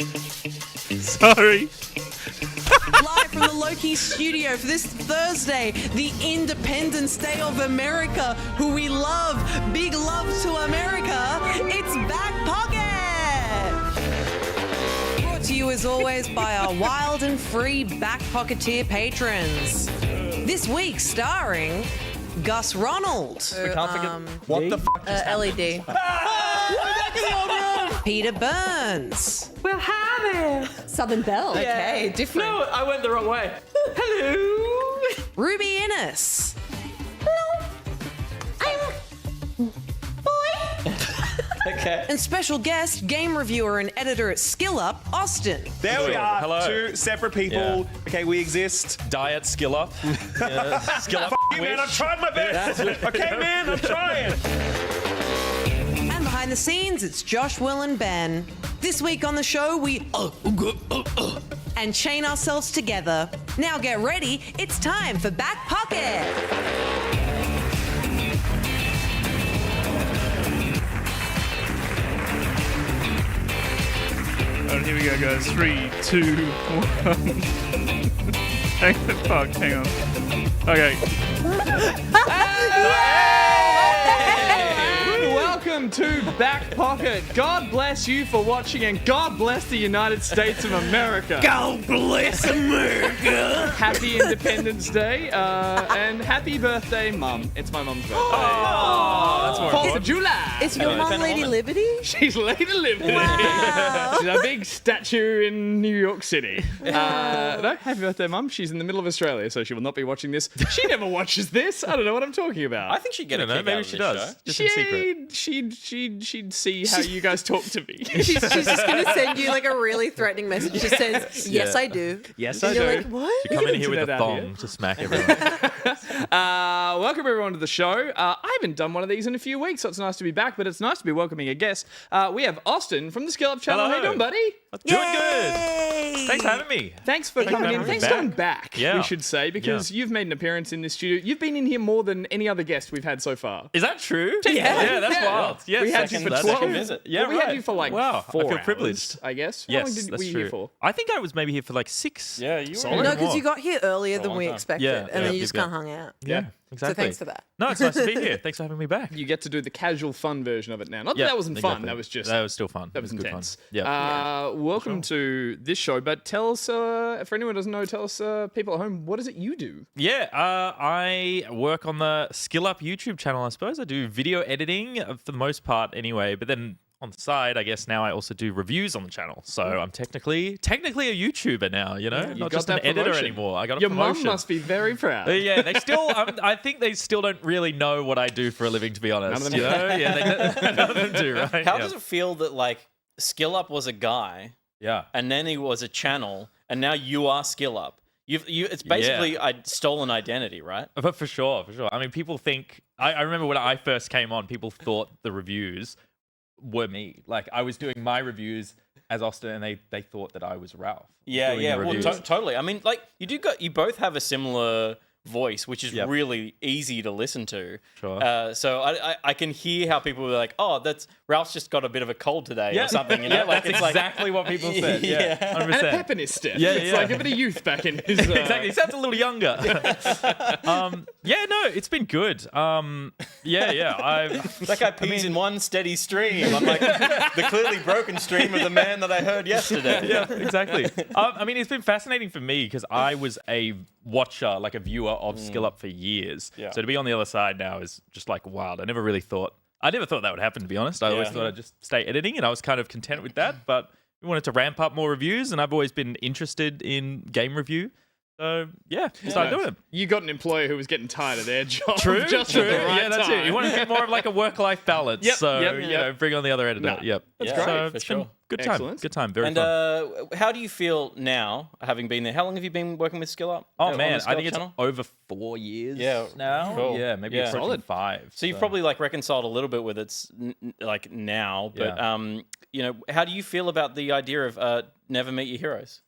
Sorry. Live from the Loki studio for this Thursday, the Independence Day of America, who we love. Big love to America. It's Back Pocket. Brought to you as always by our wild and free Back Pocketeer patrons. This week starring Gus Ronald. We can't forget. What the fuck? LED. Peter Burns. Well, hi there. Southern Belle. Okay, different. No, I went the wrong way. Hello. Ruby Innes. Okay. And special guest, game reviewer and editor at SkillUp, Austin. There we are. Hello. Two separate people. Yeah. Okay, we exist. Diet skill up. Skill up. Fuck you, man. I've tried my best. Okay, man. I'm trying. And behind the scenes, it's Josh, Will, and Ben. This week on the show, we and chain ourselves together. Now get ready. It's time for Back Pocket. Alright, here we go, guys. 3, 2, 1. Hang on. Okay. Welcome to Back Pocket. God bless you for watching, and God bless the United States of America. God bless America. Happy Independence Day, and happy birthday, Mum. It's my mum's birthday. That's more 4th of important. July. Is your mom Lady Liberty? She's Lady Liberty. Wow. She's a big statue in New York City. No, happy birthday, Mum. She's in the middle of Australia, so she will not be watching this. She never watches this. I don't know what I'm talking about. I think she'd get a kick out Maybe of she this does. show. Just in secret. She'd see how you guys talk to me. She's just going to send you like a really threatening message. She says, yes, I do. Yes, And I you're do. like, what? You come in here with a Internet out thong to smack everyone. Welcome everyone to the show. I haven't done one of these in a few weeks, so it's nice to be back, but it's nice to be welcoming a guest. We have Austin from the Skill Up channel. Hello. How you doing, buddy? Doing good. Thanks for having me. Thanks for coming in. having me Thanks for coming back, Yeah. we should say, because you've made an appearance in this studio. You've been in here more than any other guest we've had so far. Is that true? Yeah. that's Yeah. wild. Yeah, We had you for That's 12. second visit. Yeah, Well, we had right. you for like Wow, 4 I feel hours, privileged. I guess. How Yes, long that's were you true. here for? I think I was maybe here for like 6. Yeah, you Solid. were. No, because you got here earlier than long we time. expected, Yeah, and then yeah, you just yeah. kind of hung out. Yeah, exactly. So thanks for that. No, it's nice to be here. Thanks for having me back. You get to do the casual fun version of it now. Not that Yeah, that wasn't fun. exactly. That was just That was still fun. that was It good intense. fun. Yeah. Welcome to this show, but tell us, for anyone who doesn't know, tell us, people at home, what is it you do? Yeah, I work on the Skill Up YouTube channel, I suppose. I do video editing for the most part anyway, but then on the side, I guess now I also do reviews on the channel. So I'm technically a YouTuber now, you know? You Not got just an that editor promotion. anymore. I got a Your promotion. mum must be very proud. Yeah, they still. I think they still don't really know what I do for a living, to be honest. None of them you know? Yeah, none of them do, right? How yeah. does it feel that like Skill Up was a guy Yeah. and then he was a channel and now you are Skill Up? It's basically a stolen identity, right? But for sure. I mean, people think. I remember when I first came on, people thought the reviews were me. Like I was doing my reviews as Austin, and they thought that I was Ralph. Yeah, doing yeah. the Well, reviews. totally. I mean, like you both have a similar voice, which is Yep. really easy to listen to. Sure. So I can hear how people were like, oh, that's Ralph's just got a bit of a cold today or something. You know, Yeah, like that's it's exactly what people said. Yeah, Yeah. 100%. And a pep in his step. Yeah, It's yeah. like a bit of youth back in his... Exactly. He sounds a little younger. Yeah, no, it's been good. That guy pees in one steady stream. I'm like the clearly broken stream of the man that I heard yesterday. Yeah, exactly. I mean, it's been fascinating for me because I was a watcher, like a viewer of Skill Up for years. Yeah. So to be on the other side now is just like wild. I never thought that would happen, to be honest. I always Yeah. thought I'd just stay editing, and I was kind of content with that. But we wanted to ramp up more reviews, and I've always been interested in game review. So yeah, started doing it. You got an employer who was getting tired of their job. True, just true. At the right Yeah, that's time. it. You want to get more of like a work-life balance. Yep, So yep, you yep. know, bring on the other editor. No, Yep. that's So great, for it's been sure. good time. Excellent. Good time. Very And fun. how do you feel now, having been there? How long have you been working with Skill Up? Oh on the man, Skill I Up think it's channel? over 4 years Yeah, now. cool. Yeah, maybe Yeah. approaching Solid. 5. So you've probably like reconciled a little bit with it's like now, but Yeah. you know, how do you feel about the idea of never meet your heroes?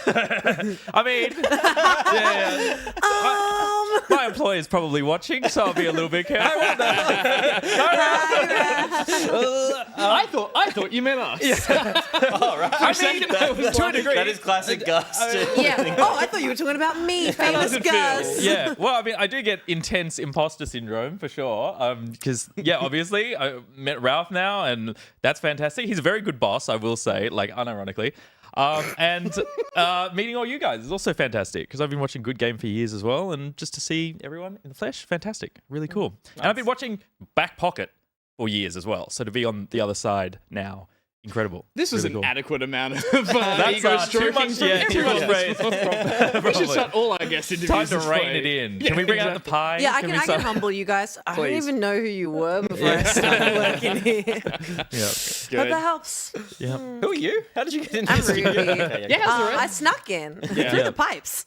I mean, yeah. My employer's probably watching, so I'll be a little bit careful. I thought you meant us. I a second. I was to a degree. That is classic Gus. Yeah. Oh, I thought you were talking about me, famous does it feel? Gus. Yeah, well, I mean, I do get intense imposter syndrome for sure. Because obviously, I met Ralph now, and that's fantastic. He's a very good boss, I will say, like unironically. And meeting all you guys is also fantastic because I've been watching Good Game for years as well, and just to see everyone in the flesh, fantastic, really cool. And I've been watching Back Pocket for years as well, so to be on the other side now, incredible. This was Really an cool. adequate amount of That's ego too stroking much. from Yeah, too much everyone. praise. We should start all our guest interviews. Time to this rein way. it in. Yeah, Can we bring out the exactly. pie? Yeah, I we can start- humble you guys. I don't Please. even know who you were before I started working here. Yeah. But that helps. Yeah. Who are you? How did you get into I'm this? Ruby. Okay, Yeah, how's the I rest? snuck in through Yeah. the pipes.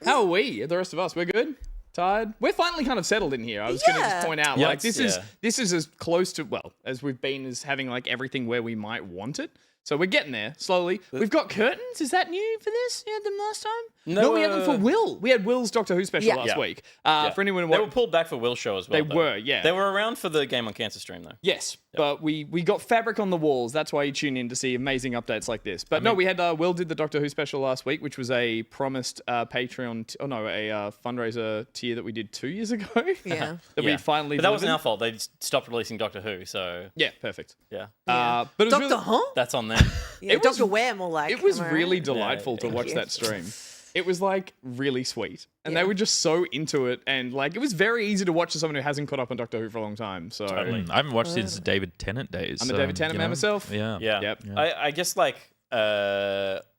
How are we? The rest of us, we're good? Tired? We're finally kind of settled in here. I was going to Yeah. just point out, Yeah. like, this is as close to, well, as we've been as having, like, everything where we might want it. So we're getting there slowly. We've got curtains. Is that new for this? You had them last time? No, we had them for Will. We had Will's Doctor Who special Yeah. last Yeah. week. Yeah. For anyone They who were pulled back for Will's show as well. They though. were, yeah. They were around for the Game on Cancer stream though. Yes, but we got fabric on the walls. That's why you tune in to see amazing updates like this. But no, we had Will did the Doctor Who special last week, which was a promised Patreon, a fundraiser tier that we did 2 years ago. Yeah. that we finally. But that wasn't delivered. our fault. They stopped releasing Doctor Who, so Yeah, perfect. yeah, But it was Doctor really, Huh? that's on them. Yeah, It was- Dr. Ware, more like. It was am I really right? delightful to thank watch you. that stream. It was like really sweet, and they Yeah. were just so into it, and like it was very easy to watch as someone who hasn't caught up on Doctor Who for a long time. So I haven't watched since David Tennant days. I'm a David Tennant man myself. Yeah. Yeah. Yep. I just like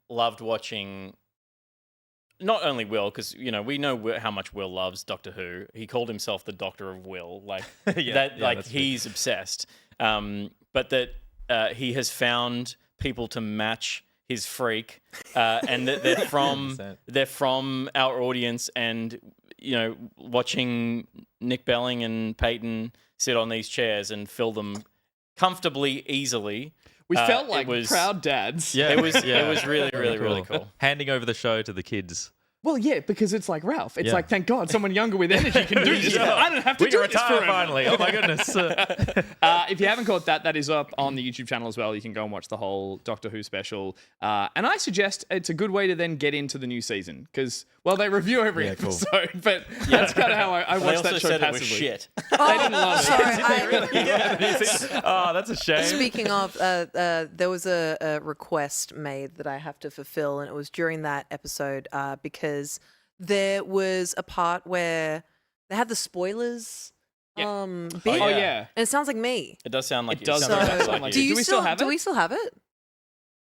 loved watching not only Will, because you know we know how much Will loves Doctor Who. He called himself the Doctor of Will, like that's true. he's obsessed. But that he has found people to match his freak, and that they're from our audience, and you know watching Nick Belling and Peyton sit on these chairs and fill them comfortably, easily. We felt it like was- proud dads. Yeah. It was really really cool. cool. Handing over the show to the kids. Well, yeah, because it's like Ralph. It's Yeah. like, thank God, someone younger with energy can do this. I don't have to We do can this retire forever. finally. Oh my goodness. If you haven't caught that, that is up on the YouTube channel as well. You can go and watch the whole Doctor Who special. And I suggest it's a good way to then get into the new season because, well, they review every Yeah, cool. episode, but that's kind of how I They watch also that show said it passively. was shit. They didn't love it. Sorry, Oh, that's a shame. speaking of, there was a request made that I have to fulfill, and it was during that episode because there was a part where they had the spoilers bit, Oh, yeah. yeah. and it sounds like me. It does sound like It does sounds sound exactly like like you. you. Do we still have Do it? we still have it?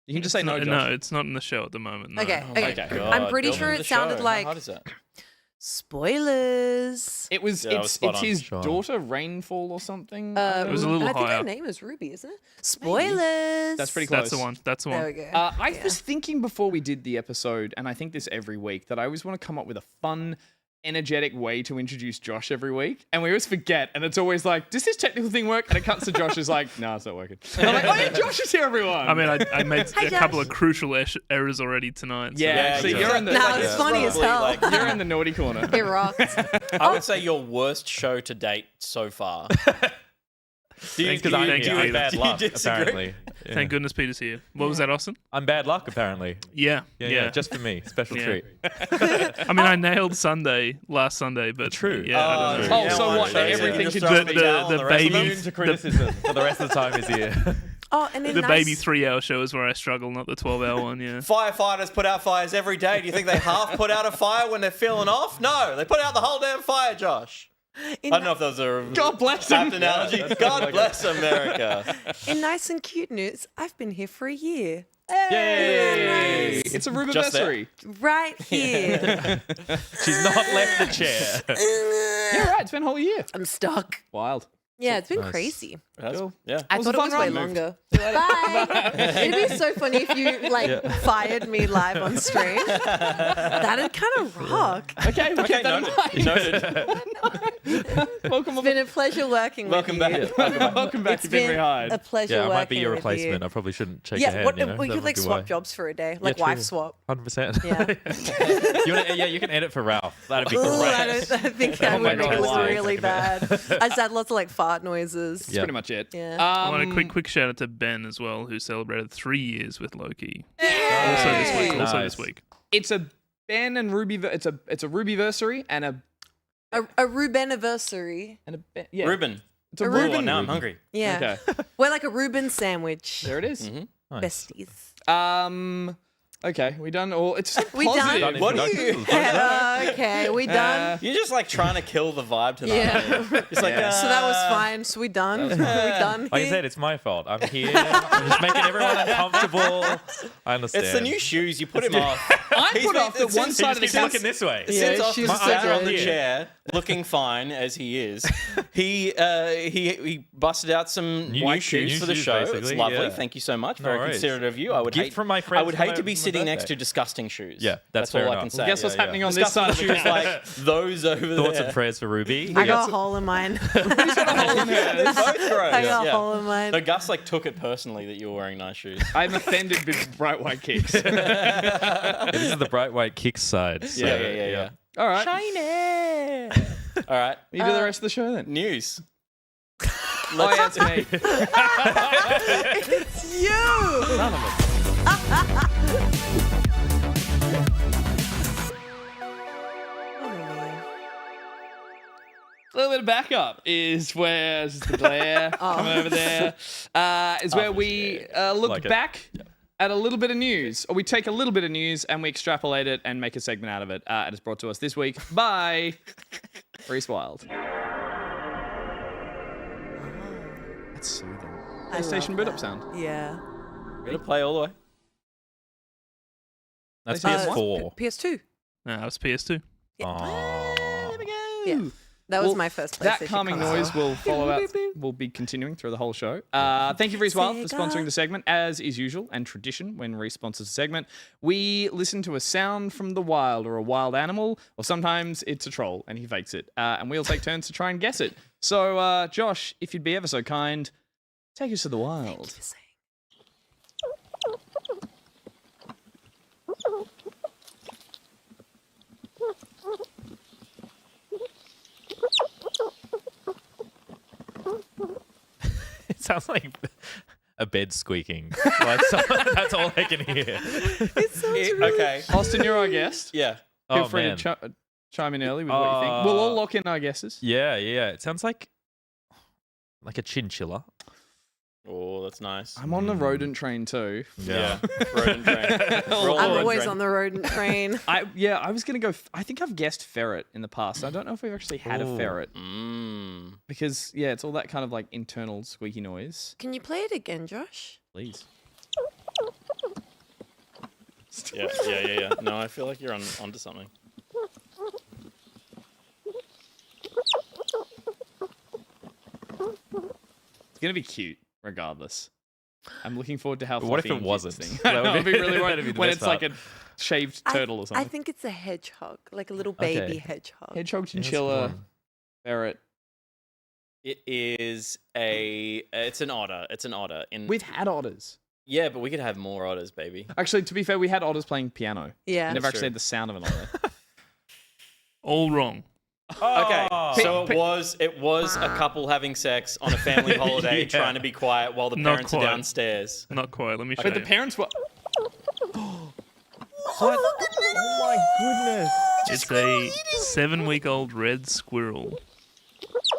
You can just say no, Josh. No, it's not in the show at the moment. No. Okay. Oh my Okay. God, I'm pretty build sure into it the sounded show. like How hard is that? spoilers. It was, Yeah, that was it's spot on. his Sure. daughter, Rainfall or something. It was a little and I think higher. her name is Ruby, isn't it? Spoilers. That's pretty close. That's the one. That's the There one. we go. I was thinking before we did the episode, and I think this every week, that I always want to come up with a fun, energetic way to introduce Josh every week. And we always forget, and it's always like, does this technical thing work? And it cuts to Josh is like, no, it's not working. And I'm like, oh yeah, Josh is here, everyone. I mean, I made Hi, a couple Josh. of crucial errors already tonight. So yeah, Yeah, actually, yeah. you're in the No, like, it's funny as Probably, hell. like, you're in the naughty corner. It rocks. I would say your worst show to date so far. Do you, Because I'm Thank you, bad Peter. luck, Do you disagree? apparently. Yeah. Thank goodness Peter's here. What was that, Austin? I'm bad luck, apparently. Yeah. Yeah, just for me. Special Yeah. treat. I mean, I nailed Sunday last Sunday, but True. Yeah, I don't know. Oh, so what? Everything Just could throw just me be down the the rest of baby- them? To criticism for the rest of the time he's here. Oh, and then The nice. baby 3-hour show is where I struggle, not the 12-hour one. Yeah. Firefighters put out fires every day. Do you think they half put out a fire when they're feeling off? No, they put out the whole damn fire, Josh. I don't know if that was a God bless him. apt analogy. God bless America. In nice and cute news, I've been here for a year. Yay! Nice. It's a Just there. rubiversary. Right here. She's not left the chair. Yeah, right. It's been a whole year. I'm stuck. Wild. Yeah, it's been Nice. crazy. Yeah. I was thought a it was fun way ride. longer. Bye. It'd be so funny if you fired me live on stream. That'd kind of rock. Okay, we'll Okay, keep that in noted. mind. Noted. Welcome, It's been a pleasure working Welcome with you. back. welcome back It's to Been been Rehired. a pleasure Yeah, I working might be your with replacement. you. I probably shouldn't shake your Yeah, hand. what, you know? we That could would like be swap why. jobs for a day, like true. wife swap. 100%. Yeah. You can edit for Ralph. That'd be Ooh, great. I think I Oh my would make it God, look why? really bad. I just had lots of like fart noises. Yeah. Pretty much much it. Yeah. I want a quick shout out to Ben as well, who celebrated 3 years with Loki. Also this week. Also Nice. this week. It's a Ben and Ruby. It's a Rubyversary and a Rubeniversary. Ben. Yeah. Reuben. It's a A Reuben. Oh, now I'm hungry. Yeah. Okay. We're like a Reuben sandwich. There it is. Nice. Besties. Okay, we done all. It's so We done? positive. What are you? Okay, we done? You're just like trying to kill the vibe tonight. Yeah. aren't you? It's like, So that was fine. So we done? We done Like I here? said, it's my fault. I'm here. I'm just making everyone uncomfortable. I understand. It's the new shoes. You put him off. I put off the one since- side of the Keep looking this way. Yeah, Since she's Austin sat so on the good. chair, looking fine as he is, he busted out some New white shoes, shoes for the shoes, show. It's basically, lovely. yeah. Thank you so much. No Very worries. considerate of you. I would Gift hate from my friends I would for hate my- to be for my sitting next birthday. to disgusting shoes. Yeah, that's all fair I enough. can say. Guess what's Yeah, yeah. happening on this side Disgusting of the shoes like those over Thoughts there. and prayers for Ruby. I got a hole in mine. They're both gross. I got a Yeah. hole in mine. No, Gus like took it personally that you were wearing nice shoes. I'm offended with bright white kicks. This is the bright white kicks side. So, Yeah. All right. Shiny. All right. You do the rest of the show then. News. Oh, yeah, it's me. It's you. None of it. A little bit of backup is where this is the glare coming over there. Is where we look Like it. back at a little bit of news, or we take a little bit of news and we extrapolate it and make a segment out of it. And it's brought to us this week by Reese Wild. That's soothing. I love PlayStation boot up that. sound. Yeah. Gonna play all the way. That's PlayStation PS4. PS2. No, that was PS2. Aww. Yeah. That was Well, my first PlayStation That calming console. noise will follow out. Will be continuing through the whole show. Thank you, Reese Wild, for sponsoring the segment, as is usual and tradition when Reese sponsors a segment. We listen to a sound from the wild or a wild animal, or sometimes it's a troll and he fakes it. And we'll take turns to try and guess it. So, Josh, if you'd be ever so kind, take us to the wild. It sounds like a bed squeaking. Like that's all I can hear. Okay. Austin, you're our guest. Yeah. Feel Oh, free man. to chime in early with what you think. We'll all lock in our guesses. Yeah. It sounds like a chinchilla. Oh, that's nice. I'm on the rodent train too. Yeah. Rodent train. We're all I'm rodent always train. on the rodent train. I was gonna go. I think I've guessed ferret in the past. I don't know if we've actually had a Ooh. ferret Mm. because it's all that kind of like internal squeaky noise. Can you play it again, Josh? Please. Yeah. No, I feel like you're onto something. It's gonna be cute, regardless. I'm looking forward to how. What if fluffy it and cute wasn't? this thing- That I would know, it'd be- be really that'd weird be the when best it's like a shaved turtle or something. I think it's a hedgehog, like a little baby Okay. hedgehog. Hedgehog, that's chinchilla, fun. ferret. It is it's an otter. It's an otter. We've had otters. Yeah, but we could have more otters, baby. Actually, to be fair, we had otters playing piano. Yeah. Never That's actually true. had the sound of an otter. All wrong. Okay, so Pe- it was a couple having sex on a family holiday, Yeah. trying to be quiet while the Not parents are quite. downstairs. Not quite. Let me show But the you. parents were. It's a 7-week-old red squirrel,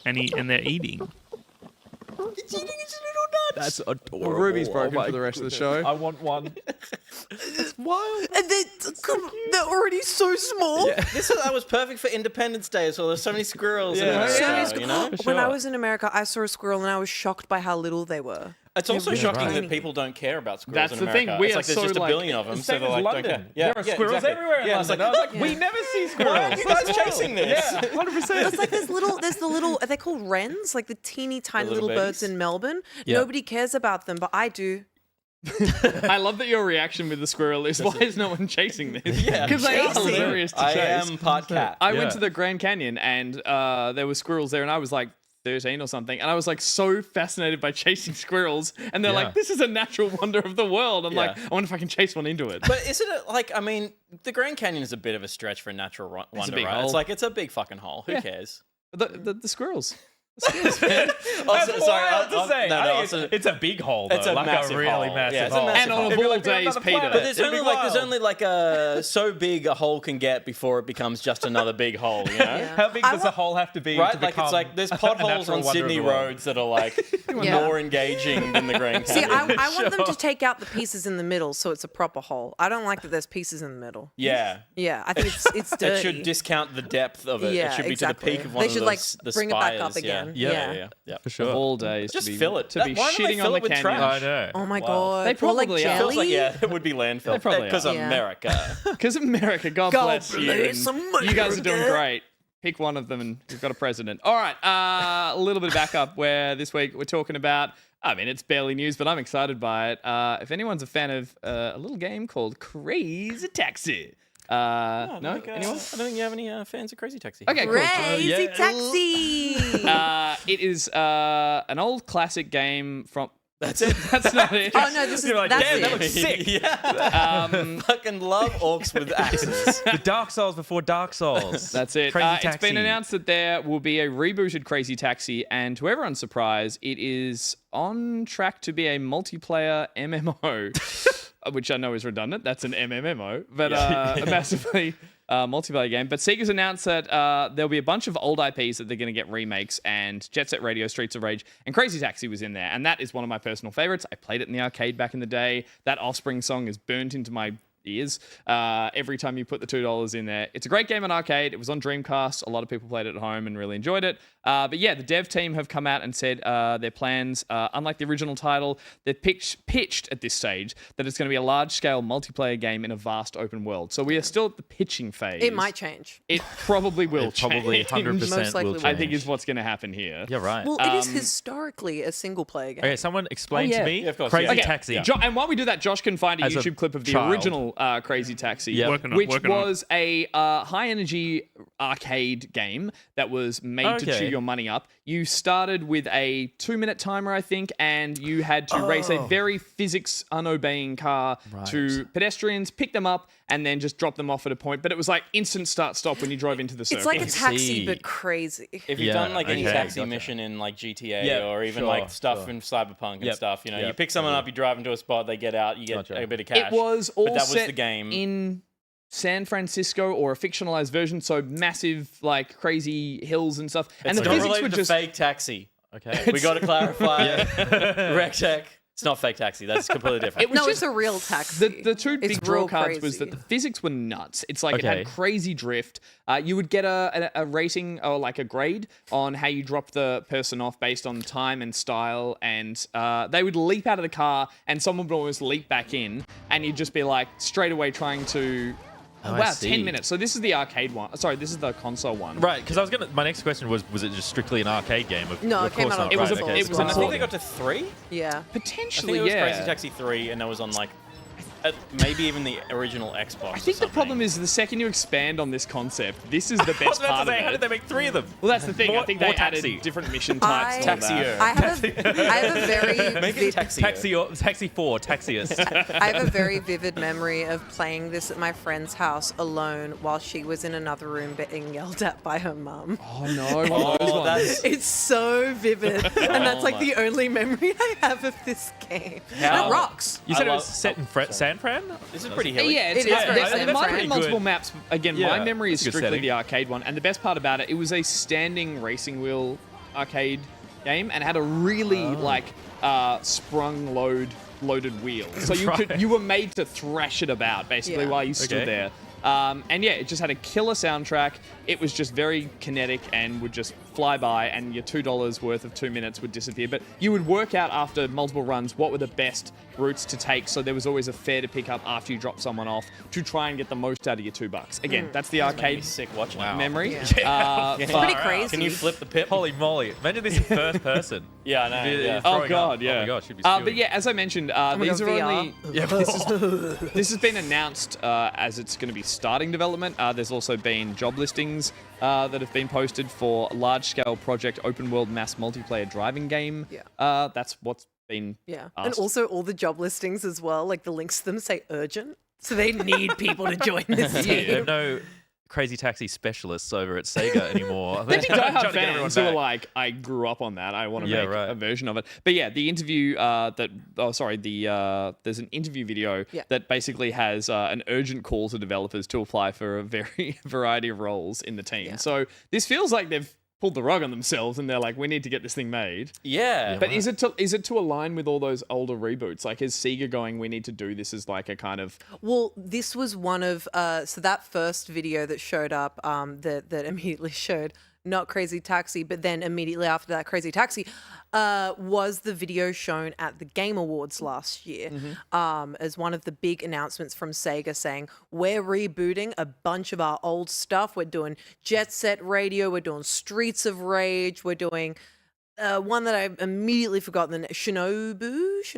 and they're eating. That's adorable. Ruby's broken for the rest of the show. I want one. And they're already so small. That was perfect for Independence Day as well. There's so many squirrels in Yeah. America, So many you know? When I was in America, I saw a squirrel and I was shocked by how little they were. It's also Yeah, shocking right. that people don't care about squirrels That's in the thing, America. we it's are like there's so, just a like- billion of them, so Same they're as like, London. don't care. Yeah, There are yeah, squirrels exactly. everywhere in Yeah, London. it's I like, was like, we never see squirrels. why are you guys chasing this? Yeah, 100%. It's like there's the little, are they called wrens? Like the teeny tiny little little birds babies? in Melbourne. Yeah. Nobody cares about them, but I do. I love that your reaction with the squirrel is, why is no one chasing this? Yeah. Because they are Chasing. hilarious to I chase. am part cat. I Yeah. went to the Grand Canyon and there were squirrels there, and I was like 13 or something, and I was like so fascinated by chasing squirrels, and they're Yeah. like, this is a natural wonder of the world. I'm Yeah. like, I wonder if I can chase one into it. But isn't it like, I mean, the Grand Canyon is a bit of a stretch for a natural wonder, big right? hole. It's like, it's a big fucking hole. Who Yeah. cares? The squirrels. Also, wild to say. No, I think also, It's a big hole, though. It's a like massive a really hole. massive Yeah, it's a hole. massive And on hole. of It'd be all like being on days, another Peter. planet. But there's It'd be only like so big a hole can get before it becomes just another big hole. You know. How big does a hole have to be Right, to like become it's like there's a potholes natural on wonder Sydney of the world? roads that are like Yeah. more engaging than the Grand See, Canyon. I want them to take out the pieces in the middle so it's a proper hole. I don't like that there's pieces in the middle. Yeah, Yeah, I think it's dirty. it should discount the depth of it. Yeah, It should be exactly. to the peak of one They of should, the, like, the bring it back up spires. Yeah. again. Yeah, Yeah. yeah. For sure. Of all days, Just to be, fill it. to be Why don't they shitting fill on the it with canyon. trash? I know. Oh my Wow. god. They Or probably like are. jelly. Feels like it would be landfill. They probably Because are. of Yeah. America. Because America, God bless you. bless and America. You guys are doing great. Pick one of them and we've got a president. All right, a little bit of backup where this week we're talking about, I mean, it's barely news, but I'm excited by it. If anyone's a fan of a little game called Crazy Taxi. No? Anyone? I don't think you have any fans of Crazy Taxi. Okay, cool. Crazy yeah. taxi. It is an old classic game from... That's it. That's not it. Oh no, this is like, that's damn, it. that looks sick. Yeah. Fucking love orcs with axes. The Dark Souls before Dark Souls. That's it. Crazy It's been Taxi. announced that there will be a rebooted Crazy Taxi, and to everyone's surprise, it is on track to be a multiplayer MMO, which I know is redundant. That's an MMO, but a massively multiplayer game. But Sega's announced that there'll be a bunch of old IPs that they're going to get remakes, and Jet Set Radio, Streets of Rage, and Crazy Taxi was in there, and that is one of my personal favorites. I played it in the arcade back in the day. That Offspring song is burnt into my ears every time you put the $2 in there. It's a great game on arcade. It was on Dreamcast. A lot of people played it at home and really enjoyed it. But yeah, the dev team have come out and said their plans, unlike the original title, they've pitched at this stage that it's going to be a large-scale multiplayer game in a vast open world. So we are still at the pitching phase. It might change. It probably will It probably change. 100% Most likely will will. change. I think is what's going to happen here. Yeah, right. Well, it is historically a single player game. Okay, someone explain Oh, yeah. to me Yeah, of course, Crazy yeah. Okay, Taxi. And while we do that, Josh can find a As a YouTube clip of the child. original Crazy Taxi, Yeah. Working on it, which working on it. was a high-energy arcade game that was made to Okay. chew your money up. You started with a 2-minute timer, I think, and you had to race a very physics-unobeying car to pedestrians, pick them up, and then just drop them off at a point. But it was like instant start-stop when you drove into the circle. It's like a taxi, see. but crazy. If you've Yeah, done like any okay, taxi gotcha. mission in like GTA Yeah, or even sure, like stuff sure. in Cyberpunk and Yep, stuff, you know, you yep, pick someone up, you drive them to a spot, they get out, you get Gotcha. a bit of cash. It was all but that was set the game. in San Francisco, or a fictionalized version, so massive, like, crazy hills and stuff. And It's the not physics related were to just... fake taxi. Okay. We got to clarify. Rectech. It's not fake taxi. That's completely different. It was No, just it's a real taxi. the two It's big draw real cards was crazy. that the physics were nuts. It's like it Okay. had crazy drift. You would get a rating or like a grade on how you dropped the person off based on time and style, and they would leap out of the car and someone would almost leap back in, and you'd just be like straight away trying to... Oh, I wow, see. 10 minutes. So this is the arcade one. Sorry, this is the console one. Right, because I was gonna. My next question was it just strictly an arcade game? No, of it came course out on not. It was right, a- okay, it so was an I it's think all- they got to 3. Yeah. I think Potentially, it was yeah. Crazy Taxi 3, and that was on like maybe even the original Xbox. I think the problem is the second you expand on this concept, this is the I was best about part to of say, how did it. they make 3 of them? Well, that's the thing. I More- think more they added taxi. different mission types. to all that. Taxier. I have a very Make it vid- taxi. Taxi 4, Taxiist. I have a very vivid memory of playing this at my friend's house alone while she was in another room being yelled at by her mum. Oh no, one of those ones. That's It's so vivid, and that's like my- the only memory I have of this game. How- And it rocks. You said I it was love- set in San Fran? this is pretty hilly. Yeah, it's, It is very there similar. might be Pretty multiple good. maps. Again, Yeah, my memory is it's a good strictly setting. the arcade one, and the best part about it, it was a standing racing wheel arcade game, and it had a really sprung loaded wheel. So you were made to thrash it about basically Yeah. while you stood Okay. there. And yeah, it just had a killer soundtrack. It was just very kinetic and would just fly by, and your $2 worth of 2 minutes would disappear. But you would work out after multiple runs what were the best routes to take, so there was always a fare to pick up after you drop someone off to try and get the most out of your $2. Again, that's the Made me arcade sick watching memory. Yeah. But- Pretty crazy. Can you flip the pip? Holy moly. Imagine this in first person. Yeah, I know. You're Yeah. Oh throwing god, up. yeah. Oh my gosh, you'd be but spewing. yeah, as I mentioned, my these God, are VR. only. This has been announced as it's going to be starting development. There's also been job listings that have been posted for a large-scale project, open-world mass multiplayer driving game. Yeah. That's what's been. Yeah. asked. And also all the job listings as well, like the links to them say urgent. So they need people to join this They team. have no Crazy Taxi specialists over at Sega anymore. There'd be Trying to diehard get everyone fans who are back. like, I grew up on that. I want to Yeah, make right. a version of it. But yeah, the interview there's an interview video Yeah. that basically has an urgent call to developers to apply for a very variety of roles in the team. Yeah. So this feels like they've pulled the rug on themselves and they're like, we need to get this thing made. Yeah. But is it to align with all those older reboots? Like, is Sega going, we need to do this as like a kind of... Well, this was one of so that first video that showed up that immediately showed not Crazy Taxi, but then immediately after that, Crazy Taxi was the video shown at the Game Awards last year as one of the big announcements from Sega saying, we're rebooting a bunch of our old stuff. We're doing Jet Set Radio. We're doing Streets of Rage. We're doing one that I immediately forgot the name, Shinobi.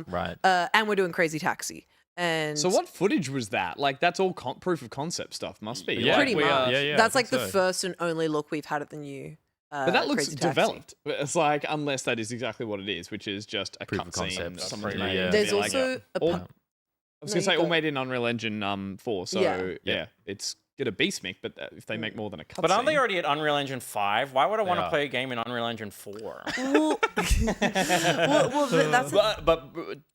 Right. And we're doing Crazy Taxi. And So what footage was that? Like, that's all proof of concept stuff, must be. Yeah. Like, pretty we are- much. yeah, That's I like think the so. first and only look we've had at the new. But that looks Crazy Taxi. developed. It's like, unless that is exactly what it is, which is just a Proof of cutscene. concept. Someone's Pretty made much, it. There's Be like, also a all- pu- I was No, going to say you all go. made in Unreal Engine 4. So Yeah. yeah, it's gonna be Smic, but if they make more than a cutscene. But aren't they already at Unreal Engine 5? Why would I want to are. play a game in Unreal Engine 4? well, that's but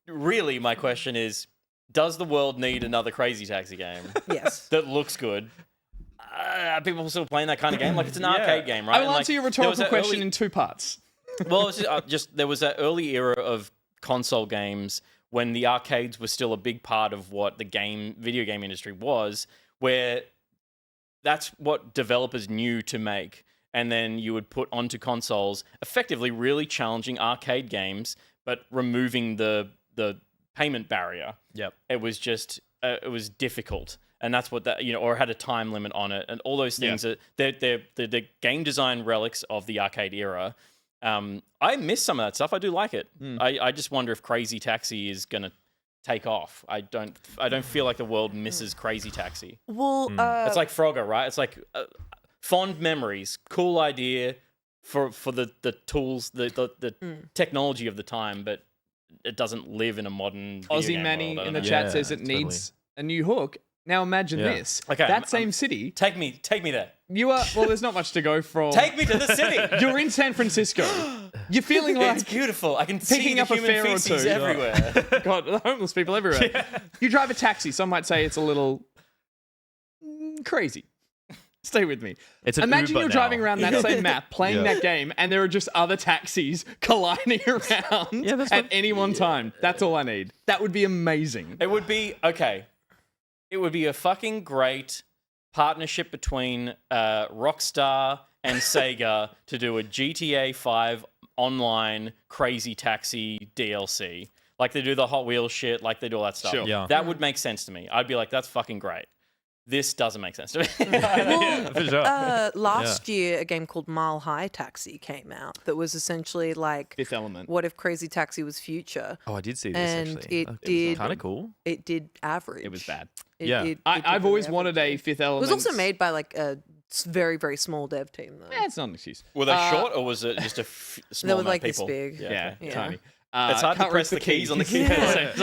really, my question is, does the world need another Crazy Taxi game yes. that looks good? Are people still playing that kind of game? Like, it's an arcade game, right? I will And, like, answer your there was rhetorical that question early- in 2 parts. Well, it's just there was that early era of console games when the arcades were still a big part of what the video game industry was, where that's what developers knew to make. And then you would put onto consoles effectively really challenging arcade games, but removing the payment barrier. Yep. It was just it was difficult. And that's what that, or had a time limit on it, and all those things. They're the game design relics of the arcade era. I miss some of that stuff. I do like it. I just wonder if Crazy Taxi is gonna take off. I don't feel like the world misses Crazy Taxi. Well, It's like Frogger, right? It's like fond memories, cool idea for the tools, the technology of the time, but it doesn't live in a modern video Aussie game Manny world. I in don't the know. chat Yeah, says it totally. needs a new hook. Now imagine Yeah. this. Okay, That same city, Take me there. you are, well, there's not much to go from. Take me to the city. You're in San Francisco. You're feeling like It's beautiful. I can see picking the up a human fare or feces two. everywhere. God, the homeless people everywhere. You drive a taxi. Some might say it's a little crazy. Stay with me. It's an Imagine Uber you're now. driving around that same map, playing Yeah. that game, and there are just other taxis colliding around that's at what- any one time. That's all I need. That would be amazing. It would be okay. It would be a fucking great partnership between Rockstar and Sega to do a GTA 5 online Crazy Taxi DLC. Like they do the Hot Wheels shit, like they do all that stuff. Sure. Yeah. That would make sense to me. I'd be like, that's fucking great. This doesn't make sense to me. For sure. last year, a game called Mile High Taxi came out that was essentially like, Fifth Element. what if Crazy Taxi was future? Oh, I did see this And actually. it did- kind of cool. It did average. It was bad. Yeah. I've always wanted a Fifth It Element. was also made by like a very, very small dev team, though. Yeah, it's not an excuse. Were they short, or was it just a small They were amount like of people? this big. Yeah, Yeah. tiny. It's hard to can't press reach the keys on the keyboard.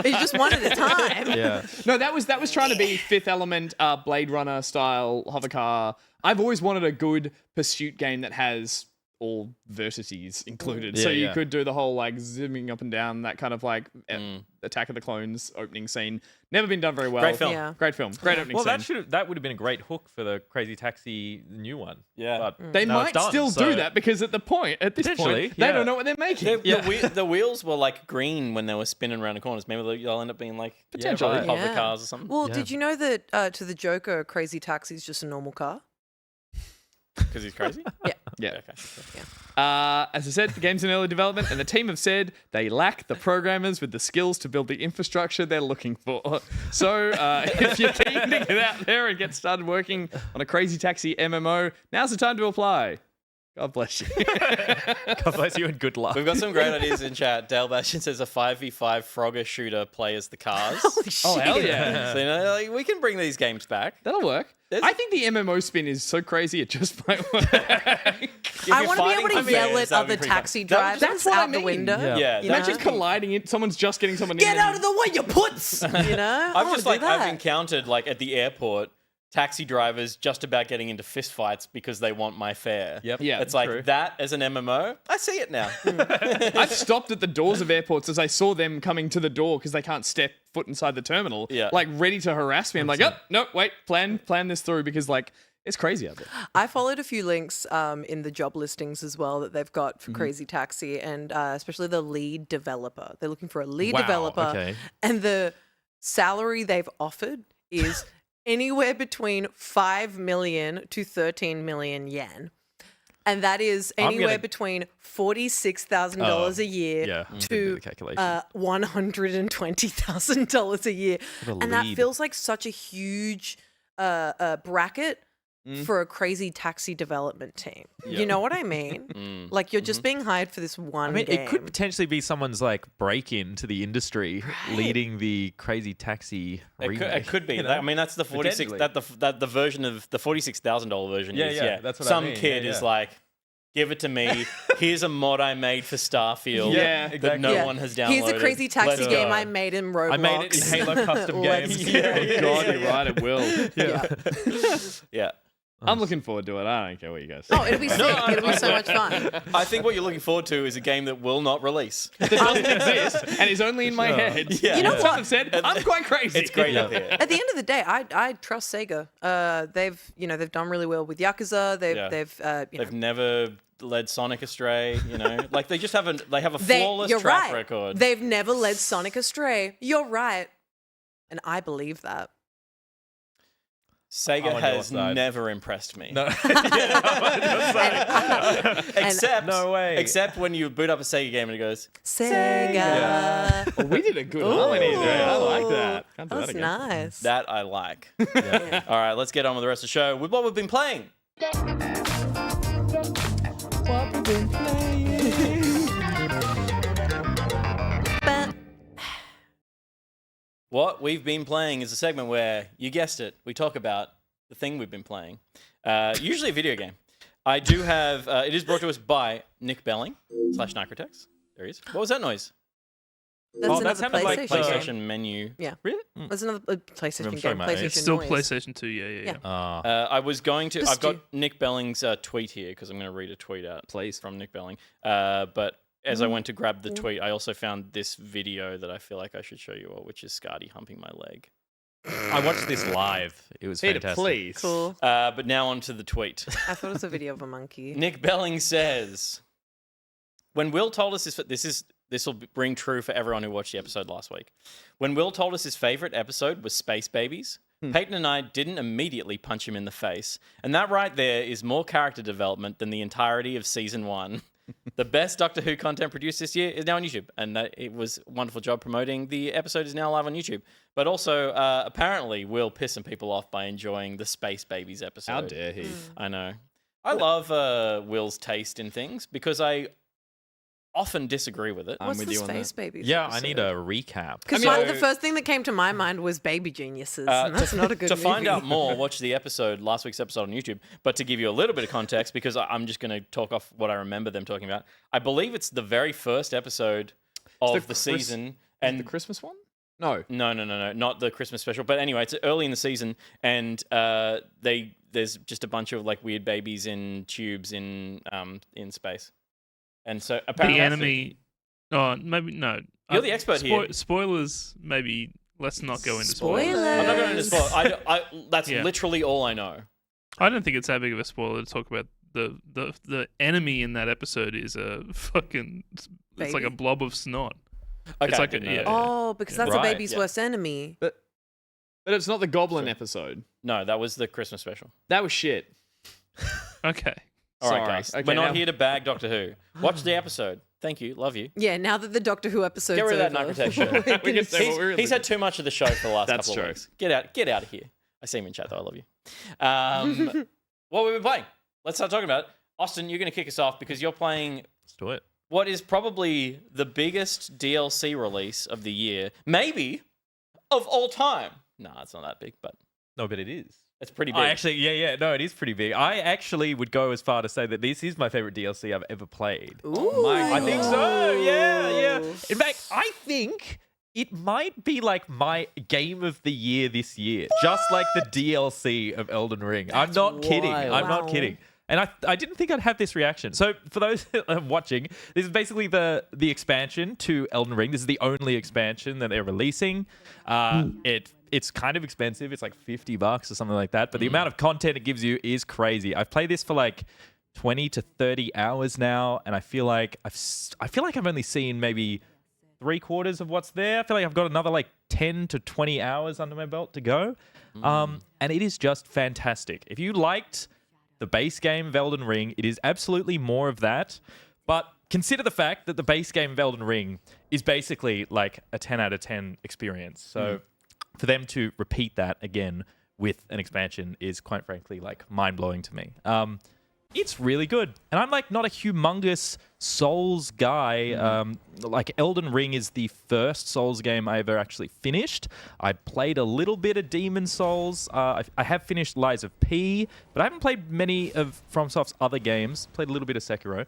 It's just one at a time. Yeah. No, that was trying to be Fifth Element, Blade Runner style hover car. I've always wanted a good pursuit game that has all vertices included, so Yeah, you yeah. could do the whole like zooming up and down, that kind of like Attack of the Clones opening scene. Never been done very well. Great film. Yeah. Great film. Great opening Well, scene. that would have been a great hook for the Crazy Taxi, the new one. Yeah. But They now might it's done, still so- do that because at this point, Potentially, they yeah. don't know what they're making. The wheels were like green when they were spinning around the corners. Maybe they'll end up being like Potentially. hover Yeah. cars or something. Well, did you know that to the Joker, Crazy Taxi is just a normal car? Because he's crazy. Yeah. Okay. As I said, the game's in early development, and the team have said they lack the programmers with the skills to build the infrastructure they're looking for. So, if you're keen to get out there and get started working on a Crazy Taxi MMO, now's the time to apply. God bless you. God bless you and good luck. We've got some great ideas in chat. Dale Bastion says a 5v5 Frogger shooter play as the cars. Oh, hell yeah. So, like, we can bring these games back. That'll work. I think the MMO spin is so crazy it just might work. I want to be able to yell at other taxi drivers That's what I out the mean. window. Yeah. You know? Imagine colliding it. Someone's just getting someone Get in. out of the way, you puts! You know? I I've wanna just do like that. I've encountered like at the airport taxi drivers just about getting into fistfights because they want my fare. Yep. Yeah, It's like true. that as an MMO. I see it now. I've stopped at the doors of airports as I saw them coming to the door because they can't step foot inside the terminal. Yeah. Like ready to harass me. I'm like, oh, no, wait, plan this through because like it's crazy out there. I followed a few links in the job listings as well that they've got for Crazy Taxi, and especially the lead developer. They're looking for a lead Wow, developer, okay. and the salary they've offered is anywhere between 5 million to 13 million yen. And that is I'm anywhere gonna- between $46,000 a year Yeah. to Do the calculation. $120,000 a year. What a And that lead. feels like such a huge bracket for a Crazy Taxi development team. You know what I mean? Like you're just being hired for this one I mean, game. it could potentially be someone's like break into the industry, leading the Crazy Taxi remake. It could be. you know? I mean, that's the 46. Potentially. That the version of the $46,000 version Yeah, is. yeah, Yeah, that's what I some mean. kid Yeah, is yeah. like, give it to me. Here's a mod I made for Starfield. Yeah, that exactly. no Yeah. one has downloaded. Here's a Crazy Taxi Let's game go. I made in Roblox. I made it in Halo custom Let's games. go. Oh, God, you're right, it will. Yeah. Yeah. I'm looking forward to it. I don't care what you guys Oh, say. it'll be sick. It'll be so much fun. I think what you're looking forward to is a game that will not release. That doesn't exist and is only in my head. Yeah. You know As what? I've said, I'm quite crazy. It's great up here. At the end of the day, I trust Sega. They've done really well with Yakuza. Yeah. They've never led Sonic astray, like they just have a flawless you're track right. record. They've never led Sonic astray. You're right, and I believe that. Sega I'm on your has side. never impressed me. No. Except No way. Except when you boot up a Sega game and it goes, Sega. Oh, we did a good harmony there. I like that. Can't do That's that again. nice. that I like. All right, let's get on with the rest of the show with what we've been playing. But What we've been playing is a segment where, you guessed it, we talk about the thing we've been playing. Usually a video game. I do have, it is brought to us by Nick Belling / Nicotex. There he is. What was that noise? that's Oh, another that sounded like PlayStation. PlayStation menu. Yeah, Really? that's another PlayStation I'm game. sorry, mate. PlayStation It's still noise. PlayStation 2. Yeah. I was going to, The I've got stu- Nick Belling's tweet here because I'm going to read a tweet out Please. from Nick Belling. But as I went to grab the tweet, I also found this video that I feel like I should show you all, which is Scardy humping my leg. I watched this live. It was Peter, fantastic. please. Cool. But now on to the tweet. I thought it was a video of a monkey. Nick Belling says, when Will told us this will ring true for everyone who watched the episode last week. When Will told us his favorite episode was Space Babies, Peyton and I didn't immediately punch him in the face. And that right there is more character development than the entirety of season 1. The best Doctor Who content produced this year is now on YouTube, and it was a wonderful job promoting. The episode is now live on YouTube. But also, apparently, Will pissing people off by enjoying the Space Babies episode. How dare he? I know. I love Will's taste in things because I often disagree with it. What's with the you on Space that. Babies? Yeah, I need a recap. Because the first thing that came to my mind was Baby Geniuses, and that's not a good To movie. find out more, watch the episode, last week's episode on YouTube. But to give you a little bit of context, because I'm just going to talk off what I remember them talking about, I believe it's the very first episode of the season. And the Christmas one? No. No, not the Christmas special. But anyway, it's early in the season, and there's just a bunch of like weird babies in tubes in space, and so The apparently enemy. Oh, maybe no. You're the expert here. Spoilers. Maybe let's not go into Spoilers. I'm not going into spoil. That's Yeah. literally all I know. I don't think it's that big of a spoiler to talk about the enemy in that episode is a fucking. It's like a Baby? blob of snot. Okay, It's like didn't know yeah. that. Oh, because that's Right, a baby's yeah. worst enemy. But it's not the Goblin episode. No, that was the Christmas special. That was shit. Okay. All right, Sorry. guys. Okay, We're not now- here to bag Doctor Who. Watch the episode. Thank you. Love you. Yeah, now that the Doctor Who episode's Get rid of that over, Nicotex show. We can say what we really He's had too much of the show for the last That's couple true. of weeks. Get out of here. I see him in chat though. I love you. What we've been playing. Let's start talking about it. Austin, you're going to kick us off because you're playing Let's do it. what is probably the biggest DLC release of the year, maybe of all time. Nah, it's not that big, but No, but it is. it's pretty big. I actually, yeah, no, it is pretty big. I actually would go as far to say that this is my favorite DLC I've ever played. Ooh. I think so. Yeah. In fact, I think It might be like my game of the year this year, just like the DLC of Elden Ring. I'm not kidding. I'm not kidding. And I didn't think I'd have this reaction. So for those watching, this is basically the expansion to Elden Ring. This is the only expansion that they're releasing. It's kind of expensive. It's like $50 or something like that. But the amount of content it gives you is crazy. I've played this for like 20 to 30 hours now, and I feel like I've only seen maybe 3/4 of what's there. I feel like I've got another like 10 to 20 hours under my belt to go. And it is just fantastic. If you liked the base game of Elden Ring, it is absolutely more of that. But consider the fact that the base game of Elden Ring is basically like a 10 out of 10 experience. So for them to repeat that again with an expansion is quite frankly like mind-blowing to me. It's really good. And I'm like not a humongous Souls guy. Like Elden Ring is the first Souls game I ever actually finished. I played a little bit of Demon Souls. I have finished Lies of P, but I haven't played many of FromSoft's other games. Played a little bit of Sekiro.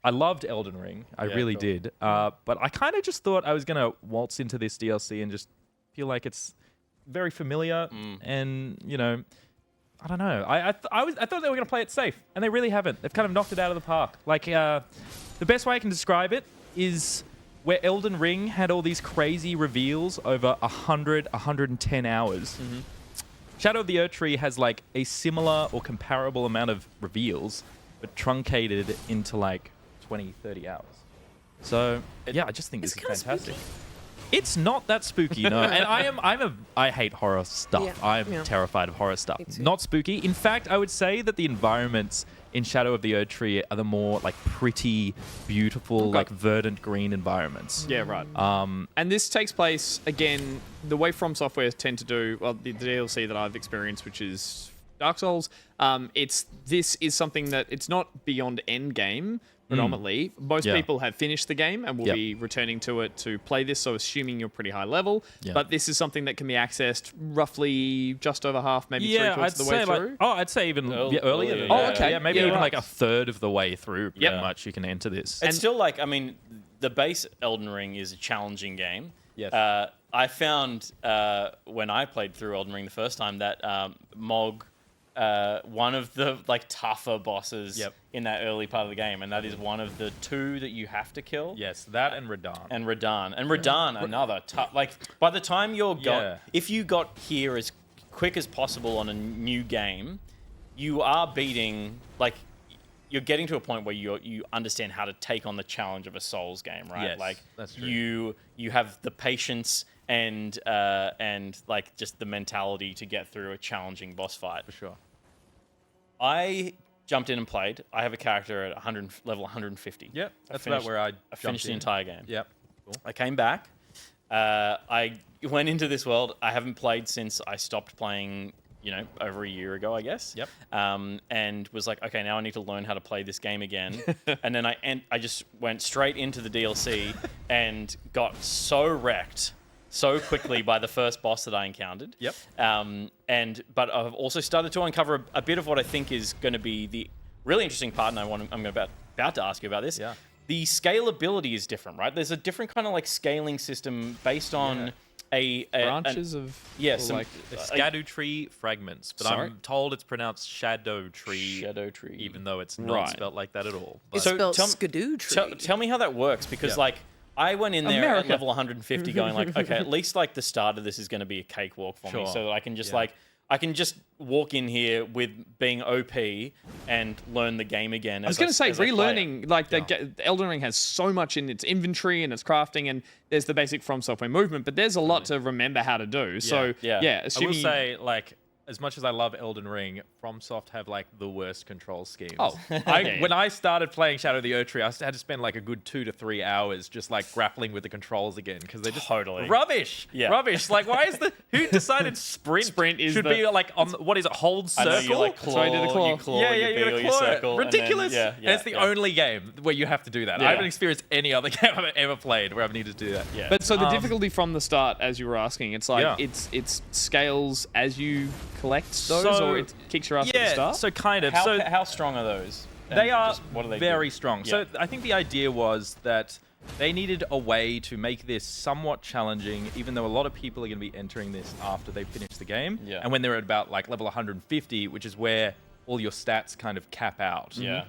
I loved Elden Ring. I really did. But I kind of just thought I was going to waltz into this DLC and just feel like it's very familiar and, you know, I don't know. I thought they were going to play it safe, and they really haven't. They've kind of knocked it out of the park. Like, the best way I can describe it is where Elden Ring had all these crazy reveals over 100, 110 hours. Shadow of the Erdtree has like a similar or comparable amount of reveals, but truncated into like 20, 30 hours. So, yeah, I just think this is fantastic. It's not that spooky, no. And I hate horror stuff. Yeah, I'm terrified of horror stuff. Not spooky. In fact, I would say that the environments in Shadow of the Erdtree are the more like pretty, beautiful, like verdant green environments. Yeah, right. And this takes place, again, the way From Software tend to do, well, the DLC that I've experienced, which is Dark Souls, this is something that it's not beyond endgame, predominantly. Most people have finished the game and will be returning to it to play this, so assuming you're pretty high level. But this is something that can be accessed roughly just over half, maybe 3/4 of the way through. I'd say even earlier than that. Okay. Yeah, maybe even like a third of the way through, pretty much, you can enter this. It's still like, I mean, the base Elden Ring is a challenging game. Yes. I found when I played through Elden Ring the first time that Mog, one of the like tougher bosses in that early part of the game, and that is one of the 2 that you have to kill. Yes, that and Radahn. And Radahn, another tough. Like by the time if you got here as quick as possible on a new game, you are beating like. You're getting to a point where you understand how to take on the challenge of a Souls game, right? Yes, like that's true. You have the patience and like just the mentality to get through a challenging boss fight. For sure. I jumped in and played. I have a character at level 150. Yep, that's about where I finished the entire game. Yep. Cool. I came back. I went into this world. I haven't played since I stopped playing, you know, over a year ago, I guess. Yep. And was like, okay, now I need to learn how to play this game again. And then I just went straight into the DLC and got so wrecked so quickly by the first boss that I encountered. Yep. But I've also started to uncover a bit of what I think is going to be the really interesting part, and I'm about to ask you about this. Yeah. The scalability is different, right? There's a different kind of like scaling system based on branches of some Erdtree fragments, but I'm told it's pronounced Shadow Tree, even though it's not spelled like that at all. It's spelled Skidoo Tree. Tell me how that works, because like I went in there at level 150 going like, okay, at least like the start of this is going to be a cakewalk for me, so that I can just I can just walk in here with being OP and learn the game again. I was going to say, relearning, like, Elden Ring has so much in its inventory and its crafting, and there's the basic From Software movement, but there's a lot to remember how to do. So, I will say, like, as much as I love Elden Ring, FromSoft have like the worst control schemes. When I started playing Shadow of the Erdtree, I had to spend like a good 2 to 3 hours just like grappling with the controls again, because they're just rubbish. Rubbish. Like, why is who decided sprint should be like on what is it, hold circle? I know, you like claw, so I did a claw. You claw, you beat, you circle. Ridiculous. And it's the only game where you have to do that. I haven't experienced any other game I've ever played where I've needed to do that. Yeah. But so the difficulty from the start, as you were asking, it's like it's scales as you collect those, or it kicks your ass at the start? So kind of. How strong are those? They are what do they very do? strong. Yeah. So I think the idea was that they needed a way to make this somewhat challenging, even though a lot of people are going to be entering this after they finish the game. Yeah. And when they're at about like level 150, which is where all your stats kind of cap out. Yeah.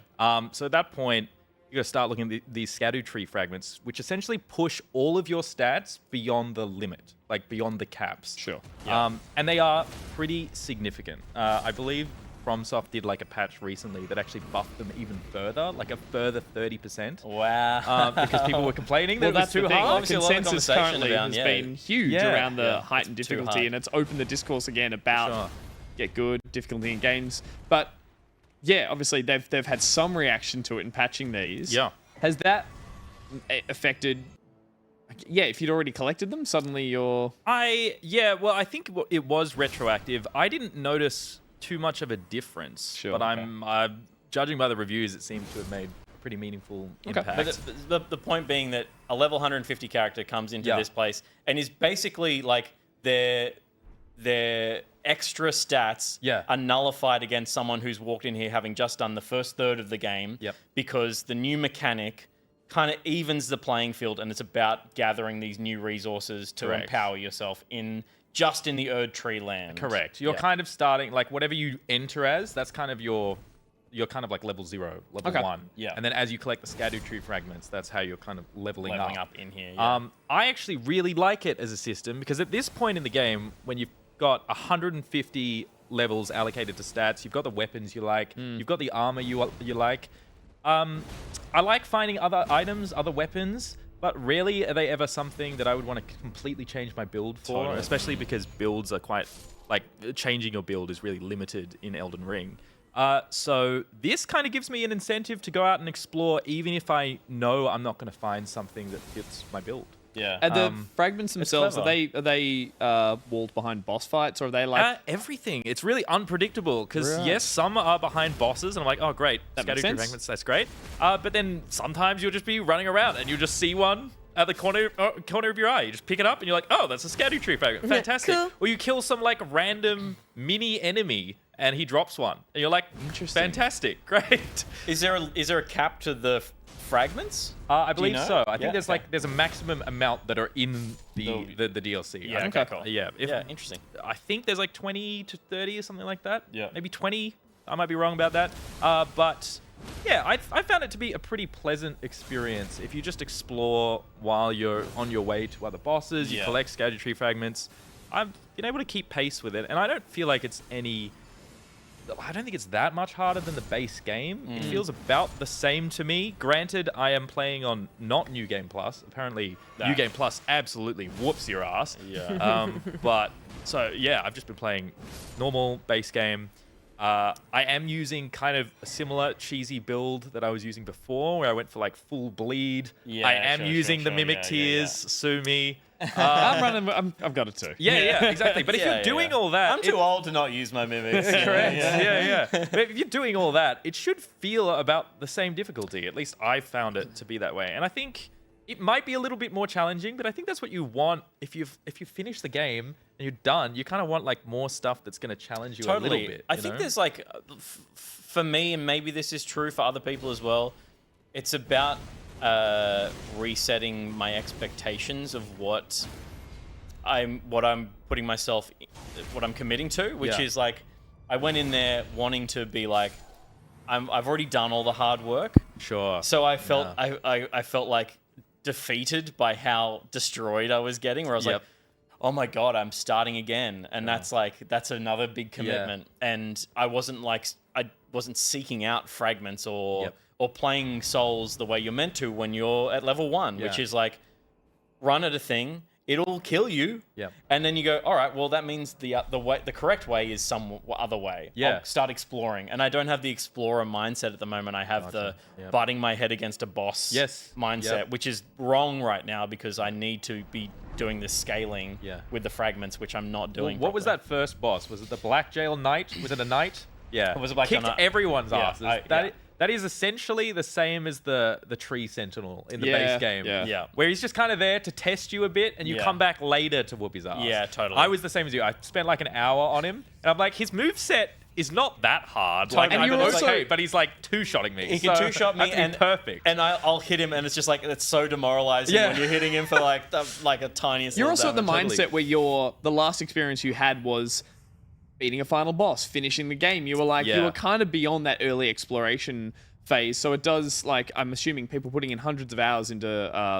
So at that point, you got to start looking at these Erdtree fragments, which essentially push all of your stats beyond the limit, like beyond the caps. Sure. And they are pretty significant. I believe FromSoft did like a patch recently that actually buffed them even further, like a further 30%. Wow. Because people were complaining that Well, it was that's the too thing. hard. Obviously, a lot of Consensus conversation currently around, has yeah. been huge Yeah. around the Yeah. heightened Too difficulty, hard. and it's opened the discourse again about Sure. get good difficulty in games. But yeah, obviously they've had some reaction to it in patching these. Yeah. Has that affected? Yeah, if you'd already collected them, suddenly you're. Well, I think it was retroactive. I didn't notice too much of a difference, Sure, but okay. I'm judging by the reviews, it seems to have made a pretty meaningful impact. But the point being that a level 150 character comes into Yeah. this place and is basically like their extra stats Yeah. are nullified against someone who's walked in here having just done the first third of the game. Yep. Because the new mechanic kind of evens the playing field, and it's about gathering these new resources to Correct. empower yourself in the Erdtree land. Correct. You're Yeah. kind of starting, like, whatever you enter as, that's kind of you're kind of like level 0, level Okay. 1. Yeah. And then as you collect the Erdtree fragments, that's how you're kind of leveling Leveling up in here. Yeah. I actually really like it as a system because at this point in the game, when you've got 150 levels allocated to stats, you've got the weapons you like, you've got the armor you like. I like finding other items, other weapons, but rarely are they ever something that I would want to completely change my build for, Totally. especially because builds are quite, like, changing your build is really limited in Elden Ring. So this kind of gives me an incentive to go out and explore, even if I know I'm not going to find something that fits my build. yeah. Are the fragments themselves clever. are they walled behind boss fights, or are they like? Everything. It's really unpredictable because Right. yes, some are behind bosses, and I'm like, oh great, That makes Erdtree sense. fragments, that's great. But then sometimes you'll just be running around and you'll just see one at the corner of your eye. You just pick it up and you're like, oh, that's a Erdtree fragment, fantastic. cool. Or you kill some like random mini enemy and he drops one, and you're like, Interesting. fantastic, great. Is there a cap to the fragments? I Do you believe know? so. I think Yeah, there's a maximum amount that are in the DLC. Yeah. Okay. Okay. Cool. Yeah, Yeah. Interesting. I think there's like 20 to 30 or something like that. Yeah. Maybe 20. I might be wrong about that. But yeah, I found it to be a pretty pleasant experience. If you just explore while you're on your way to other bosses, you Yeah. collect Erdtree fragments. I've been able to keep pace with it, and I don't feel like I don't think it's that much harder than the base game. It feels about the same to me. Granted, I am playing on not New Game Plus. Apparently, New Game Plus absolutely whoops your ass. Yeah. But so yeah, I've just been playing normal base game. I am using kind of a similar cheesy build that I was using before, where I went for like full bleed. Yeah, I am sure, using sure, the sure. Mimic Yeah, Tears, sue me. I've got it too. Yeah, exactly. But if you're doing all that, I'm too old to not use my mimics. correct. Yeah. But if you're doing all that, it should feel about the same difficulty. At least I found it to be that way. And I think it might be a little bit more challenging, but I think that's what you want if you finish the game and you're done. You kind of want like more stuff that's going to challenge you a little bit. I you think know? there's like, for me, and maybe this is true for other people as well, it's about resetting my expectations of what I'm putting myself, what I'm committing to, which Yeah. is like, I went in there wanting to be like, I've already done all the hard work, Sure. so I felt I felt like defeated by how destroyed I was getting, where I was like, Yep. oh my god, I'm starting again, and that's another big commitment. And I wasn't seeking out fragments or playing souls the way you're meant to when you're at level 1, which Yeah. is like, run at a thing, it'll kill you, Yep. and then you go, all right, well that means the correct way is some other way. Yeah. I'll start exploring, and I don't have the explorer mindset at the moment. I have the Yep. butting my head against a boss mindset, Yep. which is wrong right now because I need to be doing this scaling with the fragments, which I'm not doing. What was properly. that first boss? Was it the Black Jail Knight? Was it a knight? Yeah. It was a Black Jail Kicked Knight. everyone's Yeah, asses. That is essentially the same as the tree sentinel in the base game. Yeah. Where he's just kind of there to test you a bit, and you Yeah. come back later to whoop his ass. Yeah, totally. I was the same as you. I spent like an hour on him, and I'm like, his moveset is not that hard. Totally. Like, And I'm you're okay, also- but he's like two-shotting me. He can so two-shot me I have to be and perfect. and I'll hit him, and it's just like it's so demoralizing Yeah. when you're hitting him for like a tiniest. You're little also at the damage. mindset where the last experience you had was beating a final boss, finishing the game. You were like, you Yeah. were kind of beyond that early exploration phase. So it does, like, I'm assuming people putting in hundreds of hours into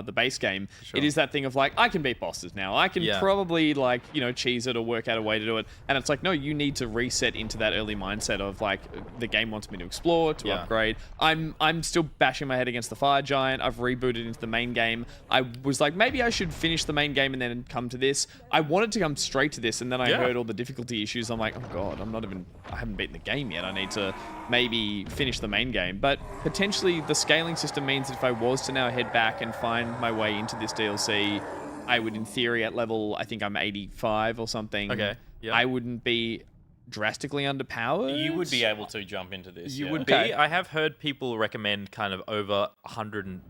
the base game, it is that thing of like, I can beat bosses now. I can Yeah. probably like, cheese it or work out a way to do it. And it's like, no, you need to reset into that early mindset of like, the game wants me to explore, to Yeah. upgrade. I'm still bashing my head against the fire giant. I've rebooted into the main game. I was like, maybe I should finish the main game and then come to this. I wanted to come straight to this, and then I Yeah. heard all the difficulty issues. I'm like, oh god, I haven't beaten the game yet. I need to maybe finish the main game. But potentially the scaling system means that if I was to now head back and find my way into this DLC, I would, in theory, at level, I think I'm 85 or something. Okay, yeah. I wouldn't be drastically underpowered. You would be able to jump into this. You yeah. would be. I have heard people recommend kind of over 100 and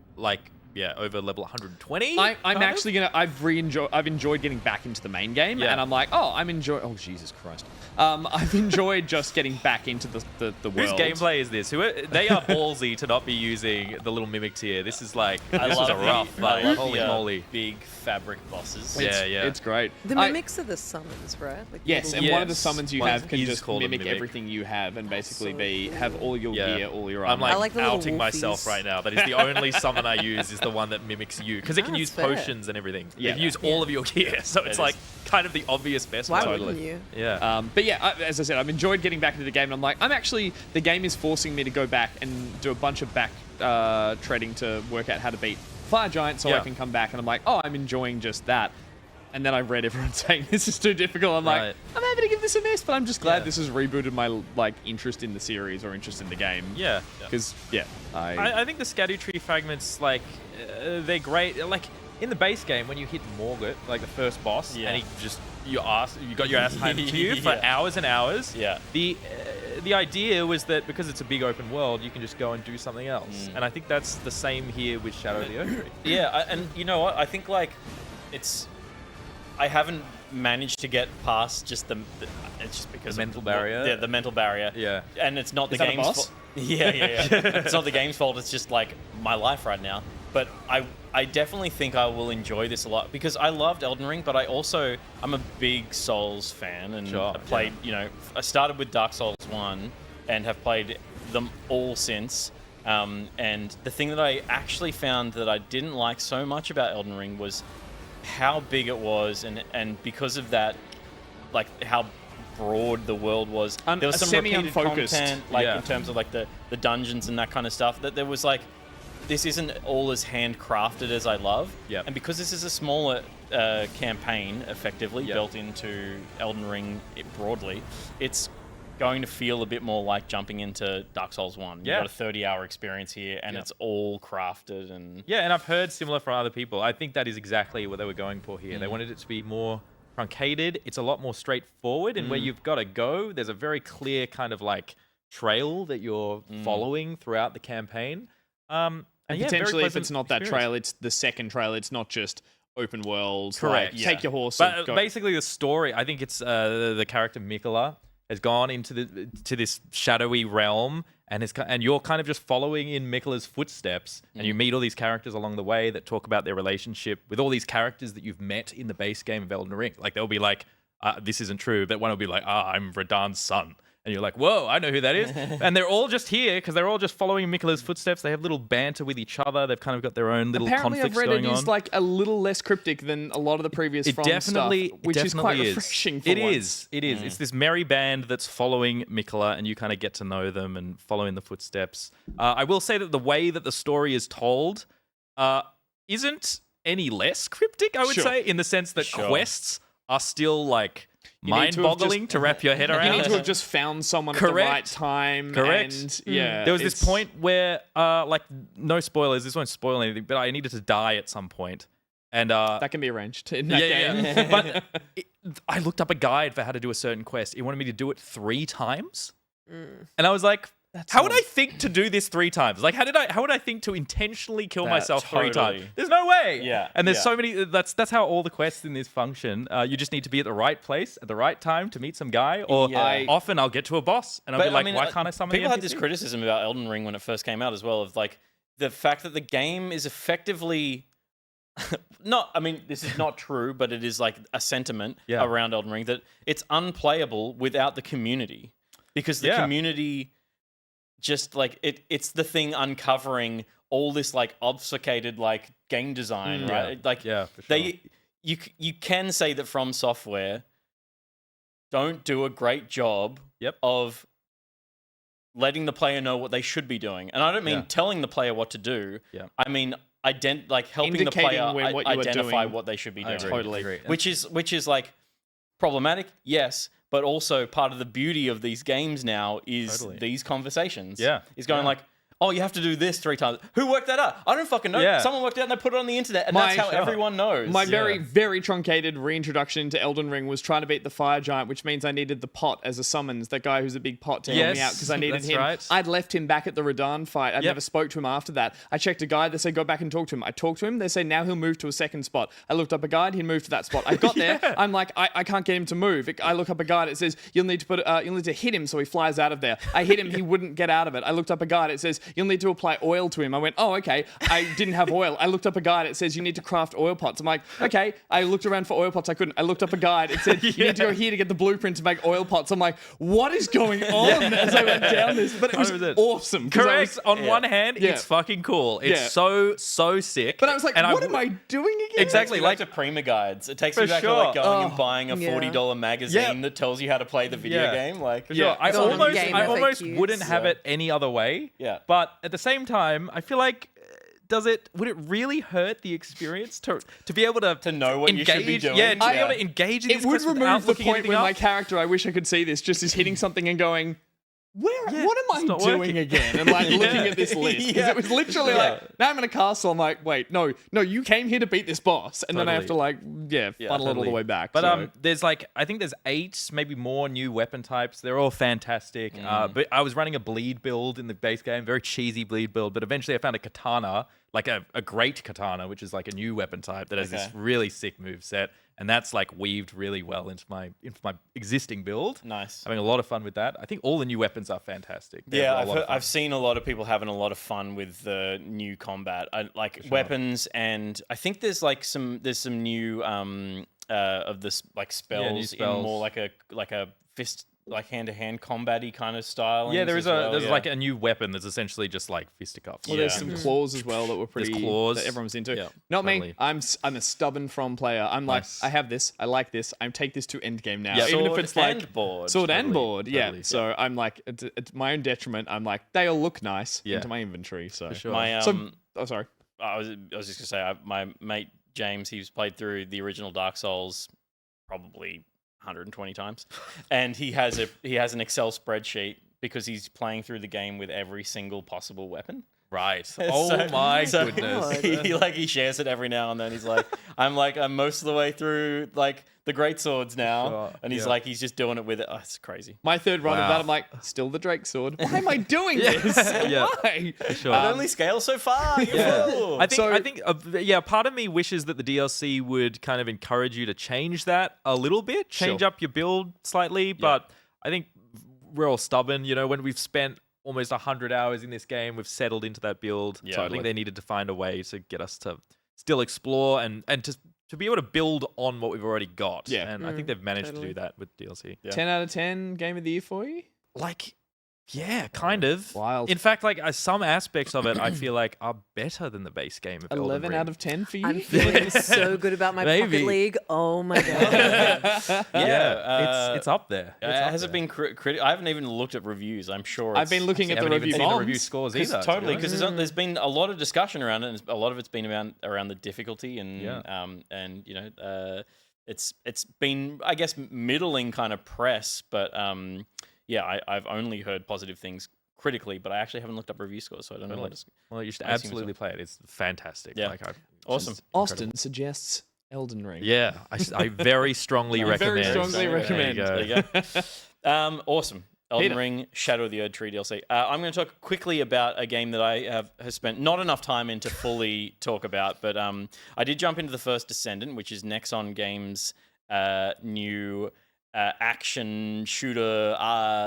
over level 120. I'm kind of. actually gonna. I've enjoyed getting back into the main game, Yeah. and I'm like, I'm enjoying. Oh Jesus Christ! I've enjoyed just getting back into the Whose world. gameplay is this? They are ballsy to not be using the little mimic tier. This is like this is a rough. I Like, love holy the, moly. big fabric bosses. Yeah. It's great. The I- mimics are the summons, right? Like Yes, little- and one of the Yes. summons you One have can is just called a mimic mimic. everything you have and basically So have all your Yeah. gear, all your I'm armor. like, I like the little outing myself wolfies. right now. That is the only summon I use is the one that mimics you because it can Ah, use that's fair. potions and everything. Yeah. It can use all of your gear, so it's is. like kind of the obvious best Why one. wouldn't you? Yeah. But yeah, as I said, I've enjoyed getting back into the game, and I'm like, the game is forcing me to go back and do a bunch of back treading to work out how to beat Fire Giant so I Yeah. can come back, and I'm like, I'm enjoying just that. And then I read everyone saying this is too difficult. I'm like, Right. I'm happy to give this a miss, but I'm just glad Yeah. this has rebooted my like interest in the series or interest in the game. Yeah. Because I think the Erdtree fragments, like, they're great. Like, in the base game, when you hit Morgott, like the first boss, Yeah. and you got your ass handed to you for Yeah. hours and hours. Yeah. The idea was that because it's a big open world, you can just go and do something else. And I think that's the same here with Shadow of the Erdtree. Yeah, and you know what? I think like I haven't managed to get past just it's just because The of mental barrier? Yeah, the mental barrier. Yeah. and it's not Is the that a game's boss? fault. Yeah. It's not the game's fault. It's just like my life right now. But I definitely think I will enjoy this a lot because I loved Elden Ring, but I'm a big Souls fan and Sure, I played. I started with Dark Souls 1 and have played them all since. And the thing that I actually found that I didn't like so much about Elden Ring was how big it was, and because of that, like how broad the world was. There was some repeated semi-unfocused. content, like Yeah. in terms of like the dungeons and that kind of stuff. That there was like, this isn't all as handcrafted as I love. Yep. And because this is a smaller campaign, effectively Yep. built into Elden Ring broadly, it's going to feel a bit more like jumping into Dark Souls 1. Yeah. You've got a 30-hour experience here, and Yep. it's all crafted and Yeah, and I've heard similar from other people. I think that is exactly what they were going for here. They wanted it to be more truncated. It's a lot more straightforward, and where you've got to go, there's a very clear kind of like trail that you're following throughout the campaign. And yeah, very potentially, if pleasant it's not that experience. trail, it's the second trail. It's not just open world. Correct. Like, take your horse. But and go. basically, the story, I think it's the character Mikola has gone into this shadowy realm, and you're kind of just following in Mikola's footsteps, and you meet all these characters along the way that talk about their relationship with all these characters that you've met in the base game of Elden Ring. Like they'll be like, "This isn't true," but one will be like, "I'm Radahn's son." And you're like, whoa, I know who that is. And they're all just here because they're all just following Mikola's footsteps. They have little banter with each other. They've kind of got their own little Apparently, conflicts I've read going it on. is like a little less cryptic than a lot of the previous It From definitely, stuff, which is quite refreshing. For It once. is. It is. It's this merry band that's following Mikola, and you kind of get to know them and follow in the footsteps. I will say that the way that the story is told isn't any less cryptic, I would Sure. say, in the sense that Sure. quests are still like need to have mind-boggling just- to wrap your head around. You need to have just found someone at the Correct. right time. Correct. And, yeah. There was this it's- point where, like, no spoilers. This won't spoil anything, but I needed to die at some point, and that can be arranged in that game. yeah. But I looked up a guide for how to do a certain quest. It wanted me to do it 3 times, and I was like, How would I think to do this 3 times? Like, how would I think to intentionally kill myself 3 times? totally. There's no way. Yeah, And there's yeah. so many. That's how all the quests in this function. You just need to be at the right place at the right time to meet some guy. Or Yeah. often I'll get to a boss and I'll be like, why can't I summon people the had this NPC? criticism about Elden Ring when it first came out as well, of like the fact that the game is effectively this is not true, but it is like a sentiment Yeah. around Elden Ring that it's unplayable without the community, because the community just like it's the thing uncovering all this like obfuscated like game design, right? Like Yeah, for sure. you can say that From Software don't do a great job of letting the player know what they should be doing. And I don't mean telling the player what to do. Yeah. I mean like helping the Indicating player what you are identify doing. what they should be doing. Totally. Which is like problematic, yes, but also part of the beauty of these games now is these conversations. Yeah. Is going like, oh, you have to do this 3 times. Who worked that out? I don't fucking know. Yeah. Someone worked it out and they put it on the internet, and that's how everyone knows. My very, very truncated reintroduction to Elden Ring was trying to beat the fire giant, which means I needed the pot as a summons, that guy who's a big pot to help me out, because I needed that's him. right. I'd left him back at the Radahn fight. I'd Yep. never spoke to him after that. I checked a guide. They say go back and talk to him. I talked to him. They say now he'll move to a second spot. I looked up a guide. He'd moved to that spot. I got there. I'm like, I can't get him to move. I look up a guide. It says you'll need to hit him so he flies out of there. I hit him. He wouldn't get out of it. I looked up a guide. It says you'll need to apply oil to him. I went, oh, okay. I didn't have oil. I looked up a guide. It says you need to craft oil pots. I'm like, okay. I looked around for oil pots. I couldn't. I looked up a guide. It said you need to go here to get the blueprint to make oil pots. I'm like, what is going on as I went down this? But it was 100%. awesome. 'cause I Correct. was- On one hand, it's fucking cool. It's Yeah. so sick. But I was like, And what am I doing again? Exactly. Like to Prima guides. It takes For you back to sure. like going and buying a yeah. $40 magazine that tells you how to play the video Yeah. game. Like, Sure. I Golden almost, game I almost FAQs. wouldn't have it any other way. Yeah. But at the same time, I feel like, would it really hurt the experience to be able to know what you should be engage- doing? Yeah, to be Yeah. able to engage in It this would quest without remove the looking point anything where up. my character, I wish I could see this, just is hitting something and going, what am it's I not doing working. again? And like looking at this list. Because it was literally like, now I'm in a castle. I'm like, wait, no, you came here to beat this boss. And then I have to like, funnel it all the way back. But so. there's like, I think there's 8, maybe more new weapon types. They're all fantastic. But I was running a bleed build in the base game, very cheesy bleed build. But eventually I found a katana, like a great katana, which is like a new weapon type that has this really sick move set. And that's like weaved really well into my existing build. Nice. Having a lot of fun with that. I think all the new weapons are fantastic. They're Yeah, a lot of fun. I've seen a lot of people having a lot of fun with the new combat, weapons, and I think there's some new of this like spells, in spells. more like a fist, like hand-to-hand combat-y kind of style. Yeah, there's like a new weapon that's essentially just like fisticuffs. Well, there's some claws as well that were pretty. claws. That everyone was into. Yeah, Not totally. me. I'm a stubborn From player. I'm like, Nice. I have this. I like this. I take this to endgame now. Yeah. Even if Sword it's like and board. sword and Totally, board. Yeah. totally. So I'm like, it's my own detriment. I'm like, they all look nice Yeah. into my inventory. So sure. My oh, sorry. I was just gonna say, my mate James, he's played through the original Dark Souls probably 120 times, and he has an Excel spreadsheet because he's playing through the game with every single possible weapon. Right. Oh my so goodness. he shares it every now and then. He's like, I'm most of the way through like the great swords now, Sure, and he's yeah. like, he's just doing it with it. Oh, it's crazy. My third run of Wow. that, I'm like, still the Drake sword. Why am I doing this? Yeah. Why? Sure. It only scales so far. You fool. I think, So- part of me wishes that the DLC would kind of encourage you to change that a little bit, change Sure. up your build slightly. But I think we're all stubborn. You know, when we've spent almost 100 hours in this game, we've settled into that build. Yeah, So I totally. think they needed to find a way to get us to still explore and to be able to build on what we've already got. Yeah. And I think they've managed to totally. do that with DLC. 10 out of 10 game of the year for you? Like, yeah, kind of. Wild. In fact, like some aspects of it, I feel like are better than the base game of Elden 11 Ring. out of 10 for you? I'm feeling so good about my Maybe. Pocket League. Oh my god. It's up there. It's up has there. it been I haven't even looked at reviews. I'm sure I've been looking at the haven't even review seen the bombs. review scores either. to be Totally, honest. because there's been a lot of discussion around it, and a lot of it's been around the difficulty and it's been, I guess, middling kind of press, but I've only heard positive things critically, but I actually haven't looked up review scores, so I don't know. Well, you should I assume absolutely play it. It's fantastic. Yeah. Awesome. Austin suggests Elden Ring. Yeah, I very strongly recommend. Very strongly There you recommend. go. There you go. Awesome. Elden Ring, Shadow of the Erdtree DLC. I'm going to talk quickly about a game that I have spent not enough time in to fully talk about, but I did jump into the first Descendant, which is Nexon Games' new action shooter,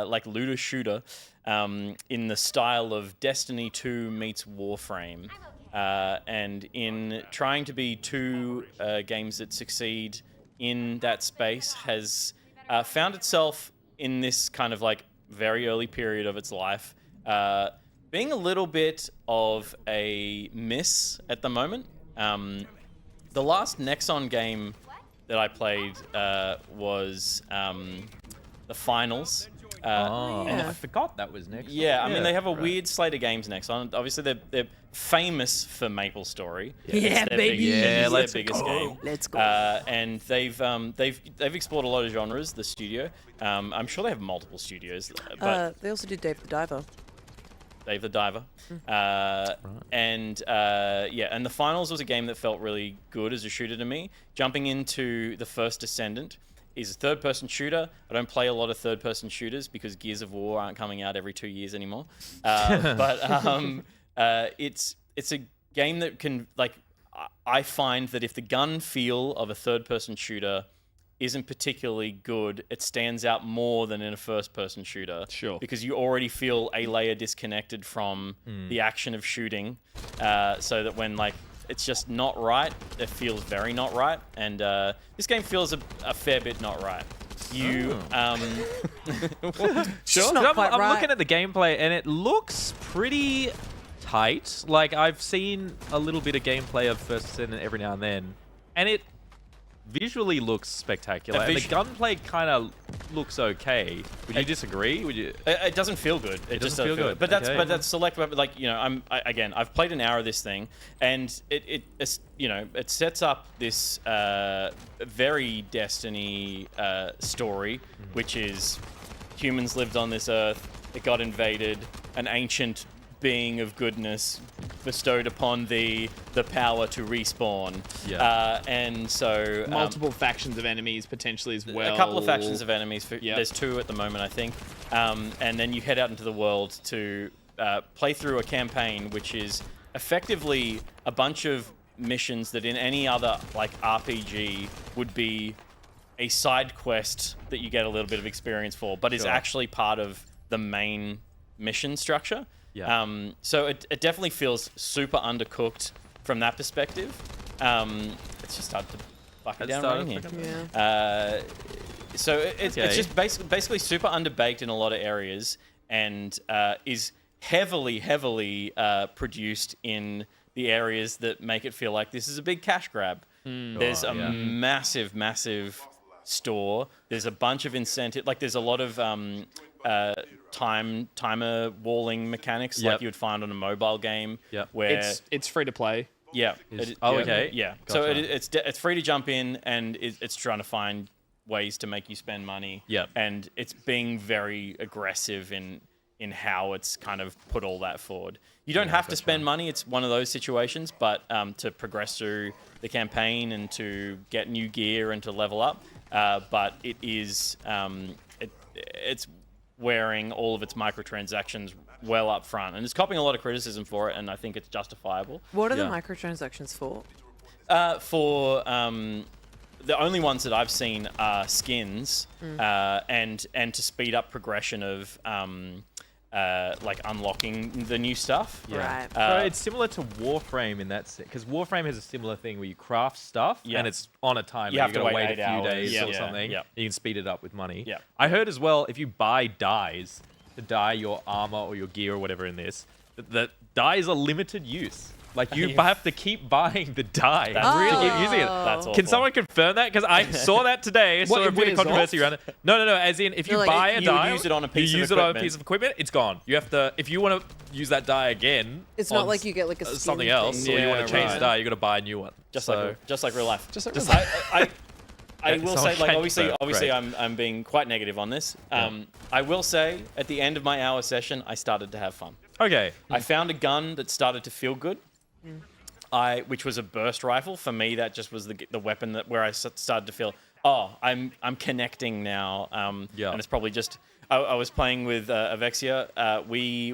like looter shooter, in the style of Destiny 2 meets Warframe. And in trying to be two games that succeed in that space, has found itself in this kind of like very early period of its life, being a little bit of a miss at the moment. The last Nexon game that I played was the Finals. And I forgot that was next. Yeah, I mean, they have a weird slate of games next on. Obviously, they're famous for MapleStory. Yeah, baby. It's let's their biggest game. Let's go. And they've explored a lot of genres. The studio. I'm sure they have multiple studios, but They also did Dave the Diver. Dave the Diver. And the Finals was a game that felt really good as a shooter to me. Jumping into the first Descendant is a third-person shooter. I don't play a lot of third-person shooters because Gears of War aren't coming out every 2 years anymore. It's a game that can, like, I find that if the gun feel of a third-person shooter isn't particularly good, it stands out more than in a first-person shooter. Sure. Because you already feel a layer disconnected from the action of shooting, so that when, like, it's just not right, it feels very not right. And this game feels a fair bit not right. You, Sure. Not quite I'm right. looking at the gameplay and it looks pretty tight. Like, I've seen a little bit of gameplay of First Descendant every now and then, and it visually looks spectacular. And the gunplay kind of looks okay. Would you disagree? Would you? It doesn't feel good. It just doesn't feel good. But that's select. Like, you know, I've played an hour of this thing, and it's you know, it sets up this very Destiny story, which is humans lived on this earth. It got invaded. An ancient being of goodness bestowed upon the power to respawn. Yeah. And so Multiple factions of enemies potentially as well. a couple of factions of enemies. Yep. There's 2 at the moment, I think. And then you head out into the world to play through a campaign, which is effectively a bunch of missions that in any other like RPG would be a side quest that you get a little bit of experience for, but is actually part of the main mission structure. Yeah. So it definitely feels super undercooked from that perspective. It's just started to bucket down right here. Yeah. So it's just basically super underbaked in a lot of areas, and is heavily produced in the areas that make it feel like this is a big cash grab. There's a massive store. There's a bunch of incentive. Like, there's a lot of timer walling mechanics like you would find on a mobile game. Where It's free to play. Okay. Yeah. Gotcha. So it's free to jump in, and it's trying to find ways to make you spend money. Yep. And it's being very aggressive in how it's kind of put all that forward. You don't have to spend money. It's one of those situations, but to progress through the campaign and to get new gear and to level up. But it is it's wearing all of its microtransactions well up front, and it's copying a lot of criticism for it, and I think it's justifiable. What are the microtransactions for? The only ones that I've seen are skins, and to speed up progression of like unlocking the new stuff. Right. So it's similar to Warframe in that sense, because Warframe has a similar thing where you craft stuff and it's on a timer. You have to gotta wait wait 8 a few hours. days or Yeah. something. Yeah. You can speed it up with money. Yeah. I heard as well, if you buy dyes to dye your armor or your gear or whatever in this, that dyes are limited use. Like, you have to keep buying the dye to keep using it. That's Can awful. someone confirm that? Because I saw that today. Saw a bit of wears controversy around it. No. As in, if you like, buy a you dye, use it on a piece you of use it on a equipment. piece of equipment, it's gone. You have to, if you want to use that dye again, It's on not like you get like a skin something else, thing. or you want to change right. the dye, you got to buy a new one. Just like real life. Just like I will say, like, obviously, Great. I'm being quite negative on this. I will say, at the end of my hour session, I started to have fun. Okay. I found a gun that started to feel good. Which was a burst rifle. For me, that just was the weapon where I started to feel, I'm connecting now. And it's probably just I was playing with Avexia. We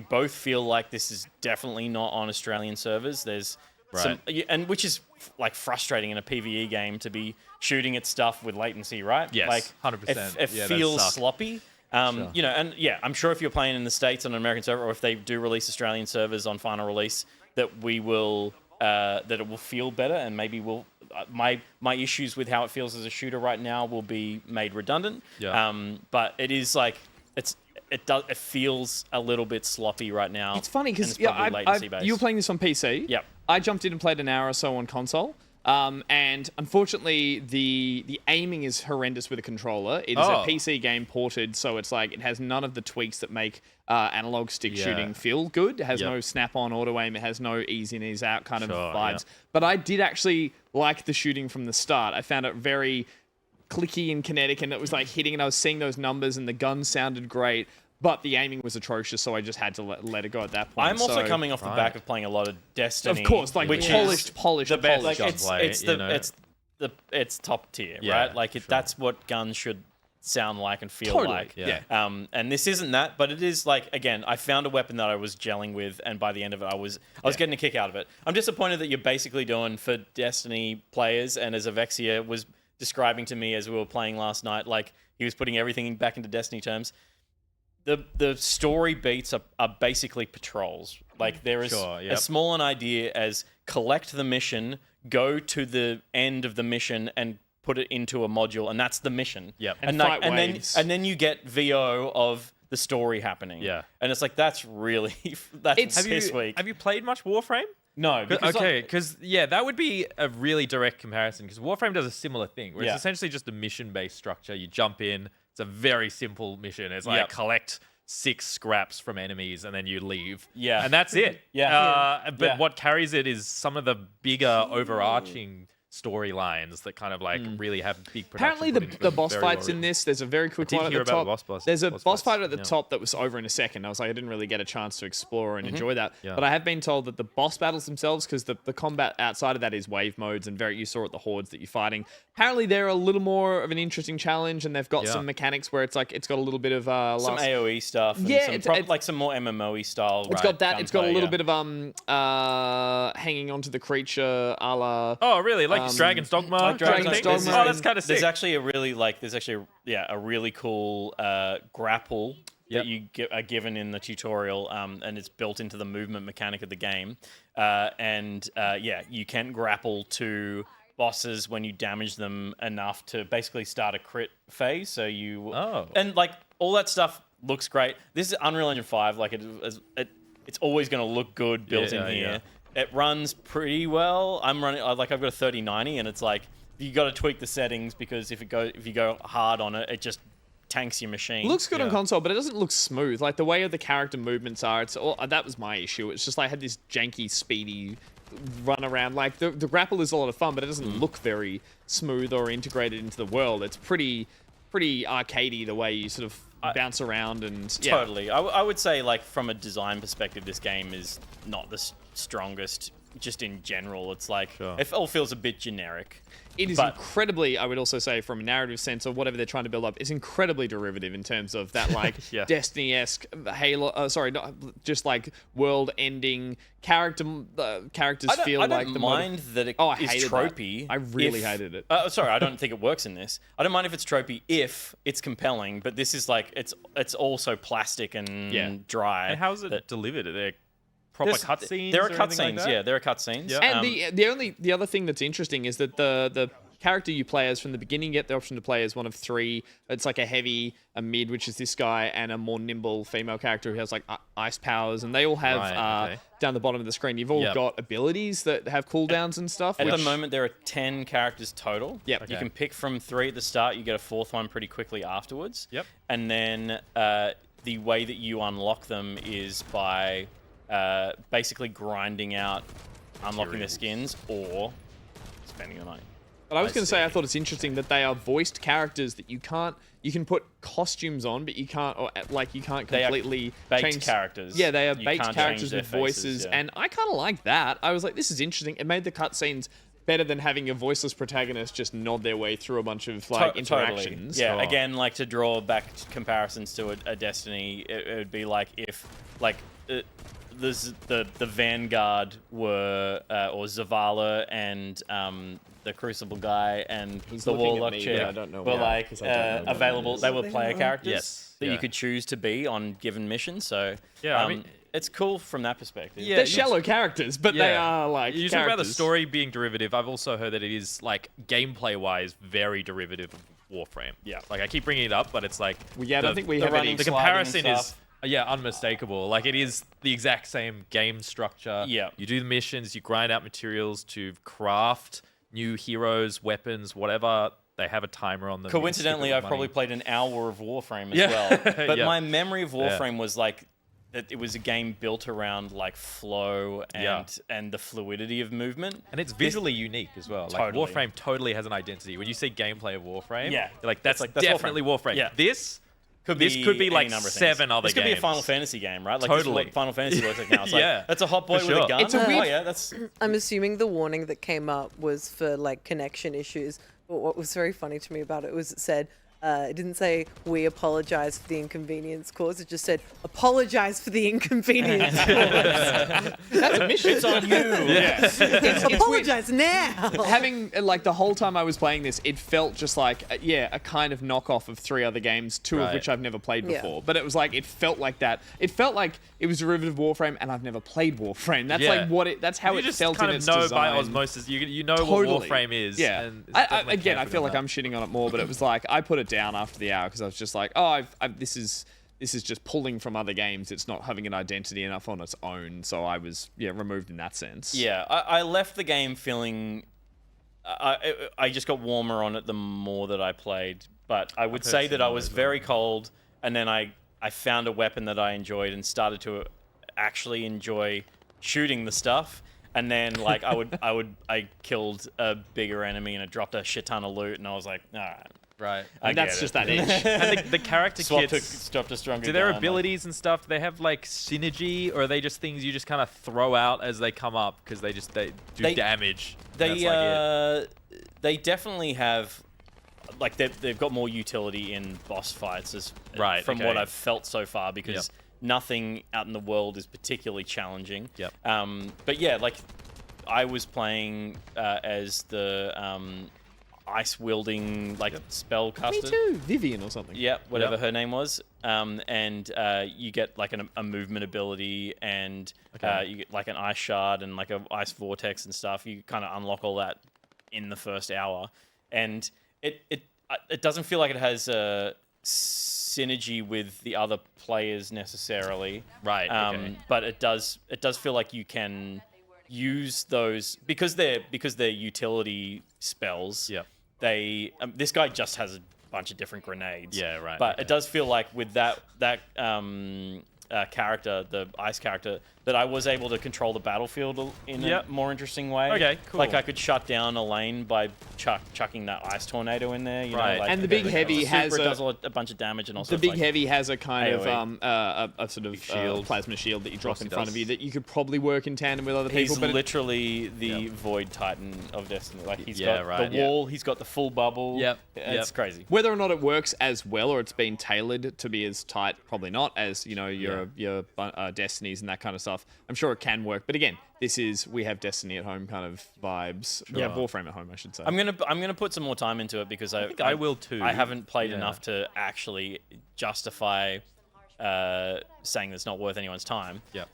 both feel like this is definitely not on Australian servers. There's some, and which is like frustrating in a PvE game to be shooting at stuff with latency, right? Yes, like 100%. It Yeah, those feels suck. sloppy. You know, and yeah, I'm sure if you're playing in the States on an American server, or if they do release Australian servers on final release, that it will feel better, and maybe my issues with how it feels as a shooter right now will be made redundant. Yeah. But it is like it feels a little bit sloppy right now. It's funny because you you were playing this on PC. Yep. I jumped in and played an hour or so on console. And unfortunately, the aiming is horrendous with a controller. It is a PC game ported, so it's like it has none of the tweaks that make analog stick shooting feel good. It has no snap-on auto aim. It has no ease in, ease out kind of vibes. But I did actually like the shooting from the start. I found it very clicky and kinetic, and it was like hitting, and I was seeing those numbers, and the gun sounded great. But the aiming was atrocious, so I just had to let it go at that point. I'm also coming off the back of playing a lot of Destiny. Of course, like which polished. the best. Like gunplay, it's top tier, Yeah, right? Like that's what guns should sound like and feel Totally, like. yeah. And this isn't that, but it is like, again, I found a weapon that I was gelling with, and by the end of it, I was getting a kick out of it. I'm disappointed that you're basically doing for Destiny players, and as Avexia was describing to me as we were playing last night, like he was putting everything back into Destiny terms. The story beats are basically patrols. Like there is as small an idea as collect the mission, go to the end of the mission, and put it into a module, and that's the mission. Yep. And fight waves. then you get VO of the story happening. Yeah. And it's like that's really piss weak. Have you played much Warframe? No. Because that would be a really direct comparison, because Warframe does a similar thing, where Yeah. it's essentially just a mission-based structure. You jump in, it's a very simple mission. It's like collect 6 scraps from enemies and then you leave. Yeah. And that's it. But Yeah. what carries it is some of the bigger overarching storylines that kind of like really have big production. Apparently, put into the them. boss Very fights well in written. this, there's a very quick did one at hear the about top. boss There's a fights, boss fight at the yeah. top that was over in a second. I was like, I didn't really get a chance to explore and enjoy that. Yeah. But I have been told that the boss battles themselves, because the combat outside of that is wave modes, and you saw it the hordes that you're fighting. Apparently, they're a little more of an interesting challenge, and they've got some mechanics where it's like it's got a little bit of some AoE stuff. And Yeah, some it's like some more MMOE style. It's got that. It's got a gunplay, little bit of hanging onto the creature, a la. Oh, really? Like Dragon's Dogma? Like kind of Dragon's thing? Dogma. Oh, that's kind of sick. There's actually a really cool grapple that you are given in the tutorial, and it's built into the movement mechanic of the game. You can grapple to bosses when you damage them enough to basically start a crit phase. So and like all that stuff looks great. This is Unreal Engine 5. Like it's always going to look good built in here. It runs pretty well. I've got a 3090, and it's like you got to tweak the settings, because if you go hard on it, it just tanks your machine. Looks good on console, but it doesn't look smooth. Like the way the character movements are, that was my issue. It's just like I had this janky, speedy run around. Like the grapple is a lot of fun, but it doesn't look very smooth or integrated into the world. It's pretty arcadey the way you sort of bounce around and Totally. I would say, like, from a design perspective, this game is not the strongest. Just in general, it's like it all feels a bit generic. It is incredibly, I would also say, from a narrative sense of whatever they're trying to build up, is incredibly derivative in terms of that, like, Destiny-esque Halo, just like world-ending characters feel like the I don't mind that it is tropey. I really hated it. I don't think it works in this. I don't mind if it's tropey if it's compelling, but this is like, it's also plastic and dry. And how is it delivered? Are there proper cutscenes? There are or anything cutscenes, like that? there are cutscenes. Yeah. And the other thing that's interesting is that the character you play as from the beginning, you get the option to play as one of 3. It's like a heavy, a mid, which is this guy, and a more nimble female character who has like ice powers, and they all have down the bottom of the screen. You've all got abilities that have cooldowns and stuff. At the moment, there are 10 characters total. Yep. You can pick from 3 at the start. You get a 4th one pretty quickly afterwards. Yep. And then the way that you unlock them is by basically grinding out unlocking their skins or spending the money. But I was going to say, I thought it's interesting that they are voiced characters that you can put costumes on, but you can't completely baked change characters. Yeah, they are You baked can't characters change with their voices, faces, yeah. and I kind of like that. I was like, this is interesting. It made the cutscenes better than having your voiceless protagonist just nod their way through a bunch of like interactions. Totally. Yeah, again, like to draw back comparisons to a Destiny, it would be like if like the Vanguard were or Zavala and the Crucible guy and He's the looking at Warlock me, chick but I don't know were why, like 'cause I don't know what available. it is. They were player characters Yes. that Yeah. you could choose to be on given missions. So Yeah, I mean- it's cool from that perspective. Yeah, They're you- shallow characters, but they are like You talk about the characters. story being derivative. I've also heard that it is like gameplay-wise very derivative of Warframe. Yeah. Like I keep bringing it up, but it's like Well, yeah, I don't think we the have any. running the sliding and comparison is stuff. unmistakable. Like it is the exact same game structure. Yeah. You do the missions, you grind out materials to craft new heroes, weapons, whatever. They have a timer on them. You can Coincidentally, stick I've up probably money. played an hour of Warframe as Yeah. well. But Yeah. my memory of Warframe was like that it was a game built around like flow and the fluidity of movement. And it's visually unique as well. Like Totally. Warframe totally has an identity. When you see gameplay of Warframe, Yeah. you're like that's That's definitely Warframe. Yeah. This could This be like any number of 7 things. other This could games. be a Final Fantasy game, right? Like Totally. This is what Final Fantasy looks like now. It's like, Yeah, that's a hot boy for with sure. a gun. It's a weird- Oh yeah, that's I'm assuming the warning that came up was for like connection issues. But what was very funny to me about it was it said, it didn't say we apologize for the inconvenience caused. It just said apologize for the inconvenience caused. That's a mission. it's on you. Apologize now. Having like the whole time I was playing this, it felt just like a kind of knockoff of 3 other games, 2 of Right. which I've never played Yeah. before. But it was like it felt like that. It felt like it was derivative of Warframe, and I've never played Warframe. That's Yeah. like what it. That's how You it just felt kind in of its know design. by osmosis. You know Totally. what Warframe is. Yeah. And it's I, definitely again, I camping feel on like that. I'm shitting on it more, but it was like I put it down after the hour because I was just like, oh, this is just pulling from other games. It's not having an identity enough on its own. So I was removed in that sense. Yeah, I left the game feeling. I just got warmer on it the more that I played. But I would say that I was very cold, and then I found a weapon that I enjoyed and started to actually enjoy shooting the stuff. And then like I killed a bigger enemy and it dropped a shit ton of loot, and I was like, all right. Right. And that's just that itch. And the character kits, Stopped a stronger. do their gun, like- abilities and stuff, do they have like synergy, or are they just things you just kind of throw out as they come up because they do They- damage? and They that's like it? they definitely have like they've got more utility in boss fights as Right, from okay. what I've felt so far, because nothing out in the world is particularly challenging. Yep. But yeah, like I was playing as the ice wielding like spell caster. Me too. Vivian or something. Yeah, whatever Yep. her name was. And you get like a movement ability, and you get like an ice shard and like a ice vortex and stuff. You kind of unlock all that in the first hour, and it doesn't feel like it has a synergy with the other players necessarily. Right, okay. But it does feel like you can use those because they're utility spells. Yep. They this guy just has a bunch of different grenades. Yeah, right, But okay. it does feel like with that character, the ice character, that I was able to control the battlefield in Yep. a more interesting way. Okay, cool. Like I could shut down a lane by chucking that ice tornado in there. You Right. know, like And the big super heavy has does a bunch of damage, and also The it's big like, heavy has a kind of AoE. a sort of shield. plasma shield that you drop course in he front does. of you that you could probably work in tandem with other He's people. But literally the Void Titan of Destiny. Like he's Yeah, got right, the yeah. wall, he's got the full bubble. Yep, It's yep. crazy. whether or not it works as well or it's been tailored to be as tight, probably not, as your Destinies and that kind of stuff. I'm sure it can work, but again, we have Destiny at home kind of vibes. We have Warframe at home, I should say. I'm gonna put some more time into it because I think I will too. I haven't played Yeah. enough to actually justify saying that's not worth anyone's time. Yep.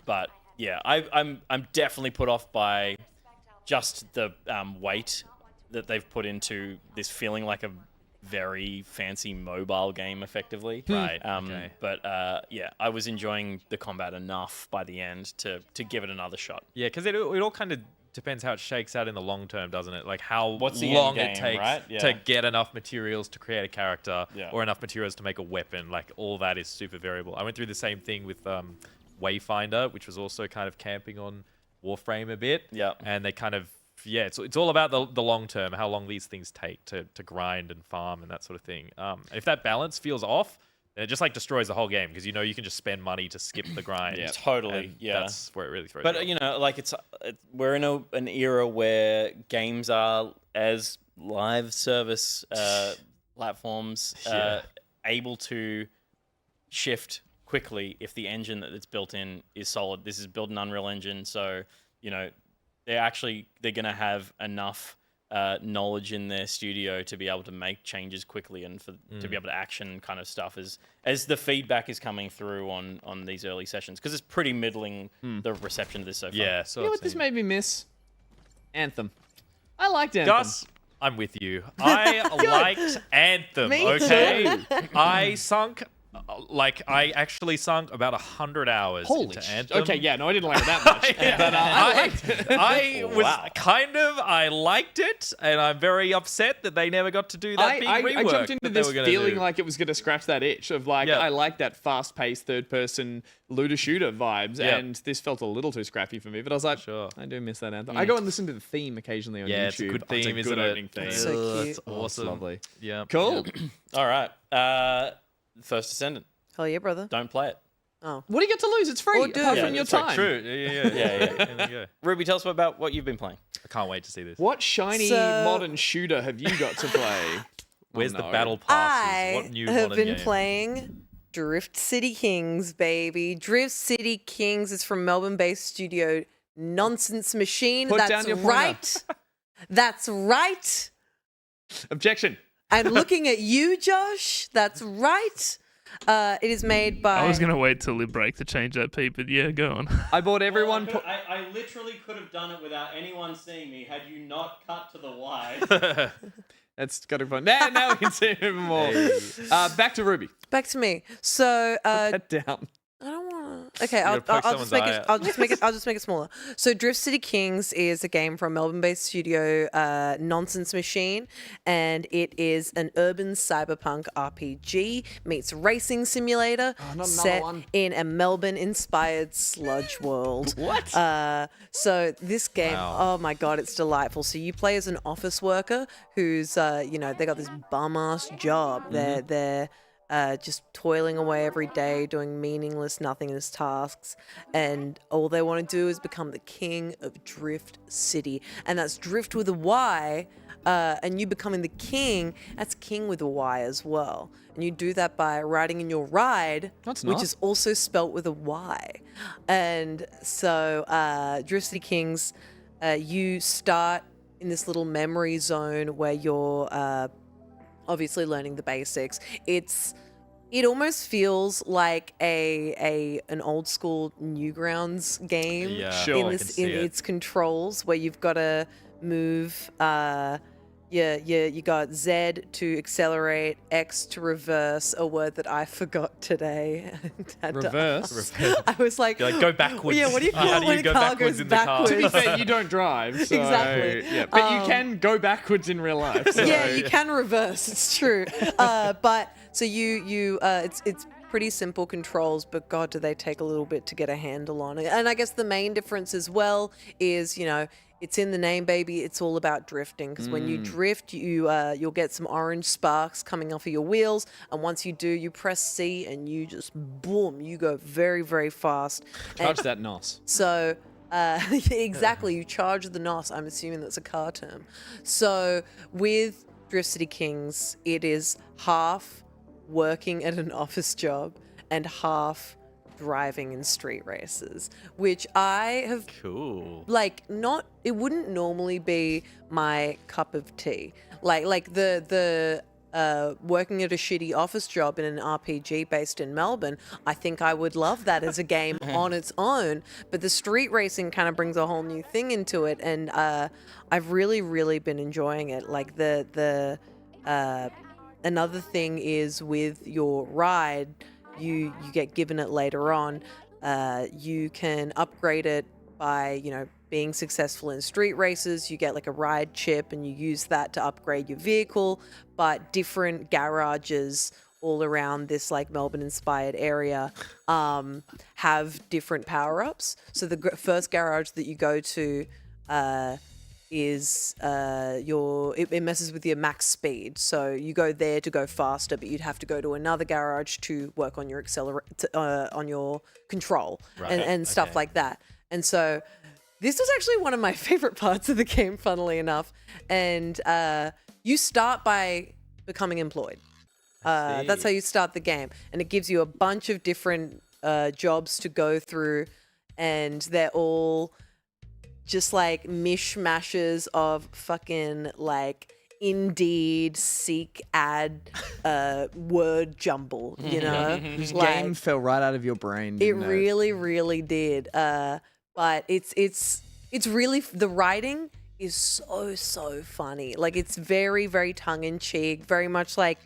But yeah, I'm definitely put off by just the weight that they've put into this feeling like a very fancy mobile game, effectively. Right, okay. But yeah, I was enjoying the combat enough by the end to give it another shot. Yeah, because it all kind of depends how it shakes out in the long term, doesn't it? Like how What's the long end it game, takes right? Yeah. to get enough materials to create a character Yeah. or enough materials to make a weapon. Like all that is super variable. I went through the same thing with Wayfinder, which was also kind of camping on Warframe a bit. Yeah. And they kind of, it's all about the long term, how long these things take to grind and farm and that sort of thing. And if that balance feels off, And it just like destroys the whole game because you can just spend money to skip the grind. Totally, and yeah. That's where it really throws. But you off. like we're in an era where games are as live service platforms able to shift quickly if the engine that it's built in is solid. This is built in Unreal Engine, so they're going to have enough knowledge in their studio to be able to make changes quickly and to be able to action kind of stuff as the feedback is coming through on these early sessions, because it's pretty middling the reception of this so far. Yeah. So You know what this made me miss? Anthem. I liked Anthem. Gus, I'm with you. I liked Anthem. Me Okay, I actually sunk about 100 hours Holy into shit. Anthem. Okay, yeah, no, I didn't like it that much. But I liked it. I liked it, and I'm very upset that they never got to do that big rework. I jumped into that they this were gonna feeling do. like it was going to scratch that itch of like, Yeah. I like that fast-paced third-person looter-shooter vibes, Yeah. and this felt a little too scrappy for me. But I was like, Sure. I do miss that Anthem. I go and listen to the theme occasionally on Yeah, YouTube. it's a good Oh, theme, it's a isn't good it? opening theme. So cute. It's awesome. lovely. Yeah. Cool. All right. First Descendant. Hell yeah, brother. Don't play it. What do you get to lose? It's free, Oh, dude. apart Yeah, from your that's right, time. True. Yeah. There you go. Ruby, tell us about what you've been playing. I can't wait to see this. What shiny So- modern shooter have you got to play? Where's Oh, the no. battle passes? What I new have modern been game? playing Drift City Kings, baby. Drift City Kings is from Melbourne-based studio Nonsense Machine. Put That's down your pointer. right. That's right. Objection. I'm looking at you, Josh. That's right. It is made by. I was gonna wait till the break to change that P, but yeah, go on. I bought everyone. I literally could have done it without anyone seeing me had you not cut to the wide. That's got to be fun. Now we can see it even more. Back to Ruby. Back to me. So Head down. I don't want to. Okay, You're I'll gonna poke just make someone's it. eye I'll just make it. I'll just make it smaller. So, Drift City Kings is a game from Melbourne-based studio Nonsense Machine, and it is an urban cyberpunk RPG meets racing simulator another set one. in a Melbourne-inspired sludge world. What? So this game, Wow. oh my god, it's delightful. So you play as an office worker who's, they got this bum-ass job. They're just toiling away every day, doing meaningless, nothingness tasks, and all they want to do is become the king of Drift City, and that's Drift with a Y. And you becoming the king, that's king with a Y as well. And you do that by riding in your ride, That's which not. is also spelt with a Y. And so Drift City Kings, you start in this little memory zone where you're obviously learning the basics. It almost feels like an old school Newgrounds game Yeah, Sure. in I this can in see it. its controls, where you've got to move. You got Z to accelerate, X to reverse, a word that I forgot today. Had to Reverse. ask. I was like, You're like, go backwards. Yeah, what do you How call do when you a go car backwards goes in the car? backwards? To be fair, you don't drive. So, Exactly. Yeah, but you can go backwards in real life. So. Yeah, you can reverse. It's true. But so it's pretty simple controls, but God, do they take a little bit to get a handle on it. And I guess the main difference as well is, it's in the name, baby. It's all about drifting, because when you drift, you'll get some orange sparks coming off of your wheels, and once you do, you press C and you just boom, you go very, very fast. Charge And that nos. so exactly, you charge the NOS. I'm assuming that's a car term. So with Drift City Kings, it is half working at an office job and half driving in street races, which I have Cool. it wouldn't normally be my cup of tea. Like the working at a shitty office job in an RPG based in Melbourne, I think I would love that as a game on its own. But the street racing kind of brings a whole new thing into it, and I've really, really been enjoying it. Like the another thing is with your ride, you get given it later on. You can upgrade it by being successful in street races. You get like a ride chip and you use that to upgrade your vehicle. But different garages all around this like Melbourne inspired area have different power-ups. So the first garage that you go to is it messes with your max speed. So you go there to go faster, but you'd have to go to another garage to work on your on your control and stuff like that. And so this was actually one of my favorite parts of the game, funnily enough. And you start by becoming employed. That's how you start the game. And it gives you a bunch of different jobs to go through. And they're all just like mishmashes of fucking like Indeed, Seek ad, word jumble, you know? This game fell right out of your brain. It Didn't really, really did. But it's really, the writing is so funny. Like, it's very, very tongue in cheek, very much like,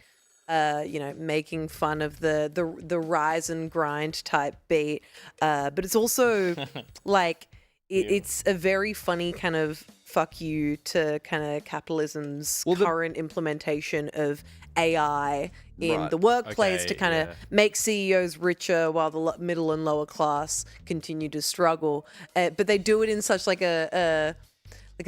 making fun of the rise and grind type beat. But it's also like, it's a very funny kind of fuck you to kind of capitalism's current implementation of AI in the workplace to kind of make CEOs richer while the middle and lower class continue to struggle. But they do it in such like a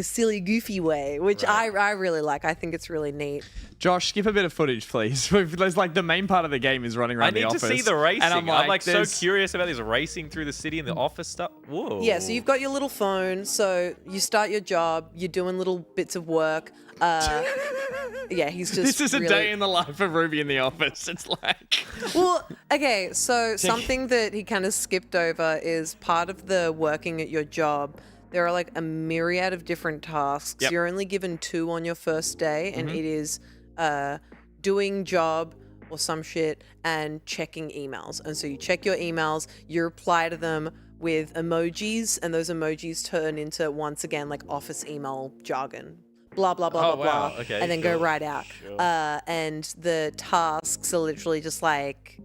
silly, goofy way, which I really like. I think it's really neat. Josh, skip a bit of footage, please. There's like the main part of the game is running around the office. I need to see the racing. And I'm like so curious about this racing through the city and the office stuff. Whoa. Yeah, so you've got your little phone. So you start your job. You're doing little bits of work. Yeah, he's just. This is a day in the life of Ruby in the office. It's like. Well, okay, so something that he kind of skipped over is part of the working at your job. There are like a myriad of different tasks. Yep. You're only given 2 on your first day, and it is doing job or some shit and checking emails. And so you check your emails, you reply to them with emojis, and those emojis turn into, once again, like office email jargon. Blah, blah, blah, blah, blah. Okay, and then go right out. And the tasks are literally just like...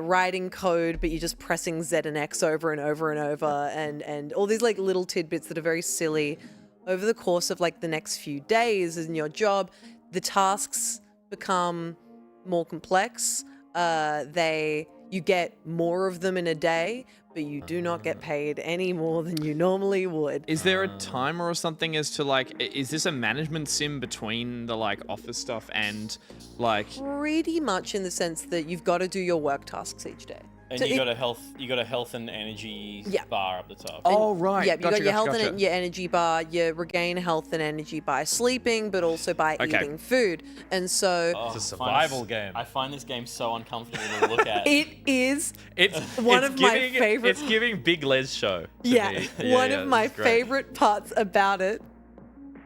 writing code, but you're just pressing Z and X over and over and over, and all these like little tidbits that are very silly. Over the course of like the next few days in your job, the tasks become more complex. You get more of them in a day, but you do not get paid any more than you normally would. Is there a timer or something as to like, is this a management sim between the like office stuff and like? Pretty much in the sense that you've got to do your work tasks each day. And So you got a health and energy Yeah. bar up the top. Oh right. Yeah, you got your health gotcha. and your energy bar. You regain health and energy by sleeping, but also by eating food. And so It's a survival I game. I find this game so uncomfortable to look at. it is It's one it's of my giving- favorite- It's giving Big Les show. to me. one of my it's great. favorite parts about it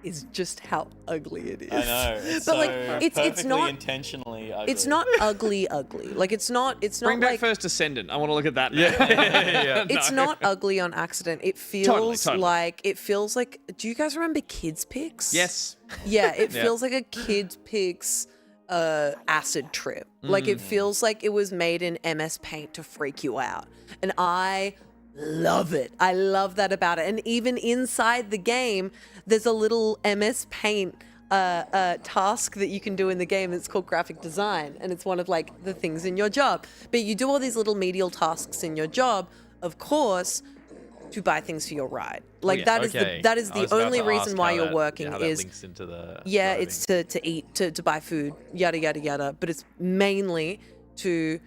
is just how ugly it is. I know. It's But, so like, it's perfectly not- intentionally ugly. It's not ugly. Like it's not Bring back like First Descendant. I want to look at that. Now. Yeah. it's not ugly on accident. It feels Totally. like do you guys remember Kids Picks? Yes. Yeah, it feels like a Kids Picks acid trip. Like it feels like it was made in MS Paint to freak you out. And I love it. I love that about it. And even inside the game, there's a little MS Paint task that you can do in the game. It's called graphic design, and it's one of like the things in your job. But you do all these little medial tasks in your job, of course, to buy things for your ride. Like that is Okay. that is I the was about only to reason ask why how you're that- working how that is links into the yeah, driving. it's to eat, to buy food, yada yada yada. But it's mainly to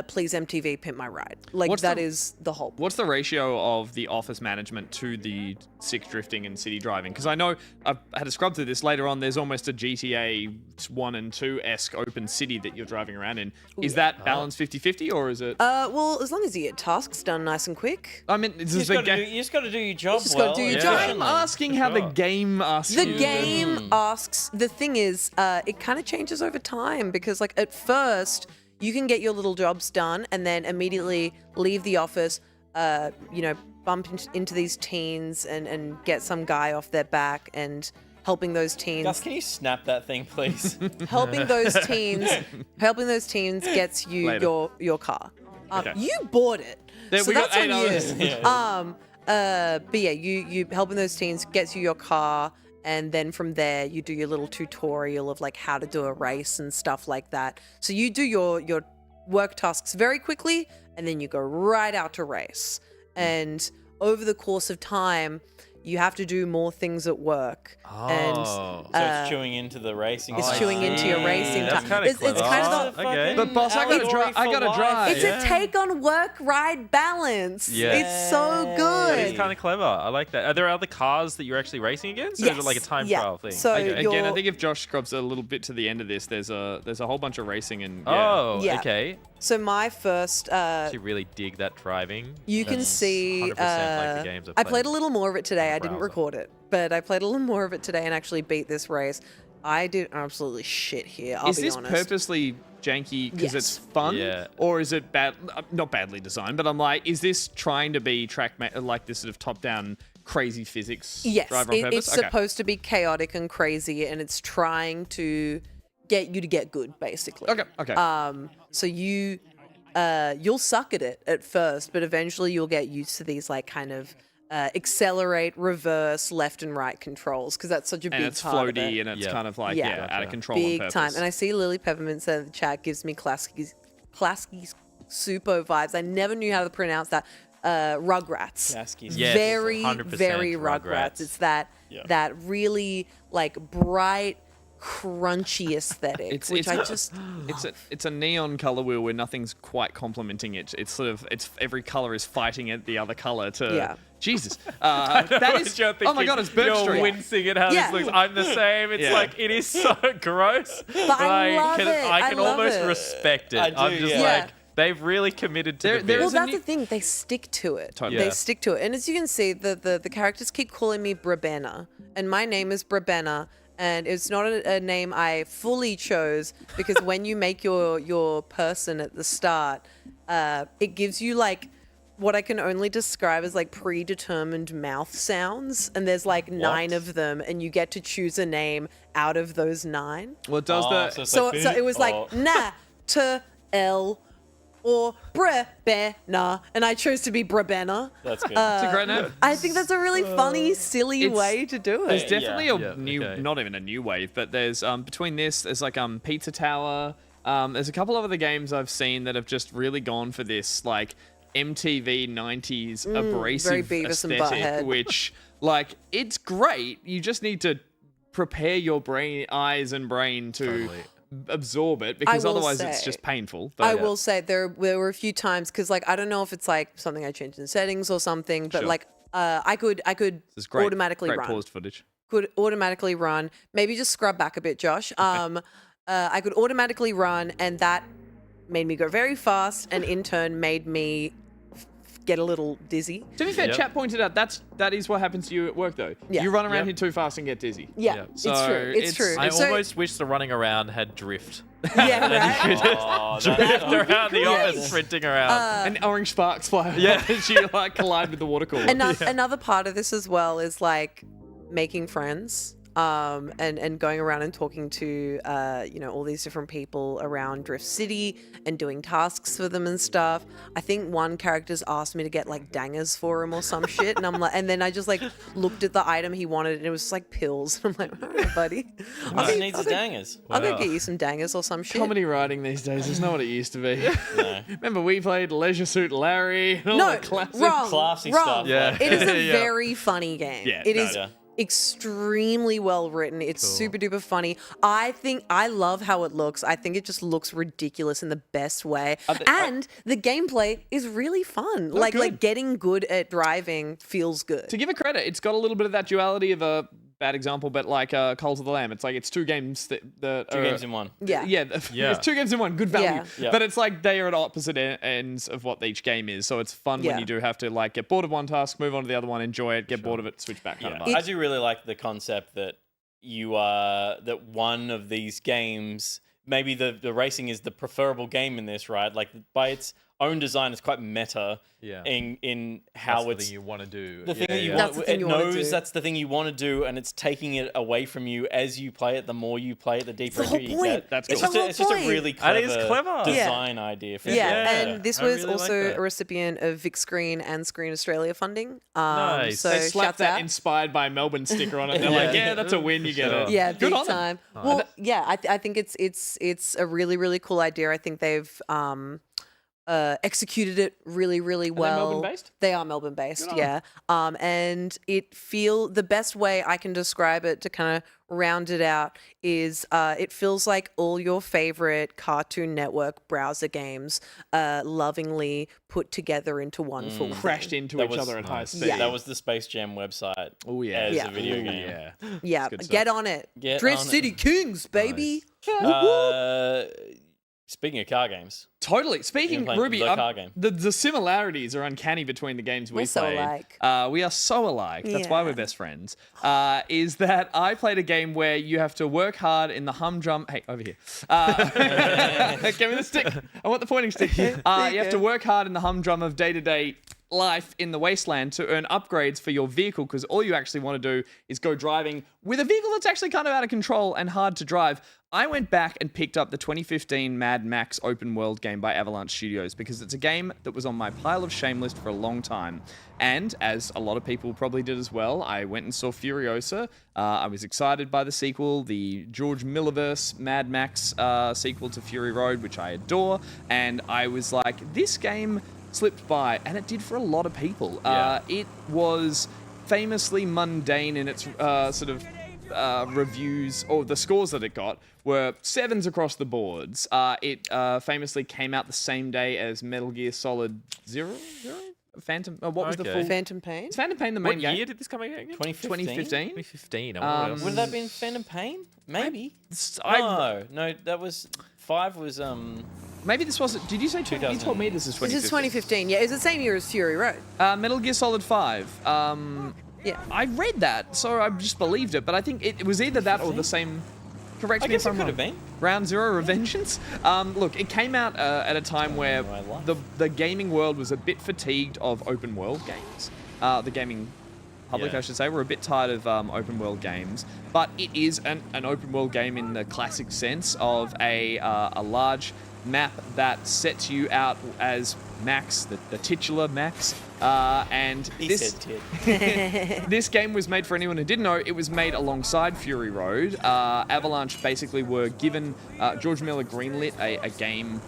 please MTV pimp my ride. Like What's that the- is the whole. What's the ratio of the office management to the sick drifting and city driving? Because I know I've had to scrub through this later on. There's almost a GTA 1 and 2-esque open city that you're driving around in. Is that balanced 50-50 or is it? Well, as long as you get tasks done nice and quick. I mean, this You is just the gotta do- game. you just got to do your job just gotta well. do your and job. I'm efficiently. asking how the game asks The you. game asks. The thing is, it kind of changes over time because, like, at first you can get your little jobs done and then immediately leave the office. Bump into these teens and get some guy off their back and helping those teens. Gus, can you snap that thing, please? helping those teens gets you Later. your car. Okay. You bought it, There, so we got that's on 8 hours. you. But yeah, you helping those teens gets you your car, and then from there you do your little tutorial of like how to do a race and stuff like that. So you do your work tasks very quickly, and then you go right out to race. And over the course of time, you have to do more things at work. And Oh. So it's chewing into the racing. it's time. chewing into your racing That's time. kinda It's kind of the, okay. But boss, I gotta drive. I gotta drive. it's a take on work ride balance. Yeah. It's so good. It's kind of clever. I like that. Are there other cars that you're actually racing against, or is it like a time trial thing? So Again, I you're- think if Josh scrubs a little bit to the end of this, there's a whole bunch of racing and Oh, Yeah. okay. So my first, You really dig that driving. you can That's see. 100% like the games I've I played played a little more of it today. I didn't browser. record it, but I played a little more of it today and actually beat this race. I did absolutely shit here. I'll Is be this honest. purposely janky because it's Yes. fun, Yeah. or is it bad? Not badly designed, but I'm like, is this trying to be like this sort of top-down crazy physics Yes, driver on purpose? it's supposed to be chaotic and crazy, and it's trying to get you to get good, basically. Okay. So you'll suck at it at first, but eventually you'll get used to these like kind of accelerate, reverse, left and right controls because that's such a and big it's part of floaty it. and it's Yeah. kind of like Yeah. out of control on Big purpose. time. And I see Lily Peppermint said in the chat gives me Klasky Supo vibes. I never knew how to pronounce that. Rugrats. Klasky's Yes, very, 100% very Rugrats. Rugrats. It's that really like bright, crunchy aesthetic, It's- which it's- I just It's a neon color wheel where nothing's quite complementing it. It's sort of every color is fighting at the other color to. Yeah. Jesus, that is. Oh my god, it's Birch You're Street. wincing at how Yeah. this looks. I'm the same. It's Yeah. like it is so gross, but I love can, it. I can I love almost it. respect it. I do, I'm just yeah. like Yeah. they've really committed to There- the there bit. is Well, a that's the thing. They stick to it. Totally. They Yeah. stick to it. And as you can see, the characters keep calling me Brabena. And my name is Brabena. And it's not a name I fully chose because when you make your person at the start, it gives you like what I can only describe as like predetermined mouth sounds. And there's like 9 of them. And you get to choose a name out of those 9. Well, does the so it's So, like, so it was like na, to, el, or Brabena, and I chose to be Brabena. That's good. it's a great name. I think that's a really funny, silly it's- way to do There's it. definitely Yeah, a new, okay. not even a new wave, but there's between this, there's like Pizza Tower. There's a couple of other games I've seen that have just really gone for this like MTV 90s abrasive very Beavis and aesthetic, Butthead. which like it's great. You just need to prepare your eyes and brain to Totally. absorb it because will otherwise it's say- just painful. But I will say there were a few times because like I don't know if it's like something I changed in settings or something, but Sure. like I could This is great. automatically great run. paused footage. Could automatically run. Maybe just scrub back a bit, Josh. I could automatically run, and that made me go very fast, and in turn made me get a little dizzy. To be fair, Yep. chat pointed out that is what happens to you at work though. Yeah. You run around Yep. here too fast and get dizzy. Yeah, Yeah. it's So true. It's it's- true. I So- almost wish the running around had drift. yeah, right? Oh, Drift around the Yes. office, sprinting around. And orange sparks fly yeah. as you like collide with the water cooler. Another part of this as well is like making friends and going around and talking to all these different people around Drift City and doing tasks for them and stuff. I think one character's asked me to get like dangers for him or some shit, and I'm like, and then I just like looked at the item he wanted and it was like pills. I'm like, all right, buddy, He needs his dangers. I'll go get you some dangers or some shit. Comedy writing these days is not what it used to be. No. Remember we played Leisure Suit Larry and all No, the classics? wrong, Classy wrong. stuff. Yeah. It is a Yeah. very funny game. Yeah, It no, is yeah. extremely well written. It's super duper funny. I love how it looks. I think it just looks ridiculous in the best way. And the gameplay is really fun. Like good. getting good at driving feels good. To give it credit, it's got a little bit of that duality of a bad example, but like Cult of the Lamb. It's like it's two games that Two games in one. Yeah. Yeah, Yeah. it's two games in one. Good value. Yeah. Yeah. But it's like they are at opposite ends of what each game is. So it's fun Yeah. when you do have to like get bored of one task, move on to the other one, enjoy it, get bored of it, switch back. Kind of Yeah. vibe. I do really like the concept that you are that one of these games, maybe the racing is the preferable game in this, right? Like by its own design, it's quite meta Yeah. in That's how the it's thing you want to do. the thing that you yeah. That's want. the thing It you wanna knows do. that's the thing you want to do, and it's taking it away from you as you play it. The more you play it, the deeper the whole into you point. get. That's It's cool. just the a, whole it's just a point. really That clever, is clever. design idea. For Yeah, sure. and this I was really like also that. a recipient of Vic Screen and Screen Australia funding. Nice. So They slapped shouts that out. inspired by Melbourne sticker on it. They're like, yeah, that's a win. You get Sure. it. Yeah, Good big on them. time. Well, yeah, I think it's a really really cool idea. I think they've executed it really, really well. Melbourne-based? They are Melbourne based, yeah. And the best way I can describe it to kind of round it out is it feels like all your favorite Cartoon Network browser games lovingly put together into one full thing. Crashed into That each was other at high nice. speed. Yeah. That was the Space Jam website. Oh, yeah. As Yeah. a video Ooh, game. yeah. Yeah, good get stuff. on it. Get Drift on it. City Kings, baby. Speaking of car games, Totally. Speaking, playing Ruby, the car game. the similarities are uncanny between the games we We're so played. alike. We are so alike. That's why Yeah. we're best friends. Is that I played a game where you have to work hard in the humdrum. Hey, over here. Give me the stick. I want the pointing stick. You have to work hard in the humdrum of day-to-day life in the wasteland to earn upgrades for your vehicle, because all you actually want to do is go driving with a vehicle that's actually kind of out of control and hard to drive. I went back and picked up the 2015 Mad Max open world game by Avalanche Studios because it's a game that was on my pile of shame list for a long time. And as a lot of people probably did as well, I went and saw Furiosa. I was excited by the sequel, the George Millerverse Mad Max sequel to Fury Road, which I adore. And I was like, this game slipped by, and it did for a lot of people. It was famously mundane in its reviews, or the scores that it got were 7s across the boards. It famously came out the same day as Metal Gear Solid Zero? Phantom? What was the full? Phantom Pain. Is Phantom Pain the main What game? year did this come out again? 2015? 2015. I wonder what else. would that have been Phantom Pain? Maybe. No, that was 5 was Maybe this wasn't. Did you say 20? You told me this is 2015. This is 2015. Yeah, it's the same year as Fury Road. Metal Gear Solid 5. Yeah. I read that, so I just believed it, but I think it was either that or the same. Correct I me guess if I'm it could wrong. have been. Round Zero Revengeance. Look, it came out at a time where my life. the gaming world was a bit fatigued of open world games. The gaming public, Yeah. I should say, were a bit tired of open world games. But it is an open world game in the classic sense of a large map that sets you out as Max, the titular Max. And this game was made, for anyone who didn't know, it was made alongside Fury Road. Avalanche basically were given, George Miller greenlit a game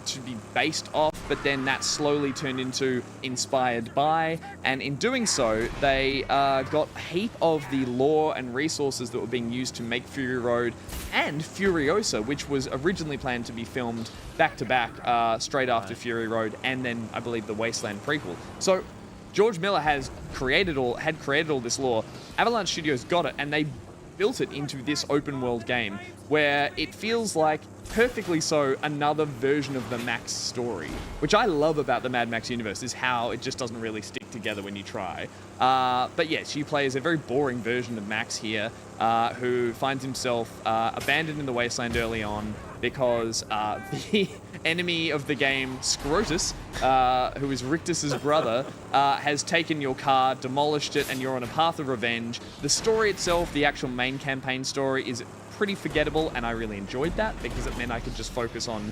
to be based off, but then that slowly turned into inspired by, and in doing so, they got a heap of the lore and resources that were being used to make Fury Road and Furiosa, which was originally planned to be filmed back to back straight after Fury Road, and then I believe the Wasteland prequel. So George Miller had created all this lore. Avalanche Studios got it, and they built it into this open world game where it feels like, perfectly so, another version of the Max story, which I love about the Mad Max universe, is how it just doesn't really stick together when you try. But yes, you play as a very boring version of Max here, who finds himself abandoned in the wasteland early on because the enemy of the game, Scrotus, who is Rictus's brother, has taken your car, demolished it, and you're on a path of revenge. The story itself, the actual main campaign story, is pretty forgettable, and I really enjoyed that because it meant I could just focus on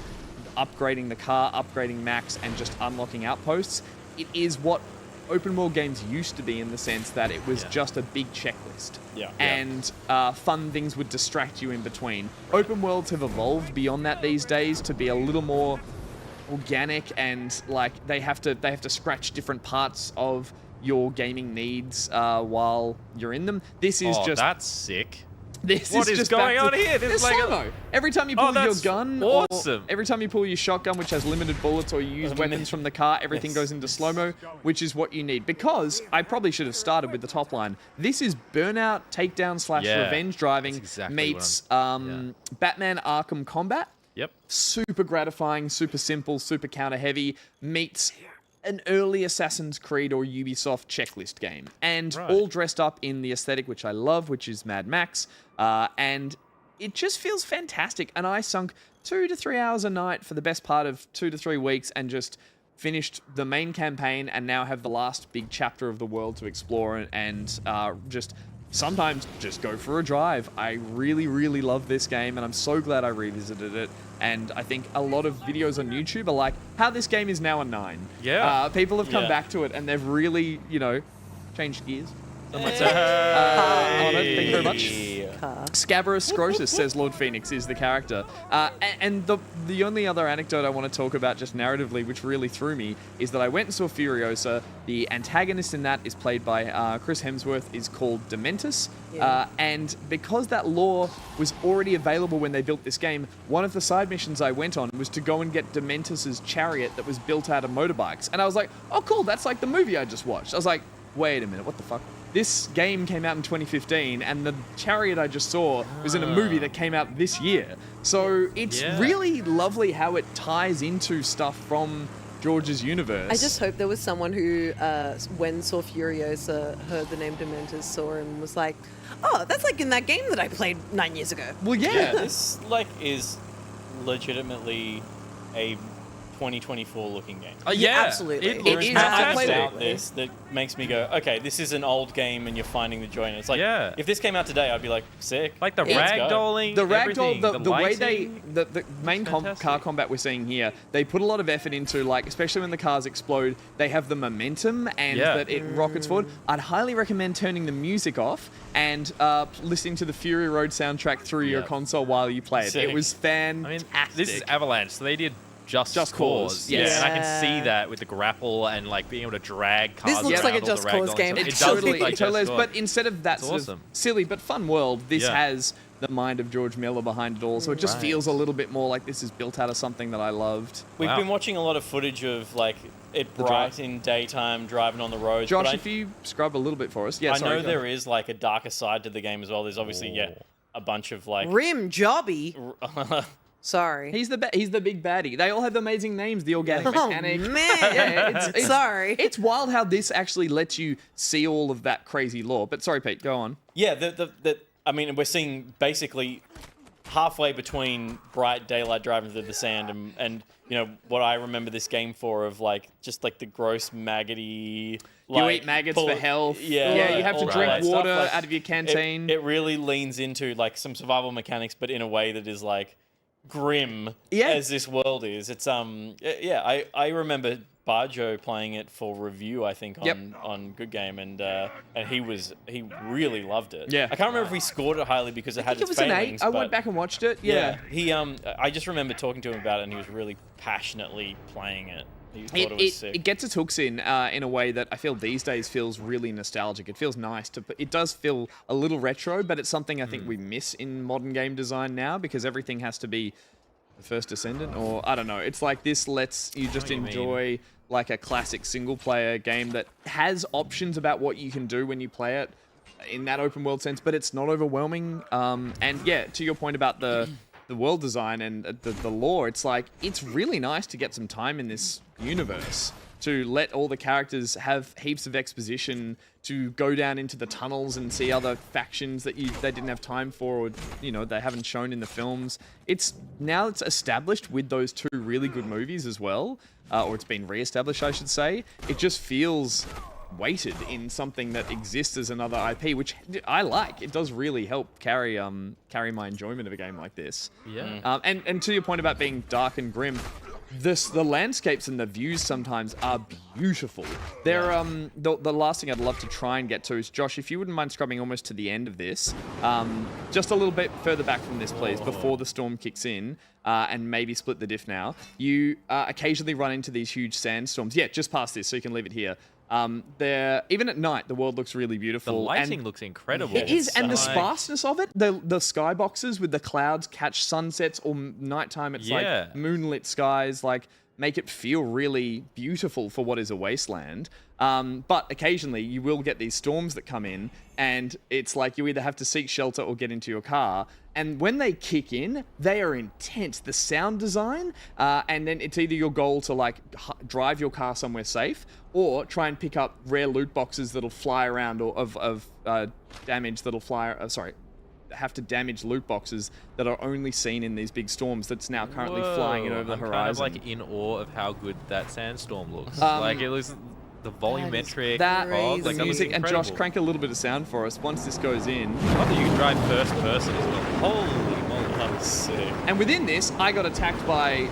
upgrading the car, upgrading Max, and just unlocking outposts. It is what open world games used to be, in the sense that it was just a big checklist. And fun things would distract you in between. Open worlds have evolved beyond that these days to be a little more organic, and like they have to scratch different parts of your gaming needs while you're in them. This is just that's sick. What is just going going on here? There's There's like a- slow-mo. Every time you pull your that's gun, awesome. or every time you pull your shotgun, which has limited bullets, or you use weapons from the car, everything goes into slow-mo, which is what you need. Because I probably should have started with the top line. This is Burnout, Takedown / Yeah, Revenge Driving that's exactly meets Batman Arkham Combat. Yep. Super gratifying, super simple, super counter-heavy, meets an early Assassin's Creed or Ubisoft checklist game. And all dressed up in the aesthetic which I love, which is Mad Max. And it just feels fantastic. And I sunk 2 to 3 hours a night for the best part of 2 to 3 weeks and just finished the main campaign, and now have the last big chapter of the world to explore, and just sometimes just go for a drive. I really, really love this game, and I'm so glad I revisited it. And I think a lot of videos on YouTube are like, how this game is now a 9. Yeah. People have come Yeah. back to it, and they've really, changed gears. I might say. Honor, thank you very much. Yeah. Scabrous Scrotus, says Lord Phoenix, is the character. And the only other anecdote I want to talk about just narratively, which really threw me, is that I went and saw Furiosa. The antagonist in that is played by Chris Hemsworth, is called Dementus. Yeah. And because that lore was already available when they built this game, one of the side missions I went on was to go and get Dementus's chariot that was built out of motorbikes. And I was like, oh, cool, that's like the movie I just watched. I was like, wait a minute, what the fuck? This game came out in 2015, and the chariot I just saw was in a movie that came out this year. So it's really lovely how it ties into stuff from George's universe. I just hope there was someone who, when saw Furiosa, heard the name Dementus, saw him and was like, oh, that's like in that game that I played 9 years ago. Well, yeah. This is legitimately a 2024 looking game. Yeah, absolutely. It It looks is. I fantastic. played it. About this that makes me go, okay, this is an old game and you're finding the joy in it. It's like, Yeah. if this came out today, I'd be like, sick. Like the Let's go. ragdolling, The everything, ragdoll, the way they, lighting. the main car fantastic. combat we're seeing here, they put a lot of effort into, like, especially when the cars explode, they have the momentum and that it rockets forward. I'd highly recommend turning the music off and listening to the Fury Road soundtrack through your Yeah. console while you play it. Sick. It was I fantastic. mean, this is Avalanche, so they did Just Just Cause, Yeah, yes. and I can Yeah. see that with the grapple and like being able to drag cars. This looks like a around all the Just Cause ragdoll game. and It stuff. totally, does look like it totally is. Just But Cause. instead of that It's sort awesome. of silly but fun world, this Yeah. has the mind of George Miller behind it all. So it just Right. feels a little bit more like this is built out of something that I loved. We've Wow. been watching a lot of footage of like it The bright drive. in daytime, driving on the roads. Josh, but if you scrub a little bit for us. Yeah, I sorry, know go. there is like a darker side to the game as well. There's obviously a bunch of like Rim Jobby. Sorry. He's the big baddie. They all have amazing names. The organic Oh, mechanic. man. Yeah, it's Sorry. It's wild how this actually lets you see all of that crazy lore. But sorry, Pete, go on. yeah. I mean, we're seeing basically halfway between bright daylight driving through the sand and you know what I remember this game for of like just like the gross maggoty. You Like, eat maggots for health. Yeah, you have to all drink that stuff, water like, out of your canteen. It really leans into like some survival mechanics, but in a way that is like grim Yeah. as this world is. It's yeah. I remember Barjo playing it for review. I think on Good Game, and he really loved it. Yeah. I can't remember if he scored it highly because it I had think it its was an 8. failings. I but went back and watched it. Yeah. He I just remember talking to him about it, and he was really passionately playing it. He thought it was sick. It gets its hooks in a way that I feel these days feels really nostalgic. It feels nice it does feel a little retro, but it's something I think we miss in modern game design now because everything has to be the first descendant, or I don't know. It's like this lets you just what you mean. enjoy like a classic single player game that has options about what you can do when you play it in that open world sense, but it's not overwhelming. And yeah, to your point about the world design and the lore, it's like it's really nice to get some time in this universe to let all the characters have heaps of exposition, to go down into the tunnels and see other factions that they didn't have time for, or they haven't shown in the films. It's established with those 2 really good movies as well, or it's been re-established, I should say. It just feels weighted in something that exists as another IP, which I like. It does really help carry my enjoyment of a game like this. Yeah. And to your point about being dark and grim, the landscapes and the views sometimes are beautiful. They're the last thing I'd love to try and get to is, Josh, if you wouldn't mind scrubbing almost to the end of this, just a little bit further back from this, please, before the storm kicks in, and maybe split the diff now. You occasionally run into these huge sandstorms. Yeah, just past this, so you can leave it here. Even at night, the world looks really The beautiful. lighting and looks incredible. it is, and the Like- sparseness of it, the skyboxes with the clouds catch sunsets, or nighttime it's Yeah. like moonlit skies, like make it feel really beautiful for what is a wasteland. But occasionally you will get these storms that come in, and it's like you either have to seek shelter or get into your car. And when they kick in, they are intense. The sound design, and then it's either your goal to like drive your car somewhere safe, or try and pick up rare loot boxes that'll fly around, or of damage that'll fly. Have to damage loot boxes that are only seen in these big storms. That's now currently flying in over the I'm horizon. kind of like in awe of how good that sandstorm looks. Like it looks the volumetric that, fog, the like, that looks music, and Josh, incredible. crank a little bit of sound for us once this goes in. I love that you can drive first person as well. Holy moly, That's sick. And within this, I got attacked by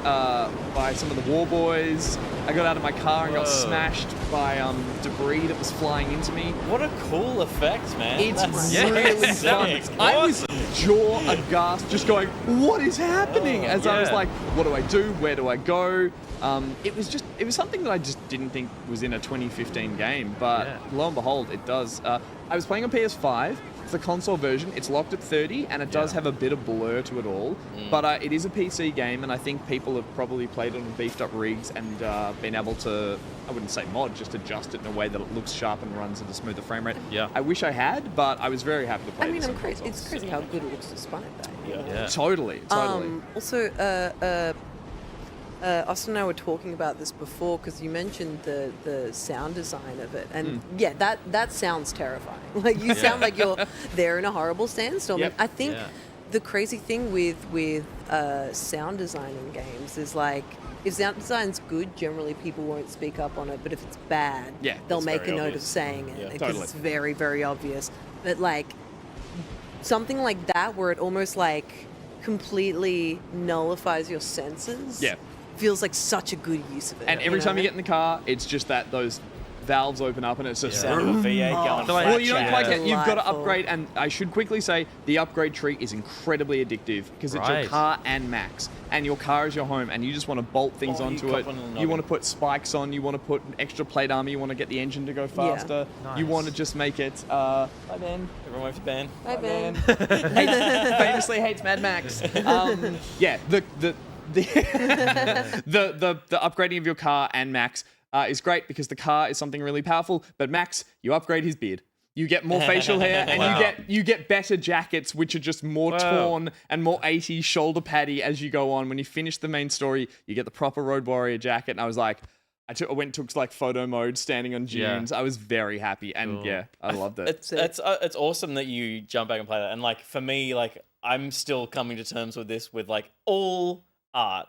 some of the war boys. I got out of my car and got Whoa. smashed by debris that was flying into me. What a cool effect, man. It's That's really so fun. sick. I was jaw aghast, just going, "What is happening?" As I was yeah. like, "What do I do? Where do I go?" It was something that I just didn't think was in a 2015 game, but lo and behold, it does. I was playing on PS5. It's the console version. It's locked at 30, and it does have a bit of blur to it all. But it is a PC game, and I think people have probably played it on beefed up rigs and been able to, I wouldn't say mod, just adjust it in a way that it looks sharp and runs at a smoother frame rate. Yeah. I wish I had, but I was very happy to play I mean, this I'm on crazy. console. It's crazy how good it looks despite that. you know? Yeah. Totally. Also, Austin and I were talking about this before because you mentioned the sound design of it, and yeah, that sounds terrifying. Like you sound like you're there in a horrible sandstorm. Yep. And I think the crazy thing with sound design in games is like, if sound design's good, generally people won't speak up on it, but if it's bad, they'll it's make a very note obvious. of saying it because Totally. it's very, very obvious. But like something like that where it almost like completely nullifies your senses. Yeah. Feels like such a good use of it. And every know? time you get in the car, it's just that those valves open up and it's just Sound of a V8 going like- flat well, you don't chat. quite get. You've got to Delightful. upgrade, and I should quickly say the upgrade tree is incredibly addictive because it's your Right. car and max, and your car is your home, and you just want to bolt things Oh, you onto got it. one on the You noggin. want to put spikes on. You want to put an extra plate armor. You want to get the engine to go faster. You Nice. want to just make it. Hi Ben. Everyone wave to Ben. Hi, Ben. Famously hates Mad Max. Yeah, the upgrading of your car and Max is great because the car is something really powerful. But Max, you upgrade his beard. You get more facial hair, and Wow. you get better jackets, which are just more torn and more 80s shoulder paddy as you go on. When you finish the main story, you get the proper Road Warrior jacket, and I was like, I went took like photo mode, standing on dunes. I was very happy, and I loved it. It's awesome that you jump back and play that. And like for me, like I'm still coming to terms with this with like all art.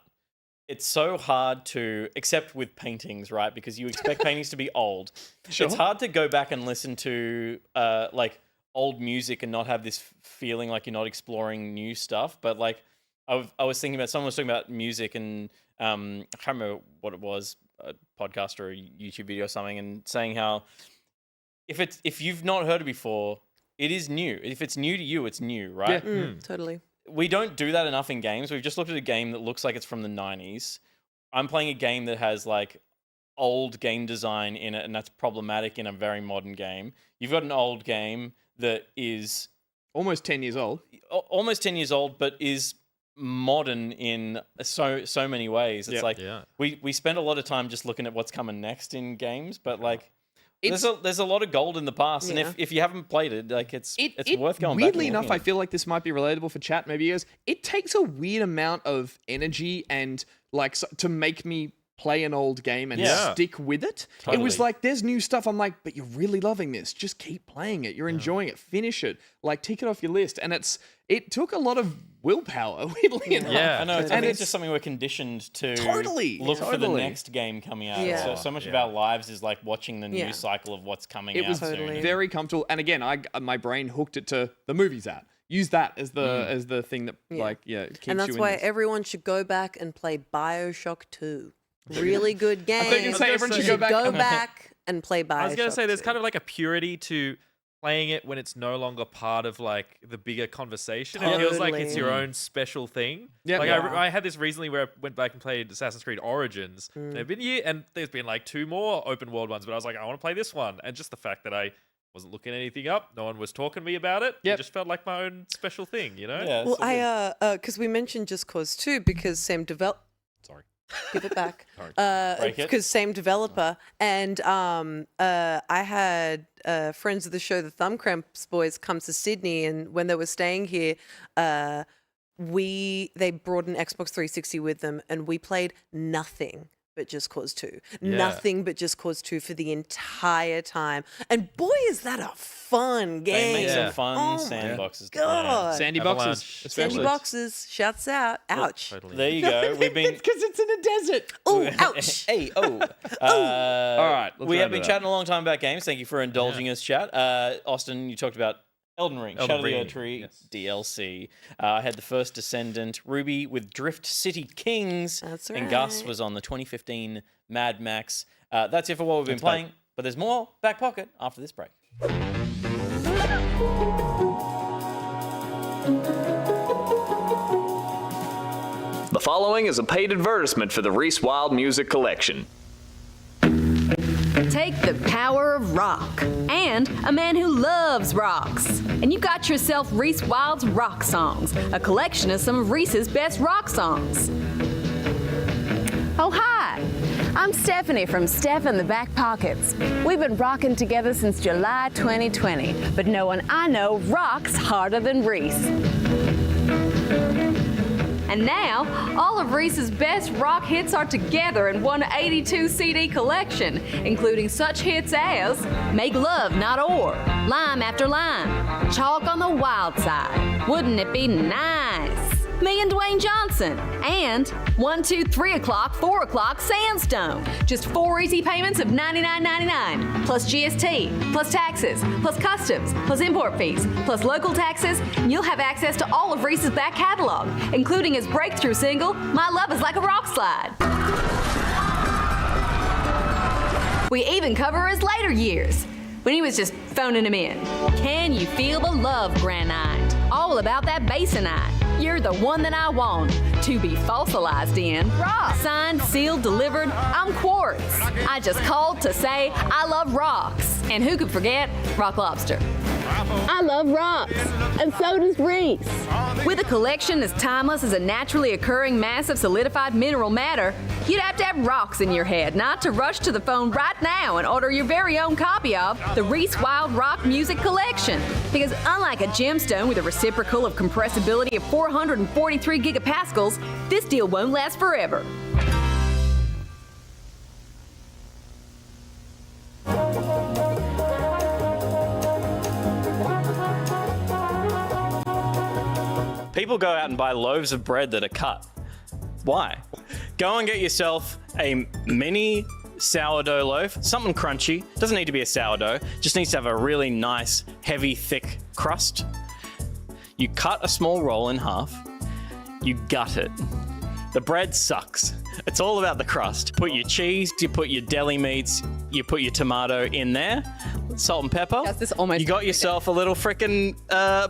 It's so hard to accept with paintings, right? Because you expect paintings to be old. Sure. It's hard to go back and listen to like old music and not have this feeling like you're not exploring new stuff. But like I was thinking about, someone was talking about music, and I can't remember what it was, a podcast or a YouTube video or something, and saying how if you've not heard it before, it is new. If it's new to you, it's new, right? Totally. We don't do that enough in games. We've just looked at a game that looks like it's from the 90s. I'm playing a game that has like old game design in it, and that's problematic in a very modern game. You've got an old game that is Almost 10 years old. almost 10 years old, but is modern in so many ways. It's Yep. like Yeah. we spend a lot of time just looking at what's coming next in games, but like It's- there's a lot of gold in the past, and Yeah. if you haven't played it, like it's worth going back. Weirdly and enough, looking I at. feel like this might be relatable for chat. Maybe you guys. It takes a weird amount of energy and like to make me play an old game and Yeah. stick with it. It was Totally. like there's new stuff. I'm like, but you're really loving this. Just keep playing it. You're enjoying it. Finish it. Like tick it off your list. And it took a lot of willpower. Weirdly enough. Yeah. I know. I And think it's it's just something we're conditioned to Totally, look for the totally. next game coming out. Yeah. So much of our lives is like watching the Yeah. news cycle of what's coming It out was Totally. soon. very comfortable. And again, my brain hooked it to the movies app. Use that as the thing that keeps And that's you in why this. everyone should go back and play BioShock 2. Really good game. I thought you say everyone should go back. Go back and play BioShock. I was gonna say there's 2. kind of like a purity to playing it when it's no longer part of like the bigger conversation. It feels like it's your Totally. own special thing. Yep. Like Yeah. I had this recently where I went back and played Assassin's Creed Origins. There've been and there's been like 2 more open world ones, but I was like, I want to play this one. And just the fact that I wasn't looking anything up, no one was talking to me about it. Yep. It just felt like my own special thing, you know? Yeah. Well, so good. because we mentioned Just Cause 2 because same Sorry. give it back. Break it. Because same developer. And I had friends of the show, the Thumb Cramps boys, come to Sydney, and when they were staying here, they brought an Xbox 360 with them, and we played nothing but Just Cause 2. Yeah. Nothing but Just Cause 2 for the entire time. And boy, is that a fun They game. make Yeah. some fun Oh my sandboxes. to God. Sandy Avalanche. boxes, Sandy especially. boxes, shouts out. Ouch. Totally. There you go. We've been. Because it's in a desert. Oh, ouch. Hey, All right, let's we have round been it up. chatting a long time about games. Thank you for indulging us, chat. Austin, you talked about Elden Ring, Elden Shadow of the Ring, Erdtree yes. DLC. I had the first Descendant, Ruby with Drift City Kings. That's And Gus right. was on the 2015 Mad Max. That's it for what we've been playing. But there's more back pocket after this break. The following is a paid advertisement for the Reese Wild Music Collection. Take the power of rock and a man who loves rocks. And you got yourself Reese Wild's Rock Songs, a collection of some of Reese's best rock songs. Oh, hi. I'm Stephanie from Steph and the Back Pockets. We've been rocking together since July 2020, but no one I know rocks harder than Reese. And now, all of Reese's best rock hits are together in one 82 CD collection, including such hits as Make Love Not Or, Lime After Lime, Chalk on the Wild Side, Wouldn't It Be Nice, Me and Dwayne Johnson, and 1, 2, 3 o'clock, 4 o'clock, Sandstone. Just 4 easy payments of $99.99, plus GST, plus taxes, plus customs, plus import fees, plus local taxes, and you'll have access to all of Reese's back catalog, including his breakthrough single, My Love Is Like a Rock Slide. We even cover his later years, when he was just phoning him in. Can you feel the love, Granite? All about that bassonite. You're the one that I want to be fossilized in. Rock. Signed, sealed, delivered. I'm Quartz. I just called to say I love rocks. And who could forget Rock Lobster? I love rocks, and so does Reese. With a collection as timeless as a naturally occurring mass of solidified mineral matter, you'd have to have rocks in your head not to rush to the phone right now and order your very own copy of the Reese Wild Rock Music Collection. Because unlike a gemstone with a reciprocal of compressibility of 443 gigapascals, this deal won't last forever. People go out and buy loaves of bread that are cut. Why? Go and get yourself a mini sourdough loaf, something crunchy. Doesn't need to be a sourdough, just needs to have a really nice, heavy, thick crust. You cut a small roll in half, you gut it. The bread sucks. It's all about the crust. Put your cheese, you put your deli meats, you put your tomato in there, salt and pepper. Yes, this almost- You got yourself a little freaking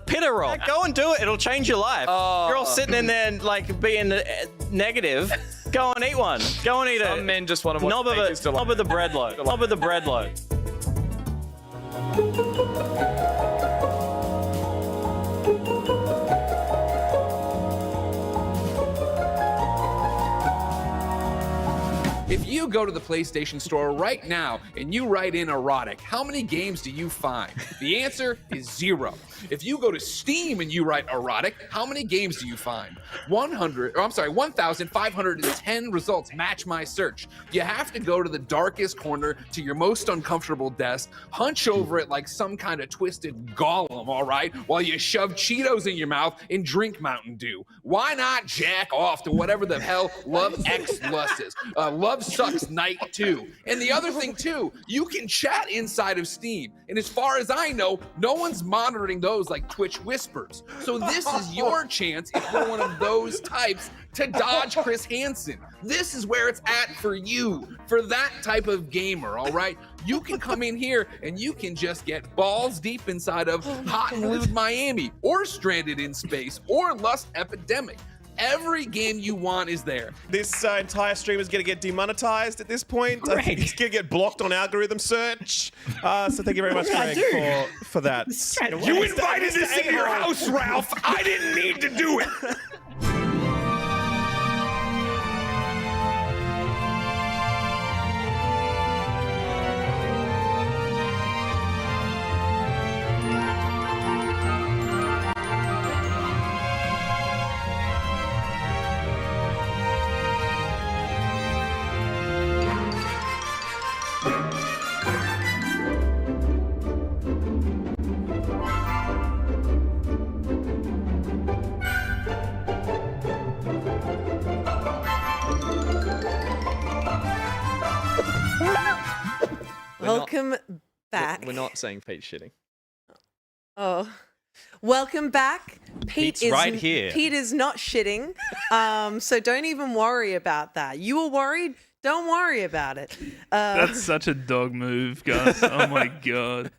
pita roll. Go and do it. It'll change your life. You're all sitting in there like being negative. Go and eat one. Go and eat Some it. men just want to watch Nature's Delight. Knob of the bread loaf. Knob of the bread loaf. If you go to the PlayStation Store right now and you write in erotic, how many games do you find? The answer is 0. If you go to Steam and you write erotic, how many games do you find? 1,510 results match my search. You have to go to the darkest corner to your most uncomfortable desk, hunch over it like some kind of twisted golem, all right, while you shove Cheetos in your mouth and drink Mountain Dew. Why not jack off to whatever the hell Love X Lust is? Love Sucks Night 2. And the other thing too, you can chat inside of Steam. And as far as I know, no one's monitoring those like Twitch whispers. So this is your chance if you're one of those types to dodge Chris Hansen. This is where it's at for you, for that type of gamer, all right? You can come in here and you can just get balls deep inside of Hot and Lewd Miami or Stranded in Space or Lust Epidemic. Every game you want is there. This entire stream is going to get demonetized at this point. I think it's going to get blocked on algorithm search. So thank you very much, Greg, for that. You invited this into your house, Ralph. I didn't need to do it. Welcome back. We're not saying Pete's shitting. Oh, Welcome back. Pete's right here. Pete is not shitting, so don't even worry about that. You were worried? Don't worry about it. That's such a dog move, Gus. Oh my god.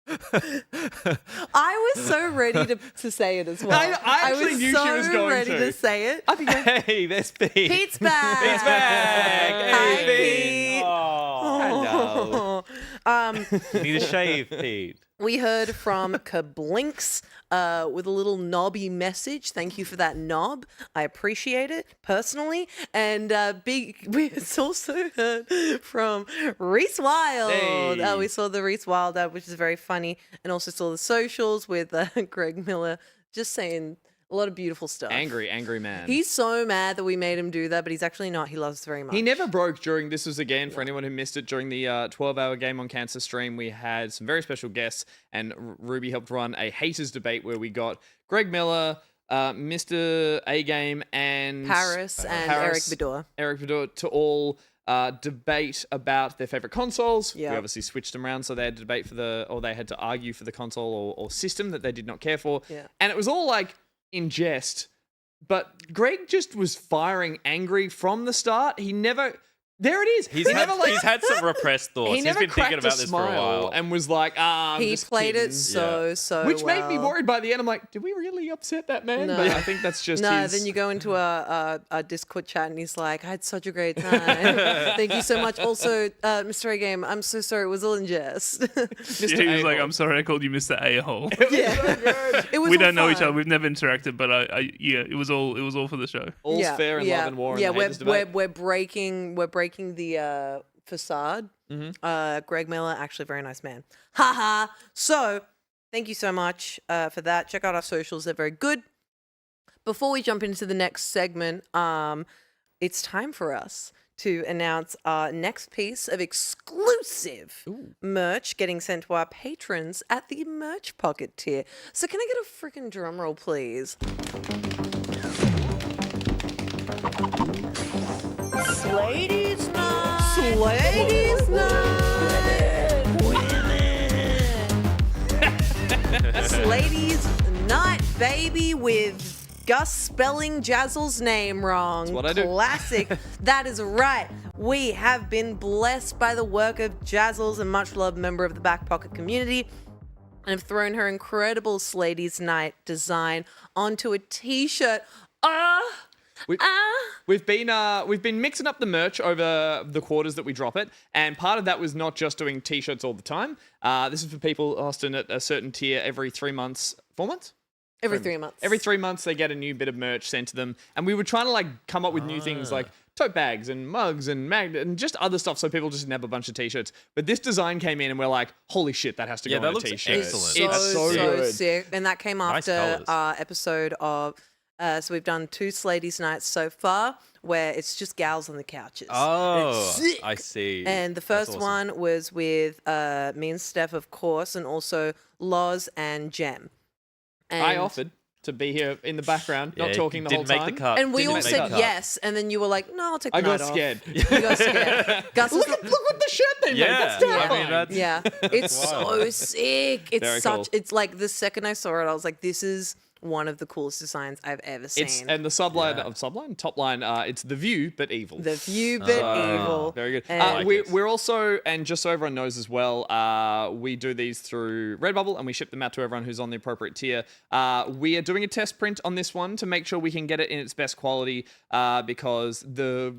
I was so ready to say it as well. I actually knew so she was going ready to say it. Hey, there's Pete. Pete's back. Pete's back. Hi, Hey, Pete. Oh, hello. Need a shave, Pete. We heard from Kablinks with a little knobby message. Thank you for that knob. I appreciate it personally. And we also heard from Reese Wild. Hey. We saw the Reese Wild ad, which is very funny, and also saw the socials with Greg Miller just saying a lot of beautiful stuff. Angry man. He's so mad that we made him do that, but he's actually not. He loves us very much. He never broke during, this was again, for anyone who missed it, during the 12-hour Game on Cancer stream, we had some very special guests, and Ruby helped run a haters debate where we got Greg Miller, Mr. A-Game, and Paris and Eric Bedour. To all debate about their favorite consoles. Yeah. We obviously switched them around, so they had to debate they had to argue for the console or system that they did not care for. Yeah. And it was all like in jest, but Greg just was firing angry from the start. He never. There it is. He's had some repressed thoughts. He He's never been thinking cracked about a this for a smile while. and was like, I'm He just played kidding. it so Which made me well. worried by the end. I'm like, did we really upset that man? No. But I think that's just No, his... then you go into a Discord chat and he's like, I had such a great time. Thank you so much. Also, Mr. A-Game, I'm so sorry. It was all in jest. Yeah, he was like, I'm sorry I called you Mr. A-hole. Yeah. It was We all don't know each fun. other. We've never interacted, but it was all for the show. All's fair in love and war. Yeah, and the haters debate. we're breaking the facade. Mm-hmm. Greg Miller, actually a very nice man. Haha. So thank you so much for that. Check out our socials; they're very good. Before we jump into the next segment, it's time for us to announce our next piece of exclusive merch getting sent to our patrons at the Merch Pocket tier. So can I get a freaking drum roll, please? Ladies night. Ladies night. Ladies night, baby, with Gus spelling Jazzle's name wrong. That's what I do. Classic. That is right. We have been blessed by the work of Jazzles, a much loved member of the Back Pocket community, and have thrown her incredible Ladies Night design onto a t-shirt. We've been mixing up the merch over the quarters that we drop it, and part of that was not just doing t-shirts all the time. This is for people, Austin, at a certain tier every 3 months, 4 months? Every 3 months. Every 3 months they get a new bit of merch sent to them, and we were trying to come up with new things like tote bags and mugs and and just other stuff, so people just didn't have a bunch of t-shirts. But this design came in, and we're like, holy shit, that has to go that on a looks t-shirt. excellent. It's so good. sick. And that came Nice after colours. our episode of. So we've done 2 Ladies Nights so far, where it's just gals on the couches. And it's Oh, sick. I see. And the That's first awesome. one was with me and Steph, of course, and also Loz and Jem. And, I offered to be here in the background, not Yeah, talking the whole didn't time. make the cut. And we Didn't all make the said cut. yes, and then you were like, "No, I'll take the I night got off." scared. You got scared. Gus was Look what the shirt they made. Yeah, That's I terrifying. mean, that's- yeah, it's so sick. It's Very such. cool. It's like the second I saw it, I was like, "This is one of the coolest designs I've ever seen." And the top line, it's the view but evil. The view, but evil. Very good. And- We're also, and just so everyone knows as well, we do these through Redbubble and we ship them out to everyone who's on the appropriate tier. We are doing a test print on this one to make sure we can get it in its best quality because the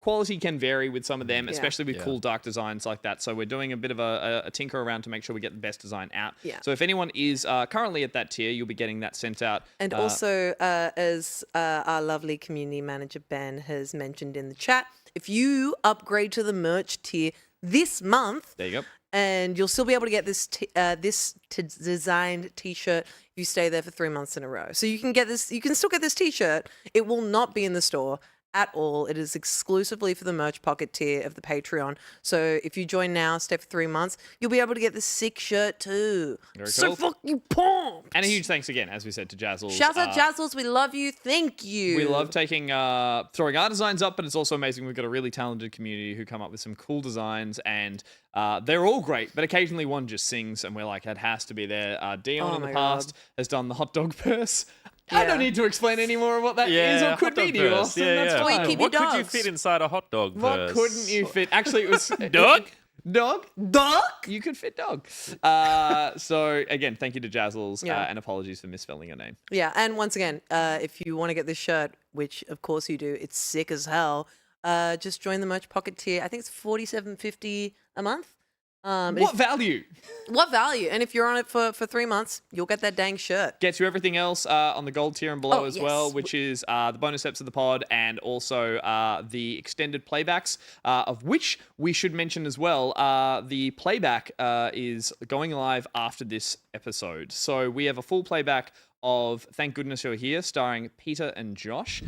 quality can vary with some of them, especially with cool dark designs like that. So we're doing a bit of a tinker around to make sure we get the best design out. Yeah. So if anyone is currently at that tier, you'll be getting that sent out. And also, as our lovely community manager Ben has mentioned in the chat, if you upgrade to the merch tier this month, There you go. and you'll still be able to get this designed T-shirt if you stay there for 3 months in a row. So you can get this. You can still get this T-shirt. It will not be in the store at all. It is exclusively for the merch pocket tier of the Patreon. So if you join now, stay for 3 months, you'll be able to get the sick shirt too. Very So cool. fucking pumped. And a huge thanks again, as we said, to Jazzles. Shout out Jazzles, we love you. Thank you. We love taking throwing our designs up, but it's also amazing. We've got a really talented community who come up with some cool designs, and they're all great. But occasionally one just sings, and we're like, it has to be there. Dion in the my past God. has done the hot dog purse. I Yeah. don't need to explain any more of what that is or could hot be dog to you, burst. Austin. Yeah, That's yeah. fine. keep What your could you dogs. fit inside a hot dog What verse? couldn't you fit? Actually, it was Dog? Dog? You could fit dog. So again, thank you to Jazzles, Yeah. and apologies for misspelling your name. Yeah, and once again, if you want to get this shirt, which of course you do, it's sick as hell. Just join the merch pocket tier. I think it's $47.50 a month. What value? What value? And if you're on it for 3 months, you'll get that dang shirt. Gets you everything else on the gold tier and below Oh, as well, yes. which is the bonus eps of the pod and also the extended playbacks, of which we should mention as well. The playback is going live after this episode. So we have a full playback of Thank Goodness You're Here, starring Peter and Josh.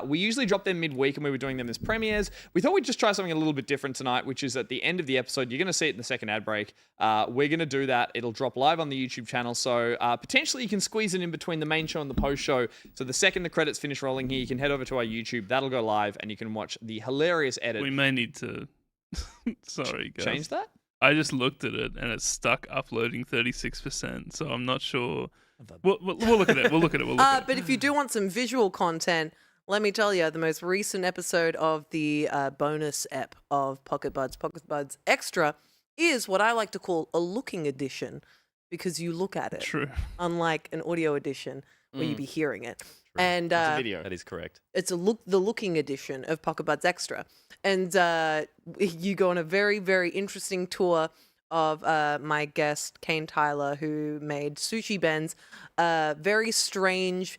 We usually drop them midweek and we were doing them as premieres. We thought we'd just try something a little bit different tonight, which is at the end of the episode. You're going to see it in the second ad break. We're going to do that. It'll drop live on the YouTube channel. So potentially you can squeeze it in between the main show and the post show. So the second the credits finish rolling here, you can head over to our YouTube. That'll go live and you can watch the hilarious edit. We may need to. Sorry, guys. Change that? I just looked at it and it's stuck uploading 36%. So I'm not sure. We'll look at it. We'll look at it. We'll look at it. But if you do want some visual content, let me tell you, the most recent episode of the bonus ep of Pocket Buds Extra, is what I like to call a looking edition, because you look at it. True. Unlike an audio edition where you'd be hearing it. And It's a video. That is correct. it's the looking edition of Pocket Buds Extra. And you go on a very, very interesting tour of my guest, Kane Tyler, who made Sushi Ben's very strange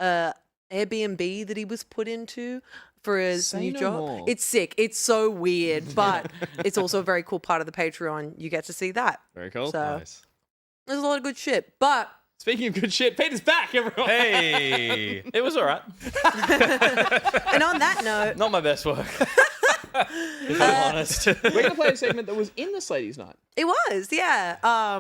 Airbnb that he was put into for his Say new no job. more. It's sick. It's so weird, but it's also a very cool part of the Patreon. You get to see that. Very cool. So Nice. there's a lot of good shit. But Speaking of good shit, Peter's back, everyone. Hey. It was all right. and on that note, Not my best work. If I'm honest. We're going to play a segment that was in this ladies' night. it was, yeah.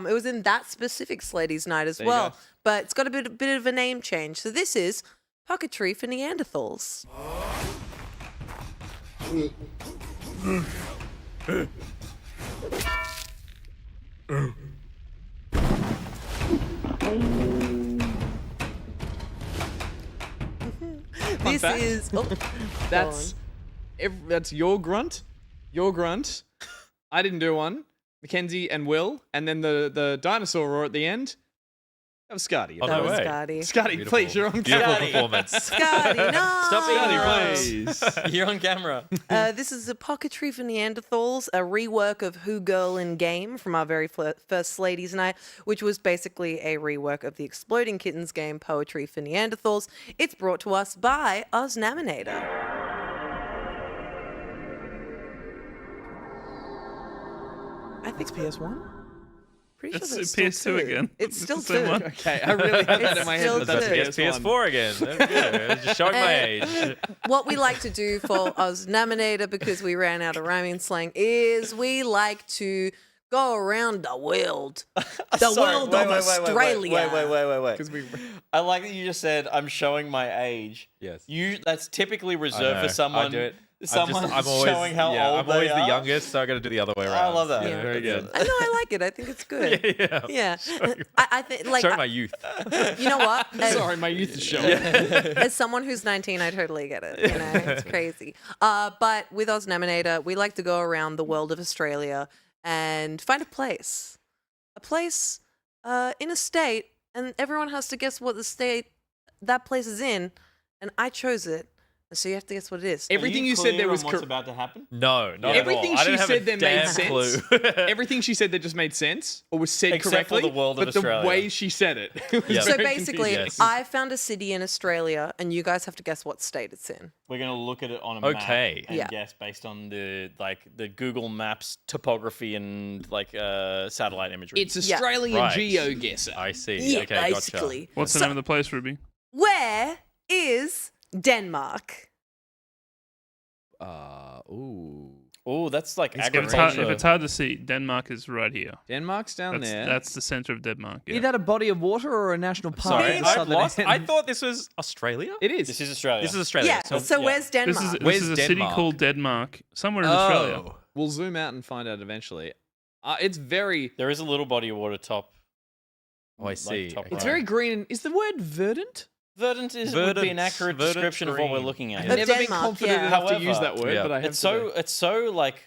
It was in that specific Ladies' Night as There you well. go. But it's got a bit of a name change. So this is Pocketry for Neanderthals. This fact. is oh, That's your grunt. Your grunt. I didn't do one. Mackenzie and Will, and then the dinosaur roar at the end. That was Scotty. Oh, that no was way. Scotty. Scotty, Beautiful. please, you're on Beautiful camera. performance. Scotty, no. Stop being Scotty, gross. please. You're on camera. This is a Pocketry for Neanderthals, a rework of Who Girl in Game from our very first Ladies' Night, which was basically a rework of the Exploding Kittens game Poetry for Neanderthals. It's brought to us by Osnaminator. I think PS1? pretty sure It's that's still PS2 two. again. It's It's still the same two. one. Okay, I really had that It's in my head, still but that's two. It's PS1. PS4 again. There we go. Just showing my age. What we like to do for Osnaminator, because we ran out of rhyming slang, is we like to go around the world. The world of Australia. Wait. 'Cause we- I like that you just said I'm showing my age. Yes. That's typically I reserved know. for someone. I do it. Someone I'm always, showing how yeah, old I'm always they the are. youngest, so I got to do the other way around. I love that. Yeah. Very good. I know, I like it. I think it's good. yeah. I think, like, Showing my youth. you know what? Sorry, my youth is showing. As someone who's 19, I totally get it. You know, it's crazy. But with Osnaminator, we like to go around the world of Australia and find a place in a state, and everyone has to guess what the state that place is in. And I chose it, so you have to guess what it is. Everything you said there was what's correct. about to happen. No, not Everything at all. I she don't have said a there made damn sense. clue. Everything she said there just made sense, or was said Except for correctly. the world of but Australia. the way she said it. was Yeah. So very basically, confusing. Yes. I found a city in Australia, and you guys have to guess what state it's in. We're gonna look at it on a Okay. map and Yeah. guess based on the Google Maps topography and satellite imagery. It's Australian Right. GeoGuessr. I see. Yeah, Okay, basically. What's the name of the place, Ruby? Where is Denmark? Oh, that's like If agriculture. it's hard to see, Denmark is right here. Denmark's down That's, there. that's the center of Denmark. Yeah. Is that a body of water or a national park? Sorry, at the I southern lost. end? I thought this was Australia. It is. This is Australia. This is Australia. Yeah. So where's Denmark? This Where's is a city Denmark? called Denmark, somewhere in Australia. Oh. We'll zoom out and find out eventually. It's very. There is a little body of water top. Oh, I see. top Okay. It's right. very green. Is the word verdant? Verdant would be an accurate Verdant description of what we're green. looking I've at. never been Denmark, confident yeah. enough to use However, that word, yeah. but I have It's so like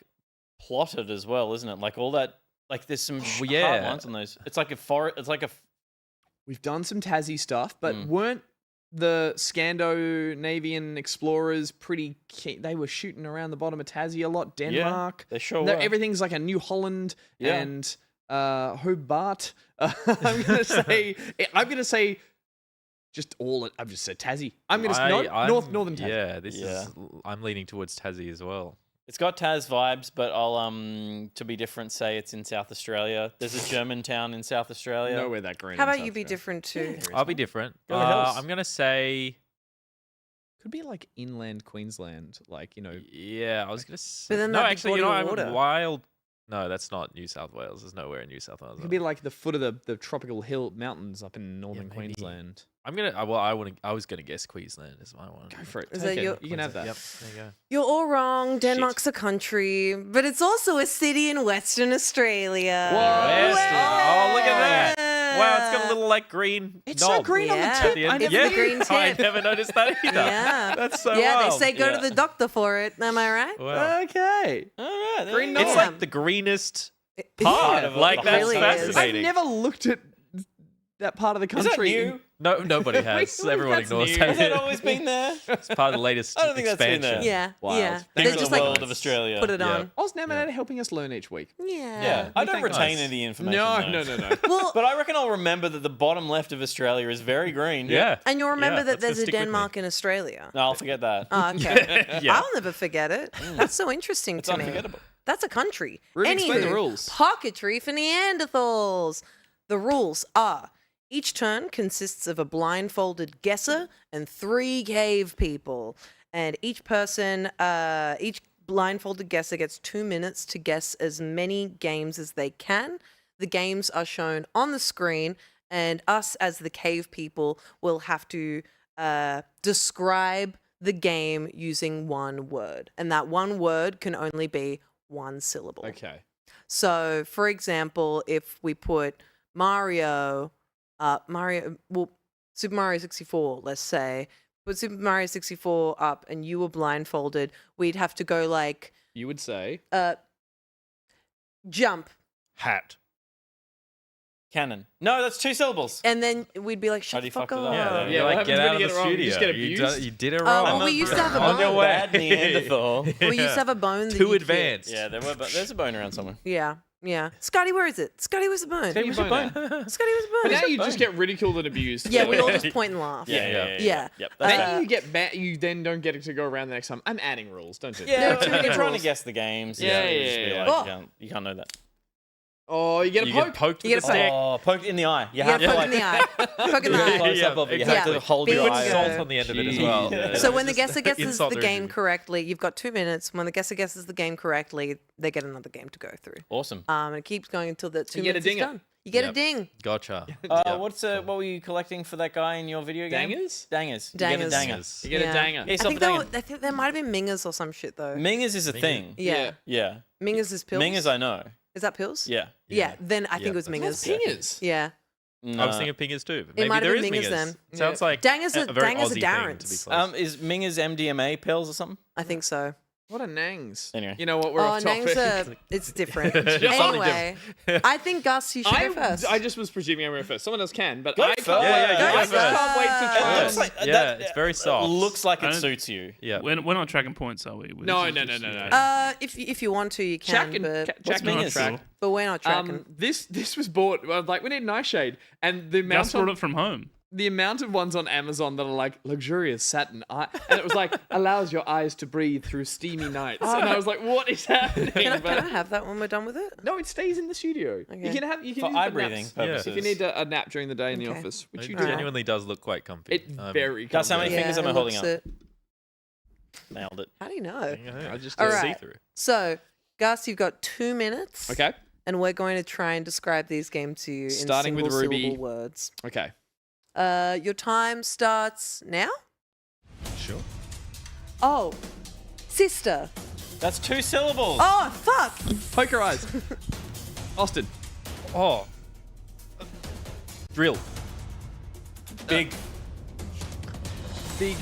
plotted as well, isn't it? Like all that. Like there's some yeah. hard lines on those. It's like a forest. It's like a. We've done some Tassie stuff, but weren't the Scandinavian explorers pretty keen? They were shooting around the bottom of Tassie a lot. Denmark. they sure No, were. everything's like a New Holland Yeah. and Hobart. I'm gonna say just all. I've just said Tassie. I'm gonna say northern Tassie. Yeah, this Yeah. is. I'm leaning towards Tassie as well. It's got Taz vibes, but I'll to be different say it's in South Australia. There's a German town in South Australia. Nowhere that green. How in about South you be Australia. different too? I'll be different. Go the hills. I'm gonna say. Could be like inland Queensland, like Yeah, I was gonna say. But then no, that'd be actually, you body know, of I'm water. wild. No, that's not New South Wales. There's nowhere in New South Wales. It could be like the foot of the tropical hill mountains up in northern maybe. Queensland. I'm gonna. I was gonna guess Queensland is my one. Go for it. Is Take that it. your- You can have that. Yep. There you go. You're all wrong. Denmark's a country, but it's also a city in Western Australia. Western. Oh, look at that! Wow, it's got a little like green. It's so knob green on the Yeah. tip. at the end. I never It's yeah, the green I tip. never noticed that either. Yeah. That's so Yeah, wild. they say go Yeah. to the doctor for it. Am I right? Wow. Okay. All right, there Green you go. It's Yeah. like the greenest Yeah. part. of it. Like It that's really is. fascinating. I've never looked at that part of the Is that country. new? No, nobody has. Wait, Everyone that's ignores Has that. that always been there? It's part of the latest I don't think that's been expansion. there. Yeah, Wild. yeah. Thanks They for just the like world of Australia. put it Yeah. on. Oz Naminator helping us learn each week. Yeah. Yeah, I don't think retain nice. any information. No. though. Well, But I reckon I'll remember that the bottom left of Australia is very green. Yeah. and you'll remember Yeah, that that's gonna there's a stick with me. Denmark in Australia. No, I'll forget that. Oh, okay. Yeah. I'll never forget it. That's so interesting It's to me. unforgettable. That's a country. Rudy, explain the Anywho, rules. Pocketry for Neanderthals. The rules are each turn consists of a blindfolded guesser and 3 cave people. And each person, each blindfolded guesser gets 2 minutes to guess as many games as they can. The games are shown on the screen, and us as the cave people will have to describe the game using one word. And that one word can only be 1 syllable. Okay. So, for example, if we put Super Mario 64, let's say, put Super Mario 64 up and you were blindfolded, we'd have to go like, You would say jump. Hat. Cannon. No, that's 2 syllables. And then we'd be like, How shut do you the fuck fuck it up. up? Yeah, Yeah, you're what like, happens get when out of you the get it wrong? You studio. just get You abused? did it Oh, wrong. well, we used to have a On your bone. way. Bad Neanderthal. We used to have a bone. That Too you could- advanced. Yeah, there's a bone around somewhere. Yeah, yeah. Scotty, where is it? Scotty, where's the bone? Get your Scotty, bone out. where's the But bone? now you just get ridiculed and abused. Yeah, we all just point and laugh. Yeah. Yeah. Yep, that's Then fair. you get you then don't get it to go around the next time. I'm adding rules, don't you? Yeah, There are too many you're trying to rules. guess the games. Yeah, you just yeah, be yeah. like, Oh. you can't know that. Oh, you get a You poke. get poked You with get a a stick. Oh, poked in the eye. You You have get to poke in the eye. Poke in the really eye. close up of it. You have exactly. to hold Bingo. your Put eye. salt on the end of it as well. Yeah. So when the Just guesser guesses insult the their game injury. correctly, you've got 2 minutes. When the guesser guesses the game correctly, they get another game to go through. Awesome. And it keeps going until the 2 You get a minutes is dinger. done. You get Yep. a ding. Gotcha. What were you collecting for that guy in your video game? Dangers? Dangers. You Dangers. get a danger. Dangers. You get a danger. Yeah, I yourself think, a danger. I think there might have been mingers or some shit though. Mingers is a thing. Yeah. Yeah. Mingers is pills. Mingers I know. Is that pills? Yeah. Yeah. Then I think Yeah, it was that's mingers. Pingers. Yeah. No. I was thinking pingers too. But maybe might have there is been mingers mingers. then. Sounds like Dangers are- a very dangers are Aussie thing, Darrens. to be close. Is Mingers MDMA pills or something? I think so. What a nangs. Anyway. You know what? We're off topic. Nangs are, it's different. something Anyway, I think Gus, you should go first. I just was presuming I went first. Someone else can, but Go I first. can't Yeah, wait. yeah, I go just first. can't wait to It try. looks like Yeah, it's very soft. Looks like I it don't- suits you. Yeah. We're not tracking points, are we? We're No. If you want to, you Jack can, and but, Jack Mingers? and track. but we're not tracking. This was bought. I was like, we need an eye shade, and the Gus amount brought it from home. the amount of ones on Amazon that are like luxurious satin eye, and it was like allows your eyes to breathe through steamy nights, and I was like, what is happening? Can I But have that when we're done with it? no, it stays in the studio. You Okay. can have you can For use eye the breathing naps. purposes. If you need a nap during the day in the Okay. office, which It you do, genuinely does look quite comfy. it very. Gus, how many comfortable. fingers am I it holding looks up? it. Nailed it. How do you know? I just All did. right. See-through. So, Gus, you've got 2 minutes. Okay. And we're going to try and describe these games to you Starting in with Ruby. single-syllable words. Okay. Your time starts now? Sure. Oh, sister. That's 2 syllables. Oh, fuck. Poker eyes. Austin. Oh. Drill. Big.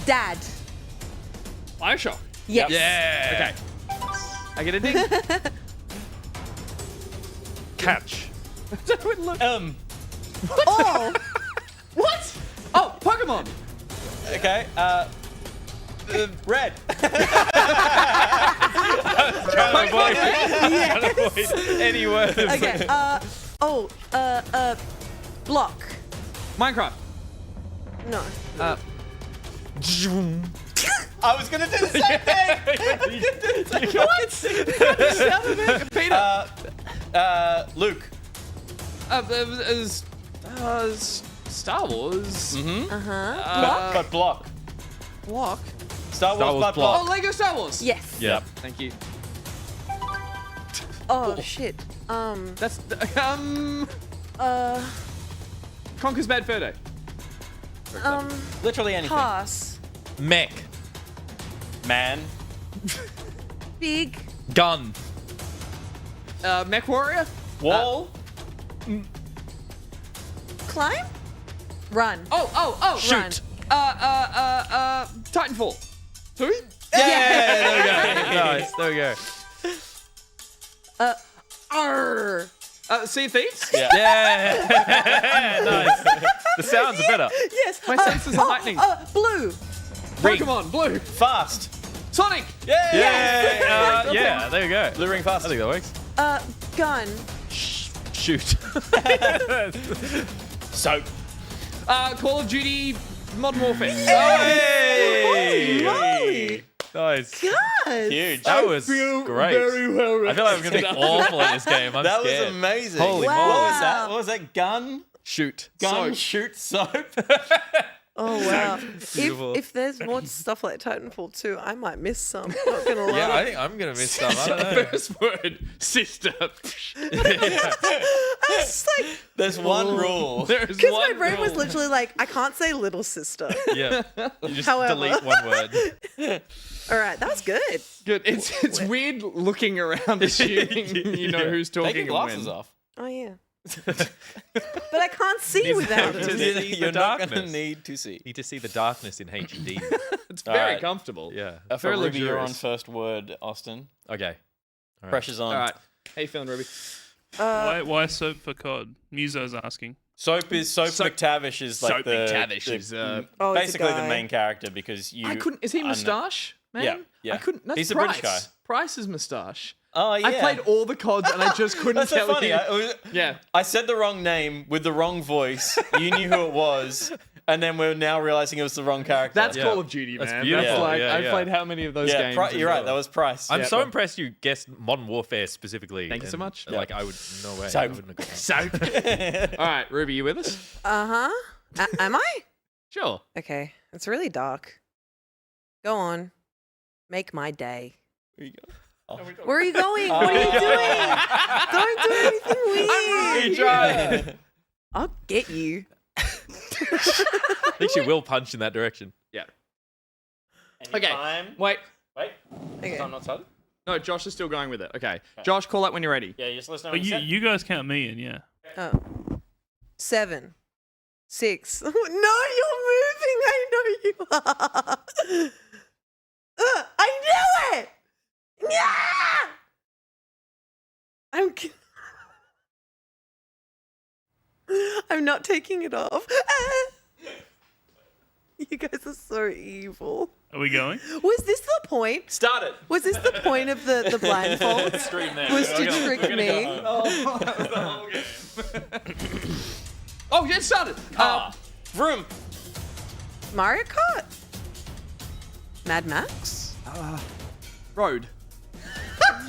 Dad. Bioshock. Yes. Okay. I get a ding. Catch. Oh. What? Oh, Pokemon. Okay. Red. Trying to avoid any words. Okay. Block. Minecraft. No. I was gonna do the same thing. Peter. Luke. Star Wars. But block. Block. Star Wars, Wars but block. Oh, Lego Star Wars. Yes. Yep. Thank you. Oh, shit. That's Conker's Bad Fur Day. Literally anything. Pass. Mech. Man. Big. Gun. Mech Warrior. Wall. Climb. Run. Oh. Shoot. Titanfall. 2? Yeah, there we go. Nice. There we go. Arr. Sea of Thieves. Yeah. Nice. The sounds are better. Yes. My senses are lightning. Blue. Pokemon. Blue. Fast. Sonic. Yeah. Yeah. There you go. Blue ring fast. I think that works. Gun. Shoot. Soap. Call of Duty Modern Warfare. Hey! Moly. Nice. God. Huge. That was great. well I feel like I'm going to be awful at this game. I'm That scared. was amazing. Holy Wow. moly. What was that? What was that? Gun? Shoot. Gun, Soap. shoot, soap. Oh, wow. Beautiful. If there's more stuff like Titanfall 2, I might miss some. Not going to lie. Yeah, I think I'm going to miss some. I don't know. First word, sister. It's like, There's one rule. There is because my one brain was rule. literally like, I can't say little sister. Yeah. You just However. delete one word. All right, that was good. Good. It's weird looking around, assuming you know who's talking. Take your and glasses when. off. Oh, yeah. But I can't see without to it. see the You're not going to darkness. need to see. Need to see the darkness in HD. It's very Alright. comfortable. Yeah. For Very Ruby, you're on luxurious. first word, Austin. Okay. All right. Pressure's on. All right. How you feeling, Ruby? Why soap for cod? Muso's asking. Soap McTavish is like Soap the McTavish the- is, Oh, he's a basically the guy. main character because you. I couldn't. Is he moustache? Man? Yeah, yeah. I couldn't. That's He's a Price. British guy. Price's moustache. Oh yeah. I played all the CODs and I just couldn't That's so tell funny. you. Yeah. I said the wrong name with the wrong voice. You knew who it was, and then we're now realizing it was the wrong character. That's Yeah. Call of Duty, man. That's beautiful. Like Yeah, I've yeah. played how many of those yeah. games? as You're right. well. That was Price. I'm Yeah. so impressed you guessed Modern Warfare specifically. Thank you so and, much. Like, I would, no way. Soap. I wouldn't have got that. All right, Ruby, you with us? Uh-huh. Am I? Sure. Okay. It's really dark. Go on. Make my day. There you go. Where are you going? What are you doing? Don't do anything weird. trying. I'll get you. I think she will punch in that direction. Yeah. Okay. Wait. Wait. Okay. I'm not started. No, Josh is still going with it. Okay. Josh, call out when you're ready. Yeah, you just listen. But you guys count me in, yeah. Oh. 7, 6. No, you're moving. I know you are. I knew it. Yeah. I'm not taking it off. You guys are so evil. Are we going? Was this the point? Start it. Was this the point of the blindfold? Stream there. Was to trick me? Oh, yeah, it started. Vroom. Mario Kart? Mad Max? Road.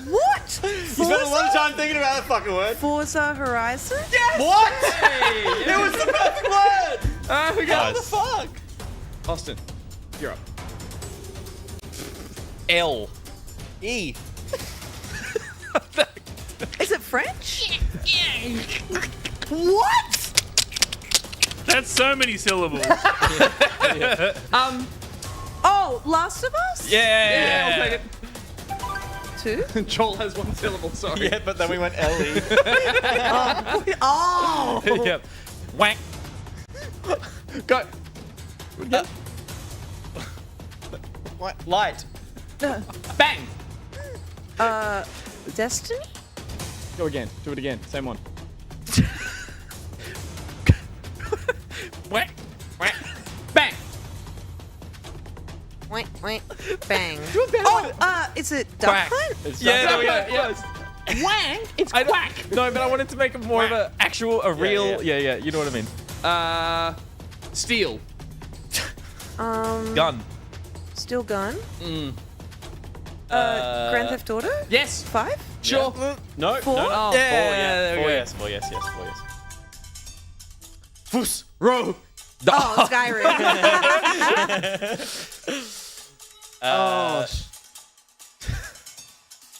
What? You spent a lot of time thinking about that fucking word. Forza Horizon? What? It was the perfect word. We got Nice. Fuck. Austin, you're up. L. E. Is it French? What? That's so many syllables. Oh, Last of Us? Yeah, I'll take it. 2? Joel has one syllable, sorry. Yeah, but then we went L-E. Oh! Yep. Whack. Go. What? Light. Bang. Destiny? Go again. Do it again. Same one. Whack. Whack. Bang. Wait, bang. Oh, is it Duck Quack. Hunt? Yeah, there we go. Yes. Wang. It's I don't- quack. No, but I wanted to make it more of a real. Yeah, you know what I mean. Steel. Gun. Still Gun? Grand Theft Auto? Yes. 5? Sure. No. 4? No. Oh. Four, there we Four go. yes. Four yes. Yes. Four yes. Foos. Row. Oh, Skyrim.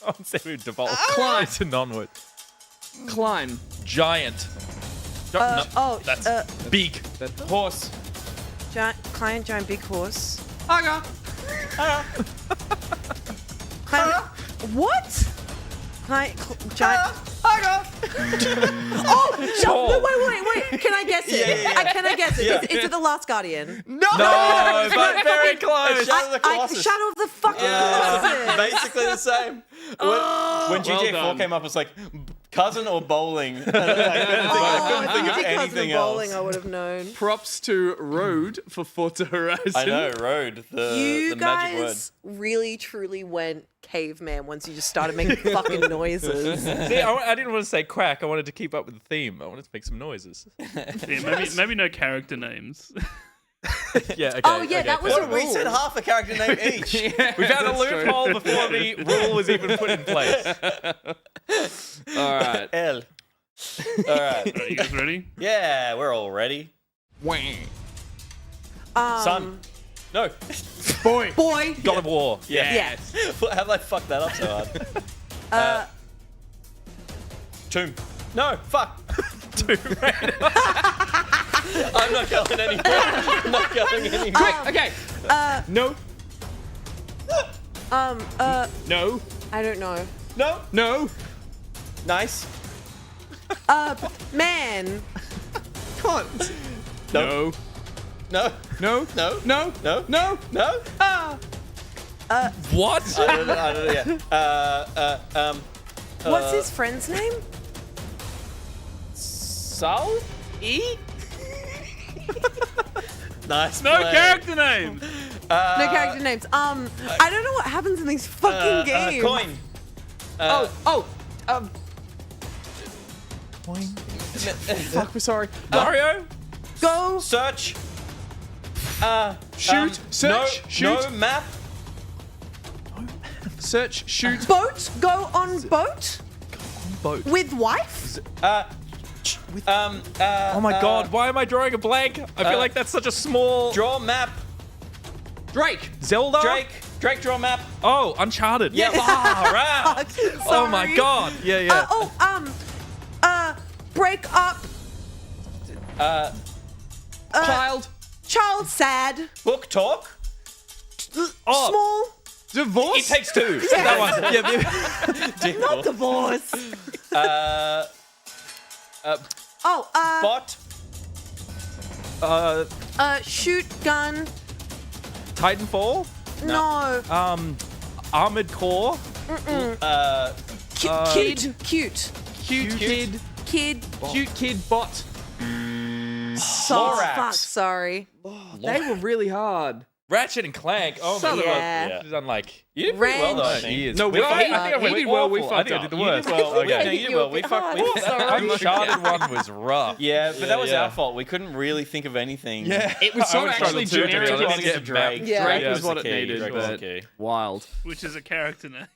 Oh, instead we devolved Climb. to non-word. Climb. Giant. That's big. Horse. Giant, big horse. Aga. What? Giant. Aga. Oh, wait. Can I guess it? Can I guess it? Yeah. Is it The Last Guardian? No. No, but very close. Shadow of the Colossus. Shadow of the fucking Colossus. Basically the same. When GTA 4 came up, it was like cousin or bowling. I couldn't think of anything else. Bowling, I would have known. Props to Road for Forza Horizon. I know, road. You The magic word. guys really, truly went caveman once you just started making fucking noises. See, I didn't want to say quack. I wanted to keep up with the theme. I wanted to make some noises. Yeah, maybe no character names. Yeah. Okay. Oh, yeah, that was a We rule. said half a character name each. We found a loophole before the rule was even put in place. All right. L. All right. Are you guys ready? Yeah, we're all ready. Son. No. Boy. God of War. Yeah. How did I fuck that up so hard? Tomb. No, fuck. Tomb Raider. I'm not going anymore. I'm not going anymore. Quick. Okay. No. No. I don't know. No. No. Nice. Man. Cunt. No. No. No. No. No. No. No. No. What? I don't know. Yeah. What's his friend's name? Sal? E? Nice. No play. character name. No character names. I don't know what happens in these fucking games. Coin. Fuck, we're sorry. Mario? Go. Search. Shoot. Search. No, Shoot. No map. Search. Shoot. Boat. Go on boat. Boat. With wife. Oh my god, why am I drawing a blank? I feel like that's such a small... Draw map. Drake. Zelda? Drake, draw map. Oh, Uncharted. Yeah. Wow. Oh my Sorry. god. Yeah. Break up. Child. Child sad. Book talk. Small. Divorce. It takes two. That one. Yeah. Not divorce. Bot. Shoot gun. Titanfall? No. Armored Core? Cute. Cute kid. Kid. Cute kid bot. Lorax. Fuck, sorry. They were really hard. Ratchet and Clank. Oh my god. Yeah. She's done like... You did pretty well though, I Ranch. think. years. No, we- I think I he went did well, we awful. I fucked think I up. did the You worst. did well. Yeah, No, you did you well. were We fucked. hard. Uncharted one was rough. Yeah, but that was yeah. our fault. We couldn't really think of anything. Yeah. It was so I actually struggled too, to be generic. honest. To get Drake. Yeah. Drake Yeah, was what the it key. needed, Drake was but the key. wild. Which is a character name.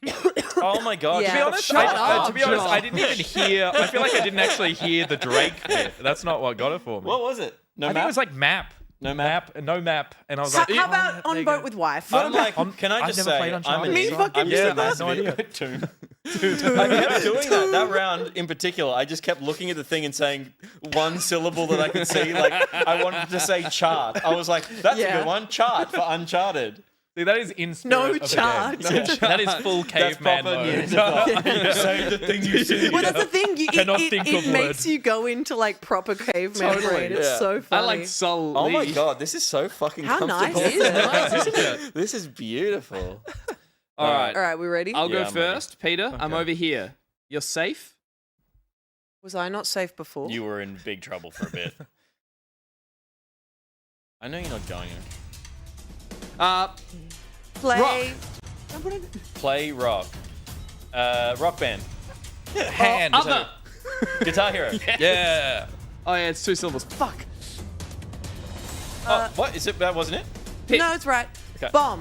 Oh my god. Yeah. To be honest, Shut up, to be honest, Joel. I didn't even hear... I feel like I didn't actually hear the Drake bit. That's not what got it for me. What was it? No I map. think it was like map. No map. No map. And I was How, like, how about on boat with wife? I'm like, can I I've just never say, played I'm Uncharted. an Me idiot. fucking I'm said so that. massive idiot. I kept doing that round in particular. I just kept looking at the thing and saying one syllable that I could see. Like I wanted to say chart. I was like, that's a good one. Chart for Uncharted. See, that is in spirit No of the game. chart. That is full That's caveman proper mode. Say the thing you see. Well, that's the thing. Cannot think It of makes word. you go into like proper caveman brain. It's yeah. so I funny. like Sully. Oh my god, this is so fucking How nice comfortable. is it? This is beautiful. All right. All right, we ready? I'll Yeah, go I'm ready. first. Peter, I'm over here. You're safe? Was I not safe before? You were in big trouble for a bit. I know you're not going to. Play. Play rock. Rock band. Hand. Other. Guitar Hero. Yeah. Oh, yeah, it's 2 syllables. Fuck. Oh, what is it? That wasn't it? No, it's right. Okay. Bomb.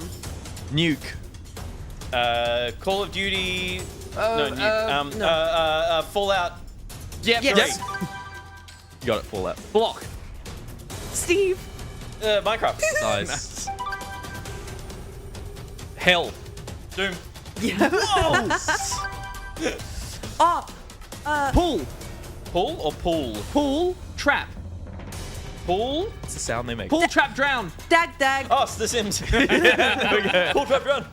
Nuke. Call of Duty. No, nuke. no. Fallout. Yep. Yes. You got it. Fallout. Block. Steve. Minecraft. Nice. Hell. Doom. Oh. Pull. Pool or pool? Pull. Trap. Pool. What's the sound they make? Pull, trap, drown. Dag dag. Oh, it's The Sims. Pool trap run.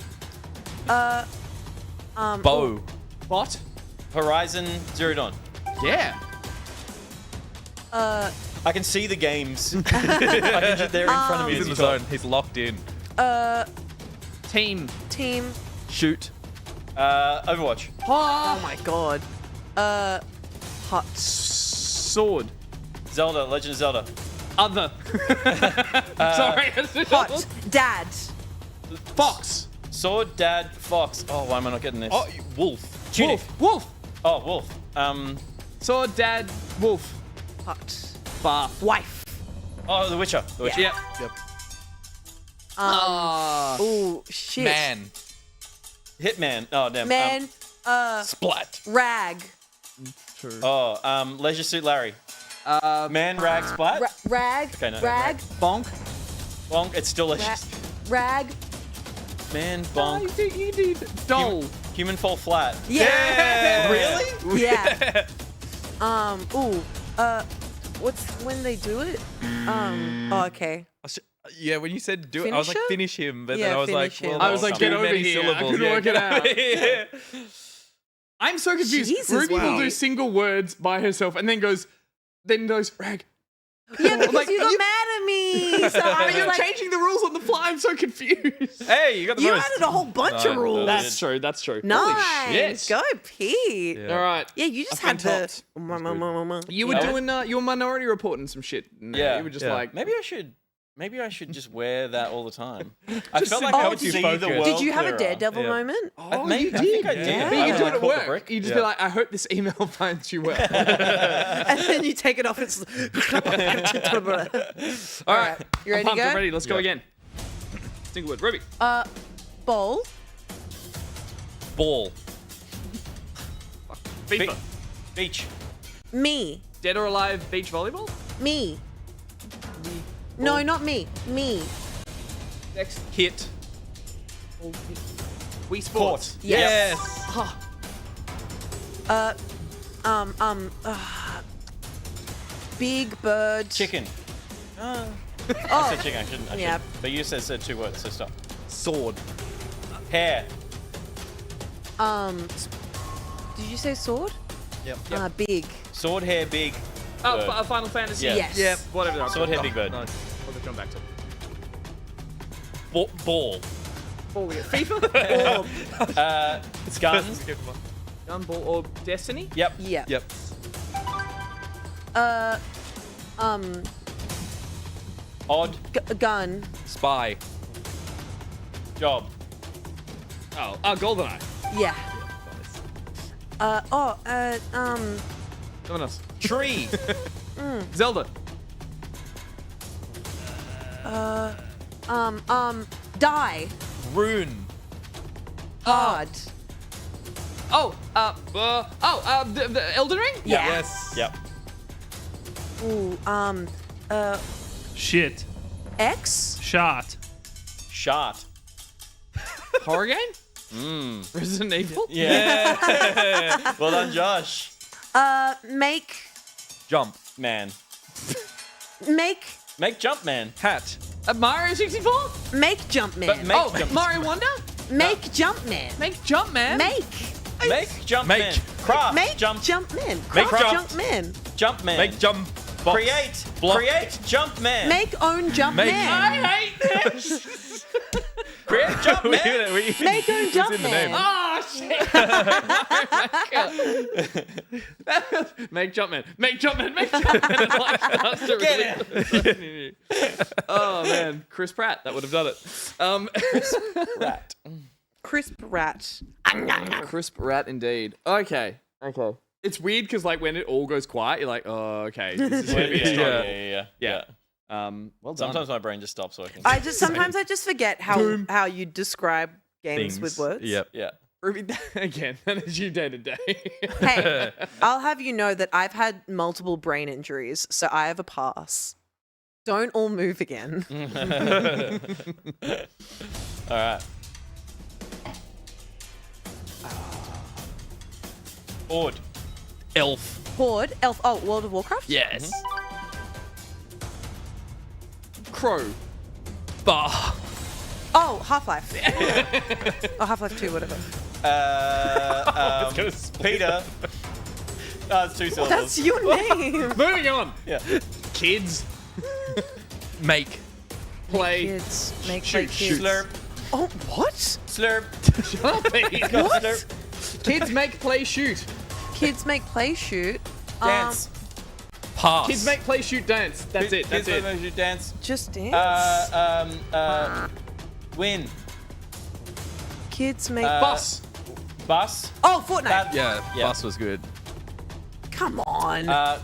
Bow. Bot. Horizon Zero Dawn. Yeah. I can see the games. They're in front of me. He's as in you the talk. zone. He's locked in. Team. Team. Shoot. Overwatch. Oh my god. Hot. Sword. Zelda. Legend of Zelda. Other. Sorry. Hot. Dad. Fox. Sword, Dad, Fox. Oh, why am I not getting this? Oh, wolf. Tunic. Wolf. Oh, Wolf. Sword, dad, wolf. Hot. Bath. Wife. Oh, The Witcher. The Witcher. Yep. Oh shit. Man. Hitman. Oh, damn. Man. Splat. Rag. Leisure Suit Larry. Man, Rag, Splat. Rag. Okay, no, rag. Bonk. Bonk. It's still Leisure. Rag. Man, Bonk. You did. Doll. Human Fall Flat. Yeah. Really? Yeah. What's when they do it? Oh, okay. Yeah, when you said do it, I was like, Finish finish him. But Yeah, then I was like, finish him. well, I was like, too get over many here. I syllables. couldn't Yeah, work get it out. over here. I'm so confused. Jesus, Ruby will wow. do single words by herself and then goes rag. Yeah, because like, you are got you- mad at me. So I But was you're like, changing the rules on the fly. I'm so confused. Hey, you got the you most. added a whole bunch of rules. That's true. That's true. Nice. Shit. Go, Pete. Yeah. All right. Yeah, you just I've had been the. You were doing you were minority reporting some shit. Yeah. You were just Yeah. like Maybe I should just wear that all the time. I Just felt like sit I down. would You see focus. the world Did you have a clearer. Daredevil Yeah. moment? Maybe. I think I did. Yeah. But you I can do it at caught the work. brick. You just be like, I hope this email finds you well. And then you take it off. It's. All right. You ready I'm pumped, to go? I'm ready. Let's go again. Single word. Ruby. Bowl. Ball. FIFA. Beach. Me. Dead or alive beach volleyball? Me. No, not me. Me. Next. Hit. Wii Sports. Yes. Big bird. Chicken. I said chicken. I shouldn't. Yeah. But you said 2 words, so stop. Sword. Hair. Did you say sword? Yep. Big. Sword, hair, big. Oh, bird. Final Fantasy. Yeah. Yes. Yep. Whatever. Sword, hair, big bird. Nice. What they've gone back to. Ball. Ball. We get FIFA. It's guns. Gun, ball, or Destiny. Yep. Yeah. Yep. Odd. Gun. Spy. Job. Oh, GoldenEye. Yeah. Someone else. Tree. Zelda. Die. Rune. Hard. The Elden Ring. Yeah. Yes. Yep. Ooh. Shit. X. Shot. Shot. Horror game? Resident Evil? Yeah. Well done, Josh. Make Jump. Man. make Make jump, man. Hat. Mario 64? make Jumpman. But make Oh, jump. Mario Wonder? Make Jumpman. Make Jumpman? Make Make jump, Make. man. Craft. make Jump. Jumpman. Make Craft jump. Jumpman. Jump, man. Make jump. Box. Create. Block. Create jump, man. Make own Jumpman. Make- hate this! Create jump, man. Make own Jumpman. Oh, shit! Make Jumpman. Make Jumpman. Make Jumpman. Get Oh, man. Chris Pratt. That would have done it. Rat. Crisp rat. Crisp rat indeed. Okay. It's weird because like when it all goes quiet, you're like, oh, okay. This is gonna be a struggle. Yeah. Well done. Sometimes my brain just stops working. Sometimes I just forget how you describe games Things. with words. Yep. Yeah. Ruby, again, that is you day to day. Hey, I'll have you know that I've had multiple brain injuries, so I have a pass. Don't all move again. All right. Ord. Elf. Horde, elf. Oh, World of Warcraft. Yes. Crow. Bah. Oh, Half-Life. Oh, Half-Life 2, whatever. Peter. Oh, it's 2 syllables. That's your name. Moving on. Yeah. Kids. Make. Play. Kids make Shoot, play shoot. kids. Slurp. Oh, what? Slurp. Shut up, baby. What? Slurp. Kids make play shoot. Kids make play shoot. Dance. Pass. Kids make play shoot dance. That's it. That's Kids it. make dance. Just dance. Win. Kids make Bus. Bus. Oh, Fortnite. Bad- Yeah, Yeah. bus was good. Come on.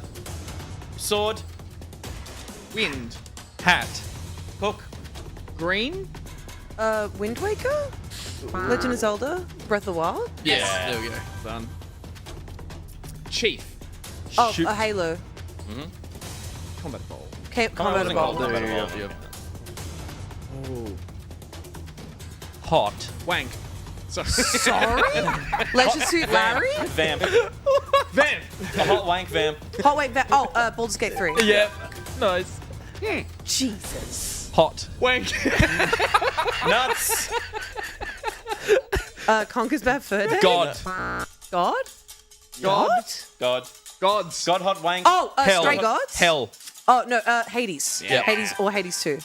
Sword. Wind. Hat. Hook. Green. Wind Waker. Legend of Zelda. Breath of the Wild. Yes. There we go. Done. Chief. Oh, Shoot. a Halo. Combat bowl. Combat Evolved. Hot. Wank. Sorry. Sorry? Leisure Suit Larry? Vamp. Vamp. A hot wank vamp. Oh, wait. Baldur's Gate 3. Yep. Nice. Jesus. Hot. Wank. Nuts. Conquers Bad Fur Day? God. God? God. God. Gods. God hot wank. Oh, Hell. Stray Gods? Hell. Oh, no, Hades. Yeah. Hades or Hades 2.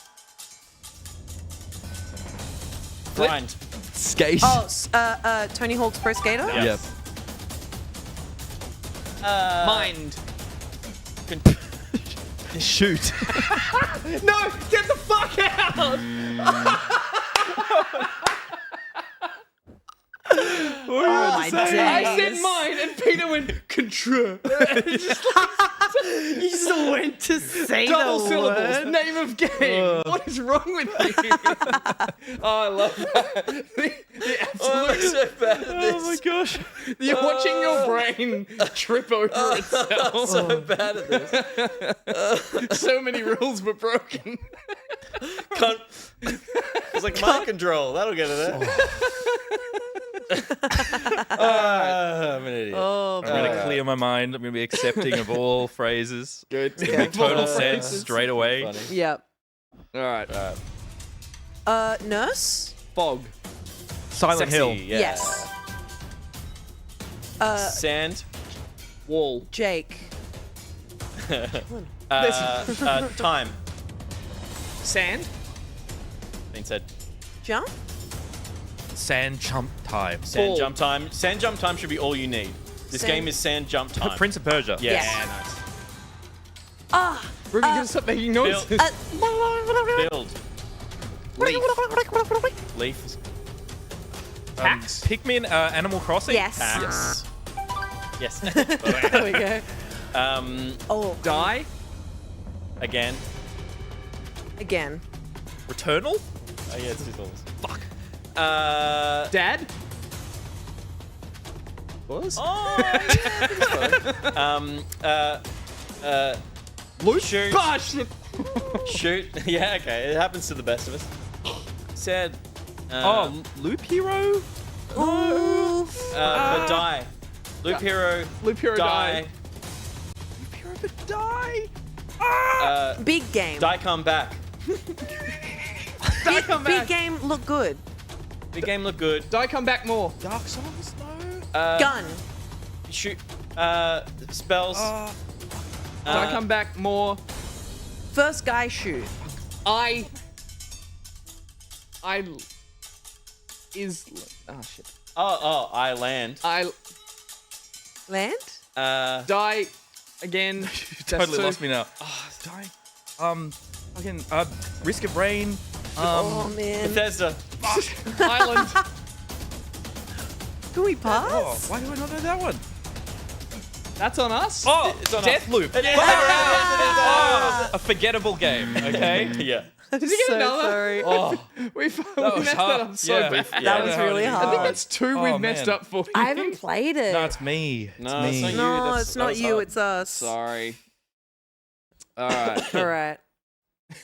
Grind. Skate. Oh, Tony Hawk's Pro Skater? Yep. Mind. Shoot. No! Get the fuck out! Oh, my days. I said mine, and Peter went contra. You just went to say Double the syllables. word. Name of game. What is wrong with you? Oh, I love that. The absolute. So bad at this. Oh my gosh. You're watching your brain trip over itself. So bad at this. So many rules were broken. It's like mind control. That'll get it there. I'm an idiot. Oh, I'm going to clear my mind. I'm going to be accepting of all phrases. Good. It's going to make total sense straight away. Funny. Yep. All right. Nurse? Fog. Silent Sexy, Hill. yeah. Yes. Sand. Wall. Jake. Time. Sand. Being said. Jump? Sand jump time. Sand Ball. jump time. Sand jump time should be all you need. This Sand- game is sand jump time. Prince of Persia. Yes. Yes. Nice. Ah. Ruby, you stop making noises. Build. Leaf. Tax. Pikmin, Animal Crossing. Yes. Yes. Yes. There we go. Oh, Die. Again. again. Returnal? Oh yeah, it's 2 syllables. Fuck. Dad. Was? Oh, Luke. Shoot. Gosh. Shoot. Yeah, okay. It happens to the best of us. Said. Loop Hero? But die. Loop Hero. Loop Hero Die. Loop Hero, but die. Big game. Die come back. Die come back. Big game look good. Big game look good. Die come back more. Dark Souls? No. Gun. Shoot. Spells. Die come back more. First guy shoot. Is. Oh shit. I land. Land? Die again. Totally lost me now. Die. Fucking Risk of Rain. Oh man. Bethesda. Island. Can we pass? Oh, why do I not know that one? That's on us. Oh, It's on Deathloop. It is. Oh, a forgettable game. Okay. Yeah. Did you get so another? sorry. Oh, We was messed that hard. up so Yeah. bad. That was really I think hard. that's two Oh, we've messed man. up for you. I haven't played it. no, it's me. No, it's it's me. not you. No, That's- it's that not was you, hard. it's us. Sorry. All right. All right.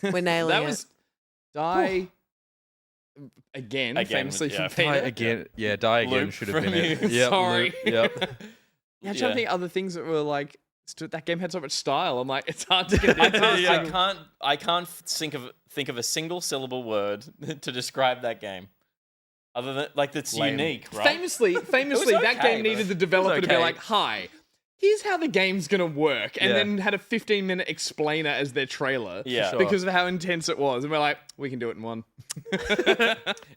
We're nailing That it. was die again, famously yeah. from Die Peter. again. Yeah, die again Loop should have from been it. you. Yep, Sorry. Loop, yep. Yeah, I'm trying to think other things that were like. That game had so much style. I'm like, it's hard to get. I can't think of a single syllable word to describe that game, other than like that's Lame. unique, right? Famously, that okay, game but needed the developer to be okay. like, "Hi, here's how the game's gonna work," and Yeah. then had a 15-minute explainer as their trailer, Yeah. Sure. because of how intense it was. And we're like, we can do it in one.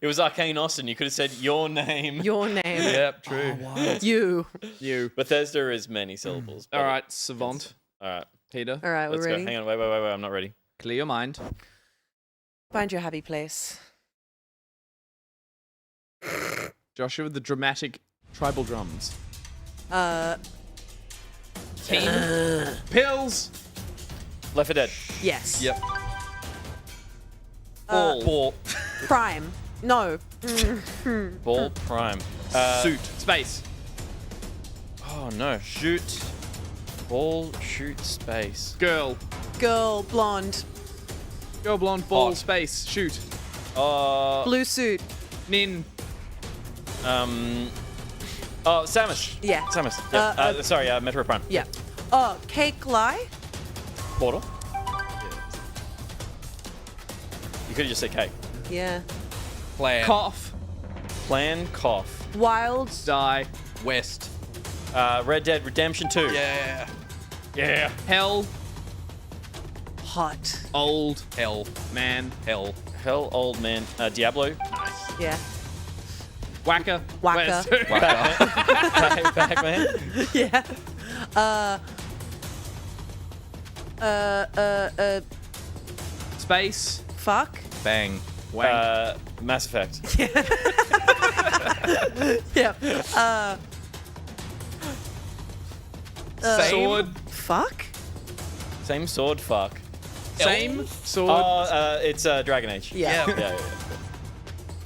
It was Arcane Austin. You could have said your name. Your name. Yep, true. You. You. Bethesda is many syllables. but All right, Savant, All right. Peter, All right, we're Let's ready. go. Hang on. Wait. I'm not ready. clear your mind. Find your happy place. Joshua with the dramatic tribal drums. Team. Pills. Left 4 Dead. Yes. Yep. Ball. Prime. No. Ball Prime. Suit. Space. Oh no. Shoot. Ball. Shoot. Space. Girl. Girl. Blonde. Girl, blonde, ball, Hot. space, shoot. Blue suit. Nin. Samus. Yeah. Samus. Yeah. Sorry. Metro Prime. Yeah. Cake lie. Portal. You could have just said cake. Yeah. Plan. Cough. Plan. Cough. Wild. Die. West. Red Dead Redemption 2. Yeah. Yeah. Hell. Hot. Old. Hell. Man. Hell. Hell, old man. Diablo. Yeah. Whacker. Whacker. Pac-Man. Yeah. Space. Fuck. Bang. Wank. Mass Effect. Yeah. Sword. Fuck. Same sword. Fuck. Same sword. Oh, it's Dragon Age. Yeah. Yeah.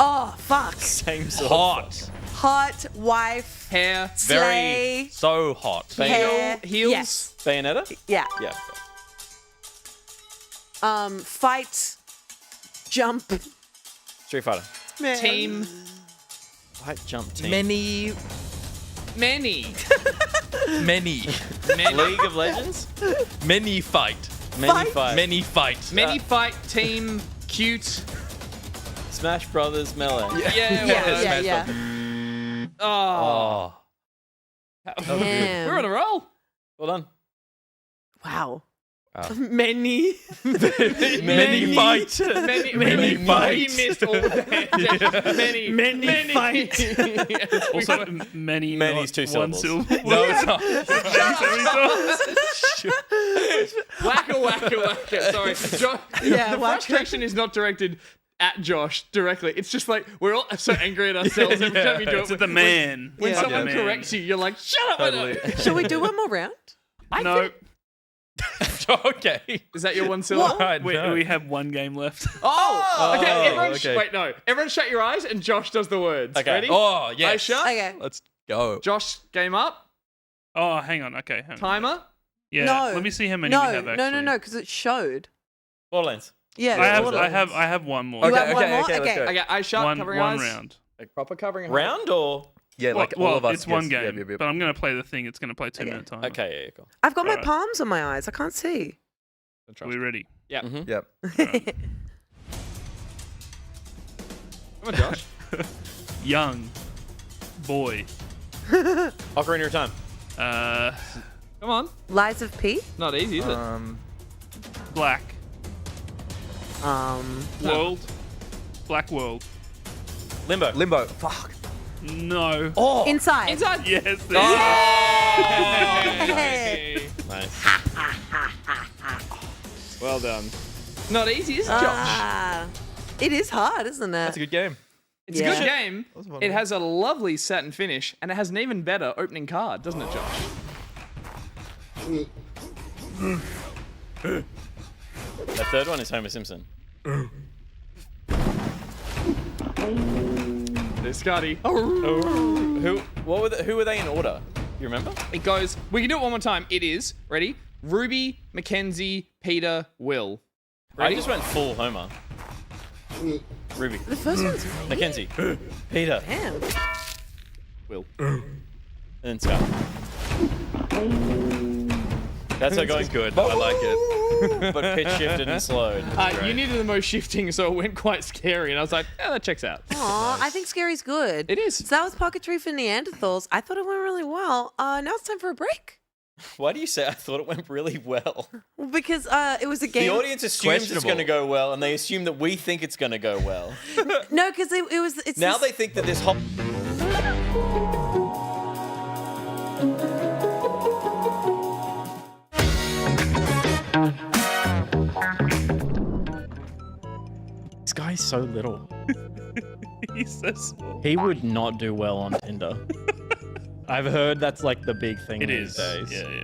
Oh, fuck. Same sword. Hot. Hot. Wife. Hair. Slay. So hot. Hair. Heels. Yes. Bayonetta. Yeah. Yeah. Fight. Jump. Street Fighter. Man. Team. Fight, jump, team. Many. Many. League of Legends. Many fight. Many fight. Many fight. Many fight. Team. Cute. Smash Brothers Melee. Yeah. Oh. Damn. We're on a roll. Well done. Wow. Wow. Many. Many fight. Many fight. He missed all of that. Many fight. Also, many. Many's not two one syllables. syllable. No, it's not. Whacker. Sorry. Yeah, The whacker. frustration is not directed at Josh directly. It's just like we're all so angry at ourselves every time we do It's it. the man. When Yeah. someone Man. corrects you, you're like, shut up. Totally. Shall we do one more round? No, Okay. Is that your one syllable? Right, we, no. we have one game left. Oh, okay. Oh, Everyone, okay. wait, no. Everyone, shut your eyes, and Josh does the words. Okay. Ready? Oh, yes. I shut. Okay. Let's go. Josh, game up. Oh, hang on. Okay. Hang on. Timer. Yeah. No. Let me see how many we have No, actually. no, because it showed. Borderlands. Yeah, I have one more. You have one more? let's go. Okay, eyes shut, One covering eyes. round. Like proper covering eyes. Round or? Yeah, like well, all of us. it's one guess. game, but I'm going to play the thing. It's going to play 2-minute time. Okay, yeah, cool. I've got my Alright. palms on my eyes. I can't see. Are we ready? Yeah. Mm-hmm. Yep. Come on, Josh. Young boy. Ocarina of Time. Come on. Lies of P? Not easy, is it? Black. Um, World. Black World. Limbo. Fuck. No. Oh. Inside. Inside. Yes. Hey. Nice. Well done. Not easy, is it, Josh? Ah, it is hard, isn't it? That's a good game. It's a good game. It has a lovely satin finish, and it has an even better opening card, doesn't it, Josh? The third one is Homer Simpson. There's Scotty. Who were they in order? You remember? It goes, we can do it one more time. It is, ready? Ruby, Mackenzie, Peter, Will. Ready? I just went full Homer. Ruby. The first one's Mackenzie. Peter. Damn. Will. And then Scott. That's how going good. I like it. But pitch shifted and slowed. You needed the most shifting, so it went quite scary, and I was like, yeah, that checks out. Aw, I think Scary's good. It is. So that was Pocketry for Neanderthals. I thought it went really well. Now it's time for a break. Why do you say I thought it went really well? Well, because it was a game. The audience assumes it's going to go well, and they assume that we think it's going to go well. No, because it was. It's Now this- they think that this whole... This guy's so little. He's so small. He would not do well on Tinder. I've heard that's like the big thing It these is. days. Yeah.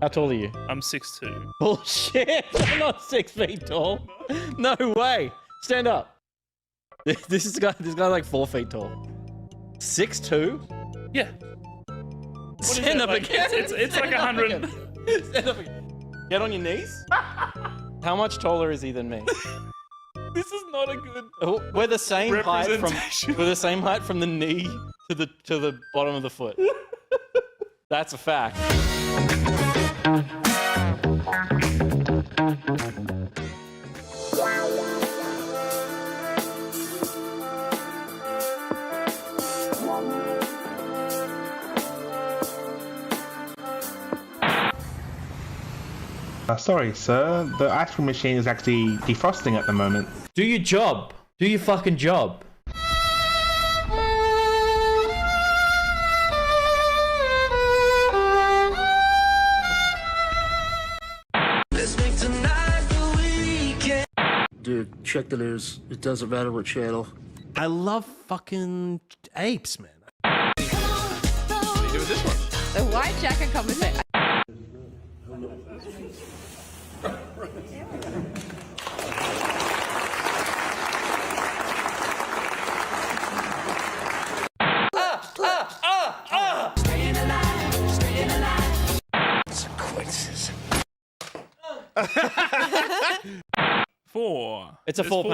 How tall are you? I'm 6'2". Bullshit! I'm not 6 feet tall. No way. Stand up. This guy's like 4 feet tall. 6'2"? Yeah. Stand up again. It's like 100. Stand up again. Get on your knees. How much taller is he than me? This is not a good. Oh, we're the same height from. Representation. We're the same height from the knee to the bottom of the foot. That's a fact. Sorry, sir. The ice cream machine is actually defrosting at the moment. Do your job. Do your fucking job. Dude, check the news. It doesn't matter what channel. I love fucking apes, man. What do you do with this one? The white jacket conversation. Consequences. 4. It's a There's 4 4.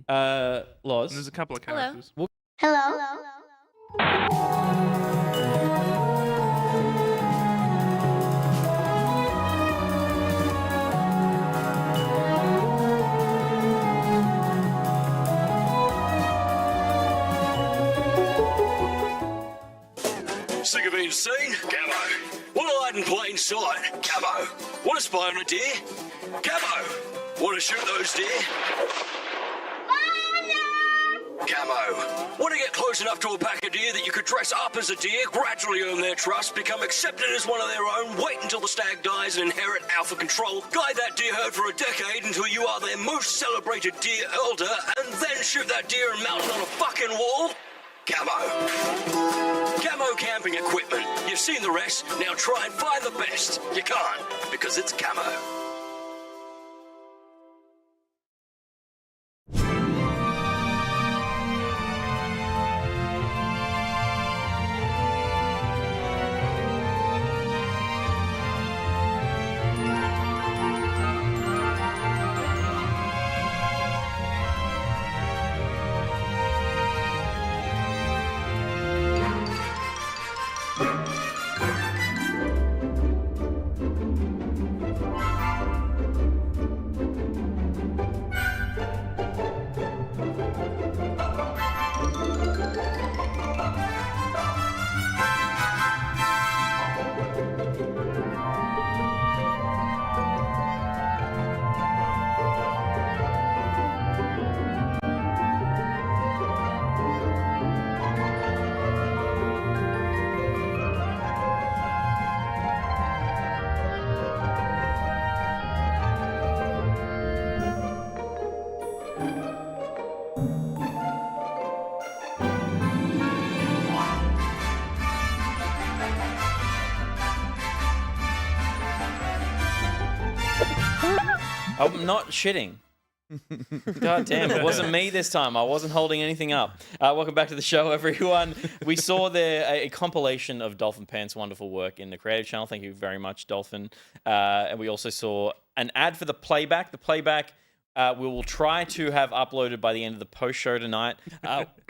paneler. Loz. There's a couple of Hello. characters. Hello. Sick of being seen? Camo. Want to hide in plain sight? Camo. Want to spy on a deer? Camo. Want to shoot those deer? Camo. Want to get close enough to a pack of deer that you could dress up as a deer, gradually earn their trust, become accepted as one of their own, wait until the stag dies and inherit alpha control, guide that deer herd for a decade until you are their most celebrated deer elder, and then shoot that deer and mount it on a fucking wall? Camo. Camo camping equipment. You've seen the rest, now try and find the best. You can't, because it's camo. I'm not shitting. God damn, it wasn't me this time. I wasn't holding anything up. Welcome back to the show, everyone. We saw there a compilation of Dolphin Pants' wonderful work in the creative channel. Thank you very much, Dolphin. And we also saw an ad for the playback. The playback we will try to have uploaded by the end of the post show tonight.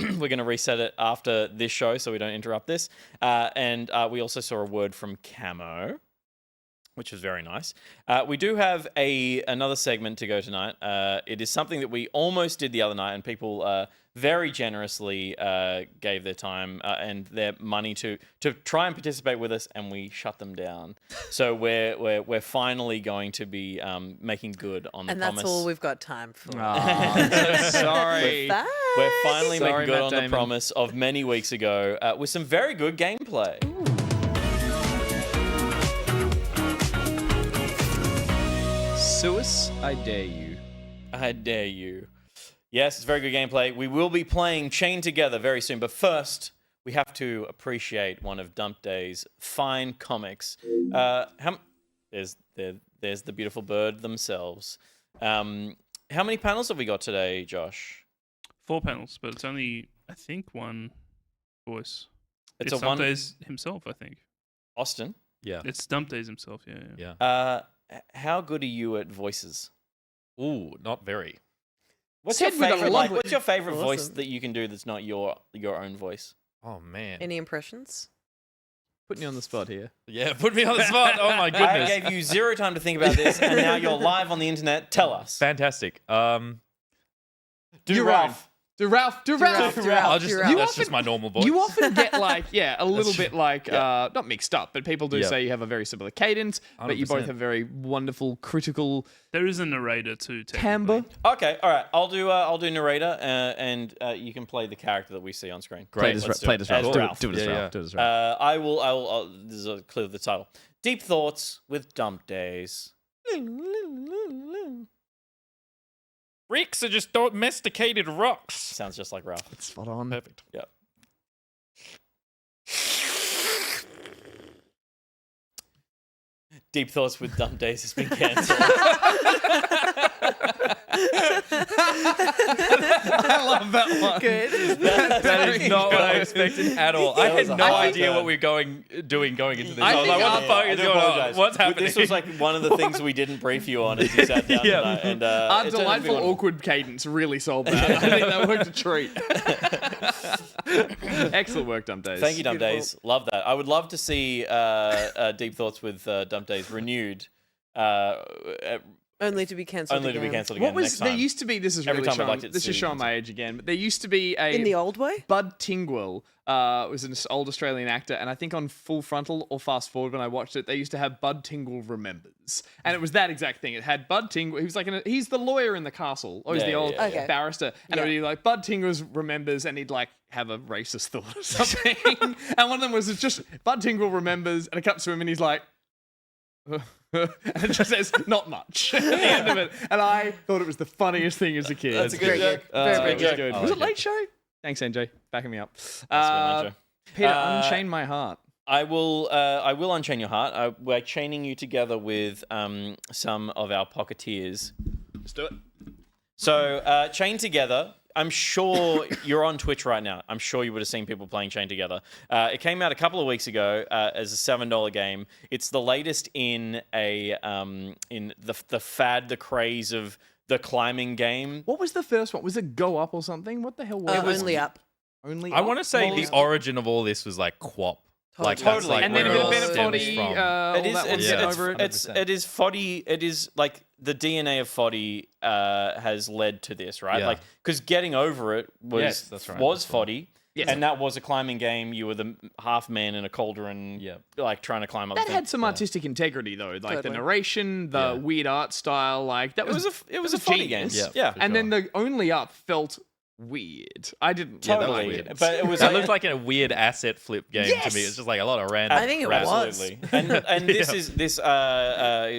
We're going to reset it after this show so we don't interrupt this. And we also saw a word from Camo, which was very nice. We do have another segment to go tonight. It is something that we almost did the other night, and people very generously gave their time and their money to try and participate with us, and we shut them down. So we're finally going to be making good on the And promise. that's all we've got time for. I'm so sorry. We're finally Sorry, making good Matt on Damon. the promise of many weeks ago with some very good gameplay. Suis, I dare you. I dare you. Yes, it's very good gameplay. We will be playing Chained Together very soon, but first, we have to appreciate one of Dump Day's fine comics. There's the beautiful bird themselves. How many panels have we got today, Josh? 4 panels, but it's only, I think, one voice. It's It's a one- Dump Days himself, I think. Austin? Yeah. It's Dump Days himself, yeah. Yeah. How good are you at voices? Ooh, not very. What's Said your we got a favorite? lovely- What's your favorite voice Awesome. that you can do that's not your own voice? Oh man. Any impressions? Putting you on the spot here. Yeah, put me on the spot. Oh my I goodness. gave you 0 time to think about this, and now you're live on the internet. Tell us. Fantastic. Do You're Ralph. Do Ralph. I'll just Ralph. that's just my normal voice. You often get like, a little bit like, not mixed up, but people do Yeah. say you have a very similar cadence, but you both 100%. have very wonderful, critical There is a narrator too, technically. timbre. Okay, all right. I'll do narrator, and you can play the character that we see on screen. Great. Let's Play it as Ralph. As Do Ralph. it as Yeah, Ralph. yeah. Do it as Ralph. I'll this is clearly the title. Deep Thoughts with Dump Days. Freaks are just domesticated rocks. Sounds just like Ralph. It's spot on. Perfect. Yep. Deep Thoughts with Dump Days has been cancelled. I love that one. Good. That is not what I expected at all. I had was no a hard idea turn. what we were doing going into this. I I was like, think what the fuck I is do going on? apologize. What's happening? This was like one of the things we didn't brief you on as you sat down Yeah. tonight. And, Our it turned out to be delightful, one of- awkward cadence really sold that. I think that worked a treat. Excellent work, Dump Days. Thank you, Dump Days. Love that. I would love to see Deep Thoughts with Dump Days renewed. Only to be cancelled. Only to be again. cancelled again What was next there time. used to be? This is Every really time I'd showing. like to This see is showing it. my age again. But there used to be a In the old way? Bud Tingwell was an old Australian actor, and I think on Full Frontal or Fast Forward when I watched it, they used to have Bud Tingwell Remembers, and it was that exact thing. It had Bud Tingwell. He was like he's the lawyer in the castle, or he's Yeah, the old yeah, yeah. Okay. barrister, and it would be like Bud Tingwell remembers, and he'd like have a racist thought or something. And one of them was just Bud Tingwell remembers, and it comes to him, and he's like. And it just says not much at the end of it, and I thought it was the funniest thing as a kid. That's a good joke. Very, very It was good. good. I Was like it Late Show? Thanks, NJ, backing me up. Nacho. Peter, unchain my heart. I will unchain your heart. We're chaining you together with some of our pocketeers. Let's do it. So, Chain Together, I'm sure you're on Twitch right now. I'm sure you would have seen people playing Chain Together. It came out a couple of weeks ago as a $7 game. It's the latest in the fad, the craze of the climbing game. What was the first one? Was it Go Up or something? What the hell was it? Only up. Only I Up? want to say Well, the origin of all this was like QWOP Like that's Totally. like And then a where bit it of all better stems foddy, from. all It is. that one It's, sitting it's, over it. it is foddy. It is like the DNA of foddy has led to this, right? Yeah. Like because getting over it was Yes, that's right. was That's right. foddy. Yes. And that was a climbing game. You were the half man in a cauldron, like trying to climb up. That the had thing. some artistic integrity though, like the Totally. narration, the weird art style, like that It was a foddy game. genius. Yeah. And then the only up felt weird. I didn't Totally. like it. But it was That like, looked like a weird asset flip game to me. It's just like a lot of random. I think it crap. was. Absolutely. And this is this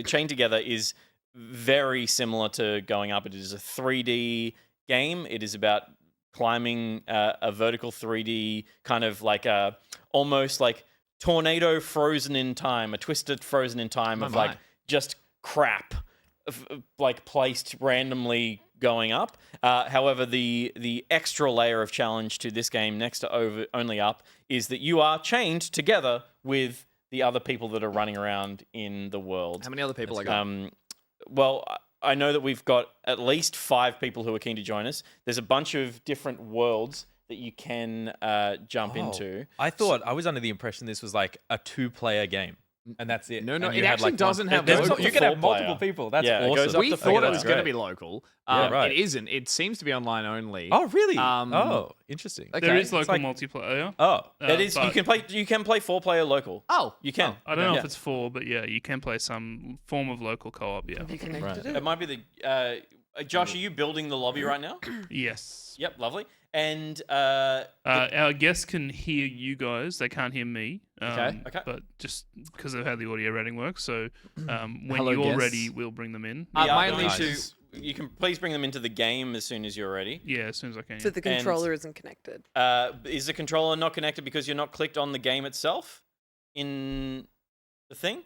Chain Together is very similar to Going Up. It is a 3D game. It is about climbing a vertical 3D kind of like a almost like tornado frozen in time, a twisted frozen in time of like just crap like placed randomly going up. However, the extra layer of challenge to this game next to Only Up is that you are chained together with the other people that are running around in the world. How many other people I got? Well, I know that we've got at least 5 people who are keen to join us. There's a bunch of different worlds that you can jump into. I thought I was under the impression this was like a 2-player game. And that's it. No, And it you had, actually like, doesn't have there's- local. You can have 4-player. multiple people. That's Yeah, it awesome. goes up We to thought it four. was going to be local. Yeah, right. It isn't. It seems to be online only. Oh, really? Um, Interesting. Okay. There is It's local like- multiplayer. Oh, It is. You but can play 4-player local. Oh, You can. I don't know Yeah. if it's 4, but yeah, you can play some form of local co-op. Yeah. Have you connected It it? might be the. Josh, are you building the lobby right now? Yes. Yep, lovely. And Our guests can hear you guys. They can't hear me. Okay. But just because of how the audio rating works, so when Hello, you're guests. ready, we'll bring them in. we are my going only to. You can please bring them into the game as soon as you're ready. Yeah, as soon as I can. So the controller isn't connected. Is the controller not connected because you're not clicked on the game itself in the thing?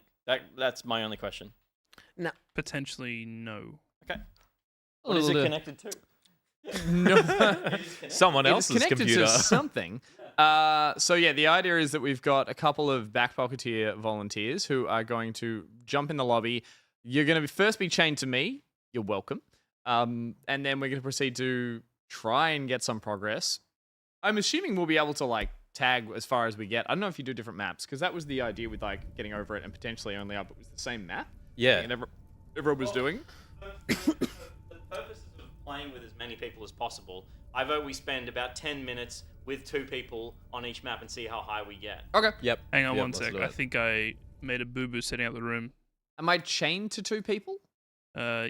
That's my only question. Potentially no. Okay. What is it Little- connected to? No. someone It's else's connected computer. to something. So yeah, the idea is that we've got a couple of backpocketeer volunteers who are going to jump in the lobby. You're going to first be chained to me. You're welcome. And then we're going to proceed to try and get some progress. I'm assuming we'll be able to like tag as far as we get. I don't know if you do different maps because that was the idea with like getting over it and potentially Only Up. It was the same map. Yeah. And everyone was doing. For the purposes of playing with as many people as possible, I vote we spend about 10 minutes with 2 people on each map and see how high we get. Okay. Yep. Hang on Yep, one let's sec. do I it. think I made a boo-boo setting up the room. Am I chained to 2 people?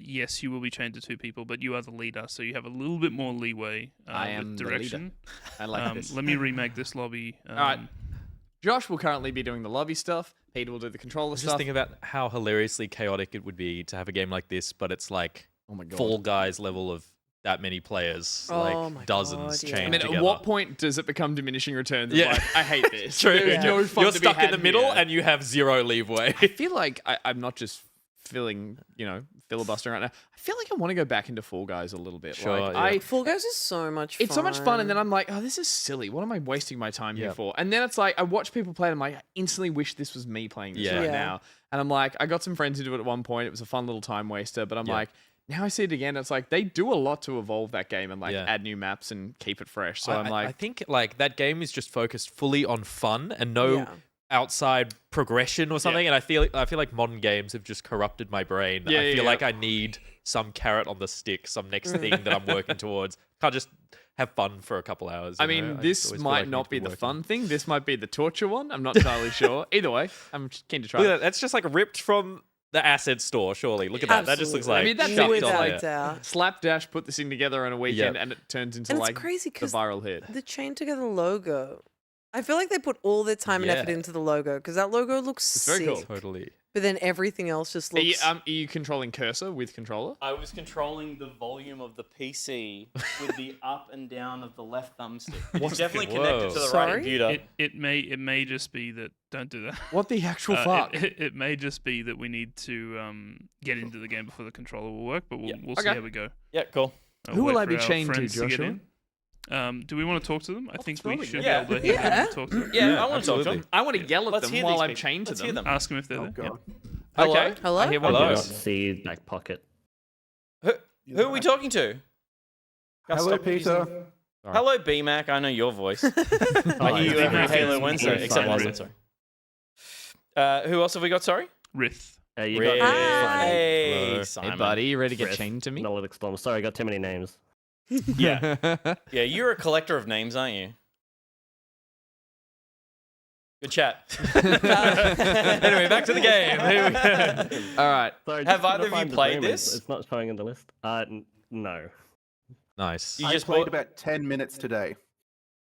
Yes, you will be chained to 2 people, but you are the leader, so you have a little bit more leeway I am with the direction. I like this. Let me remake this lobby. All right. Josh will currently be doing the lobby stuff. Peter will do the controller Just stuff. think about how hilariously chaotic it would be to have a game like this, but it's like Oh my God. Fall Guys level of that many players, Oh like my dozens God, yeah. chained I mean, together. at what point does it become diminishing returns? Yeah. Like, I hate this. True. There's no fun You're to be stuck in had the middle here. and you have 0 leeway. I feel like I'm not just filibustering right now. I feel like I want to go back into Fall Guys a little bit. Sure, like, yeah. Fall Guys is so much fun. It's so much fun, and then I'm like, oh, this is silly. What am I wasting my time here Yep. for? And then it's like, I watch people play, and I'm like, I instantly wish this was me playing this Yeah. right Yeah. now. And I'm like, I got some friends who do it at one point. It was a fun little time waster, but I'm Yeah. like, now I see it again. It's like they do a lot to evolve that game and like Yeah. add new maps and keep it fresh. So I'm I like, think like that game is just focused fully on fun and no Yeah. outside progression or something. And I feel like modern games have just corrupted my brain. Yeah, I yeah, feel yeah. like I need some carrot on the stick, some next thing that I'm working towards. Can't just have fun for a couple hours. I you know? mean, just this always feel might like I need not to be the working. fun thing. This might be the torture one. I'm not entirely sure. Either way, I'm just keen to try. Look at it. that. That's just like ripped from the asset store, surely. Look at that. That just looks Absolutely. like I mean, that's chucked it. It's on like there. Slapdash put this thing together on a weekend, Yep. and it turns into And it's like crazy the 'cause viral hit. The Chain Together logo. I feel like they put all their time and effort Yeah. into the logo because that logo looks It's very cool. sick. Totally. But then everything else just Are you, looks. are you controlling cursor with controller? I was controlling the volume of the PC with the up and down of the left thumbstick. It's definitely connected to the right Sorry? computer. It may just be that. Don't do that. What the actual fuck? It may just be that we need to get into the game before the controller will work, but we'll see Okay. how we go. Yeah, cool. Who will wait I be for our chained to, friends get Joshua? in. Do we want to talk to them? I think we totally, should yeah. be able to hear them Yeah. and talk to them. Yeah, I want to talk to absolutely. them. I want to yell at Let's them hear while these I'm people. chained to Let's hear them. them. Ask them if they're there. God. Hello? Okay. Hello? I hear one Hello. voice. See back pocket. Who are we talking to? Hello, Stop using- Peter. Hello, BMAC. I know your voice. I hear you every Halo Wednesday, except last night. Sorry. Who else have we got? Sorry. Rith. You Ray. got Hey, Hey, Simon. buddy, you ready to get Rith. chained to me? Analytics Storm. Sorry, I got too many names. Yeah. Yeah, you're a collector of names, aren't you? Good chat. Anyway, back to the game. Here we go. All right. Sorry, Have just either of couldn't you find the played agreements. this? It's not showing in the list. No. Nice. You I just played bought- about 10 minutes today.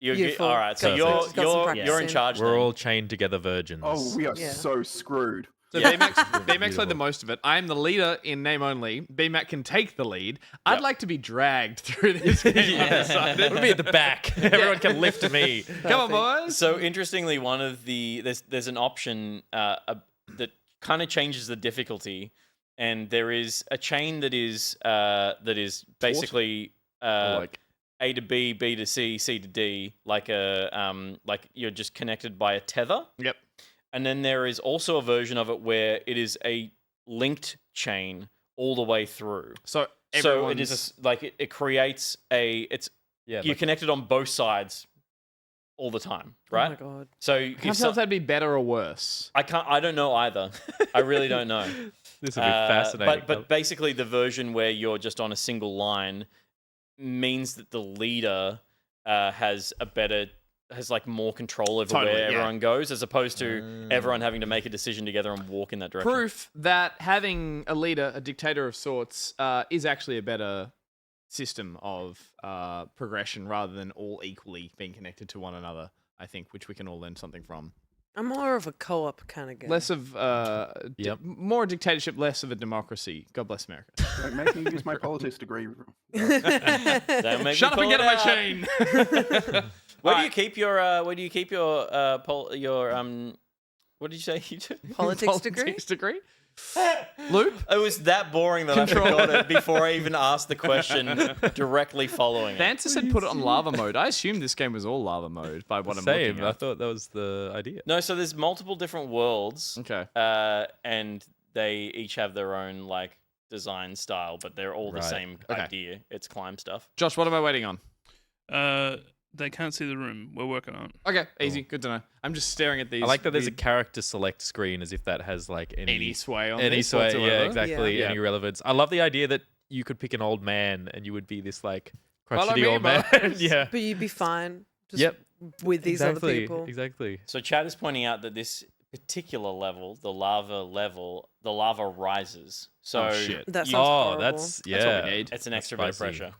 Beautiful. All right, so Got some you're in practicing. charge. We're then. all chained together virgins. Oh, we are Yeah. so screwed. So BMAX played the most of it. I'm the leader in name only. BMAC can take the lead. I'd like to be dragged through this game. Yeah. We'll be at the back. Everyone can lift me. Come on, boys. So interestingly, one of the there's an option that kind of changes the difficulty, and there is a chain that is basically A to B, B to C, C to D, like you're just connected by a tether. Yep. And then there is also a version of it where it is a linked chain all the way through. So it is it creates you're connected on both sides all the time, right? Oh my god. So I can't tell if that'd be better or worse. I don't know either. I really don't know. This would be fascinating. But basically, the version where you're just on a single line means that the leader has more control over where everyone goes, as opposed to everyone having to make a decision together and walk in that direction. Proof that having a leader, a dictator of sorts, is actually a better system of progression rather than all equally being connected to one another, I think, which we can all learn something from. I'm more of a co-op kind of guy. Less of more dictatorship, less of a democracy. God bless America. Don't make me use my politics degree. Don't make Shut up me and get pull on it my out. chain. Where do you keep your what did you say you do? Politics degree? Politics degree? Loop? It was that boring that Control. I forgot it before I even asked the question directly following it. Fancy said put it on lava mode. I assumed this game was all lava mode by what I'm looking Same. at. I thought that was the idea. No, so there's multiple different worlds. Okay. And they each have their own design style, but they're all the same idea. It's climb stuff. Josh, what am I waiting on? They can't see the room. We're working on it. Okay, easy. Good to know. I'm just staring at these. I like that there's a weird- character select screen as if that has any sway on any this sway. whatsoever. Yeah, exactly. Yeah. Any relevance. I love the idea that you could pick an old man and you would be this Follow crotchety me, old man. boys. Yeah. But you'd be fine. Just Yep. with these other Exactly. people. Exactly. So Chad is pointing out that this particular level, the lava rises. So Oh, shit. That sounds Oh, horrible. that's That's what we need. it's an extra Spicy. bit of pressure.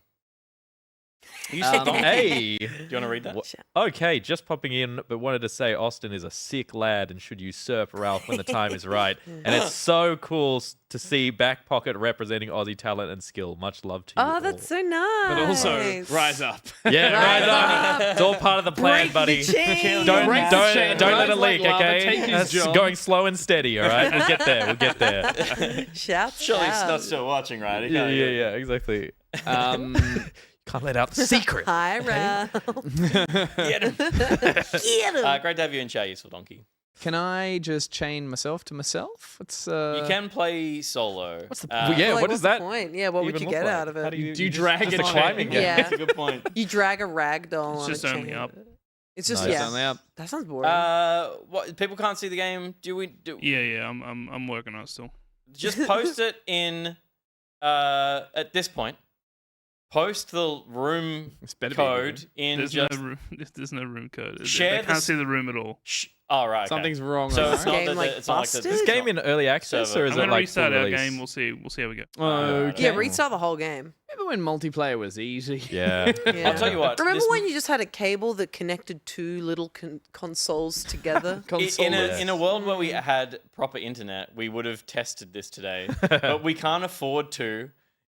Hey. Do you want to read that? Okay, just popping in, but wanted to say Austin is a sick lad and should usurp Ralph when the time is right. And it's so cool to see Back Pocket representing Aussie talent and skill. Much love to you. Oh, that's so nice. But also, rise up. Yeah, Rise right on. It's all part of the plan, Break buddy. the chain. Don't Break the chain. let Rise it like leak, lava. okay? Take his That's job. going slow and steady, all right? We'll get there. We'll get there. Shout Surely it's out. not still watching, right? Yeah, exactly. Can't let out the secret. Hi, Ralph. Get him. Get him. Great to have you in chat, useful donkey. Can I just chain myself to myself? It's You can play solo. What's the Uh, yeah? Like, what what's is the that? point? Yeah, what would even you look get like? out of it? How do you drag just a a chain? climbing game? Yeah. That's a good point. You drag a rag doll It's on just a only chain. up. It's just Nice. yeah. only up. That sounds boring. What people can't see the game? Yeah. I'm working on it still. Just post it in at this point. Post the room better be a good code in There's just no room. There's no room code. Share They can't this- see the room at all. Oh right. Okay. Something's wrong. So with it's that. not Game, that like, it's not like busted? the, Is Is this game in early access server. or is I'm it gonna like restart full our release? game. We'll see. We'll see how we go. Okay. Yeah, restart the whole game. Remember when multiplayer was easy? Yeah. Yeah. I'll tell you what. Remember this- when you just had a cable that connected two little consoles together? in a world where we had proper internet, we would have tested this today, but we can't afford to.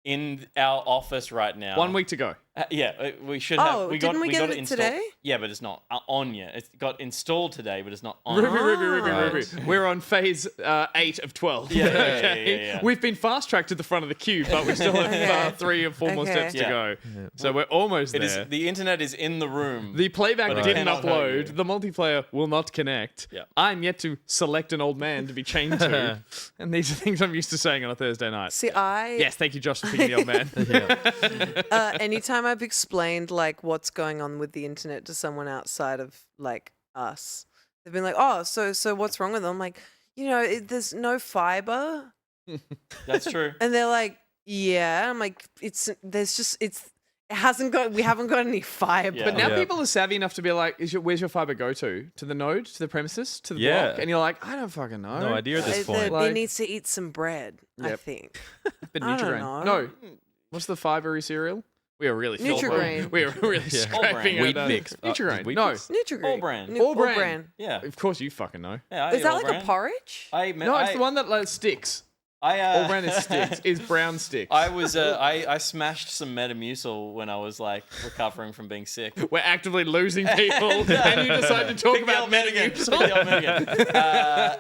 In our office right now. 1 week to go. Yeah, we should Oh, have. didn't we get got it installed. today? Yeah, but it's not on yet. It got installed today, but it's not on. Ruby. We're on phase 8 of 12. Yeah, yeah. We've been fast tracked to the front of the queue, but we still have 3 or 4 more Okay. steps to Yeah. go. So we're almost It there. is the internet is in the room. The playback But it didn't cannot tell you. upload. The multiplayer will not connect. Yeah. I'm yet to select an old man to be chained to. And these are things I'm used to saying on a Thursday night. See, Yes, thank you, Josh, for picking the old man. anytime I've explained like what's going on with the internet to someone outside of like us, they've been like, "Oh, so what's wrong with them?" I'm like, you know, there's no fiber. That's true. And they're like, yeah. I'm like, we haven't got any fiber. But now people are savvy enough to be like, where's your fiber go to? To the node? To the premises? To the block? And you're like, I don't fucking know. No idea at this point. He needs to eat some bread, I think. But I don't Nutrigrain. know. No. What's the fibery cereal? We are really Nutrigrain. We are really scraping Wheat at mix. Nutrigrain. Wheat No. mix? Nutrigrain. All brand. All Brand. brand. Yeah. Of course you fucking know. Yeah. Is that like a porridge? No, it's the one that sticks. All brand is sticks. Is brown sticks. I was I smashed some Metamucil when I was like recovering from being sick. We're actively losing people, and you decide to talk about Metamucil.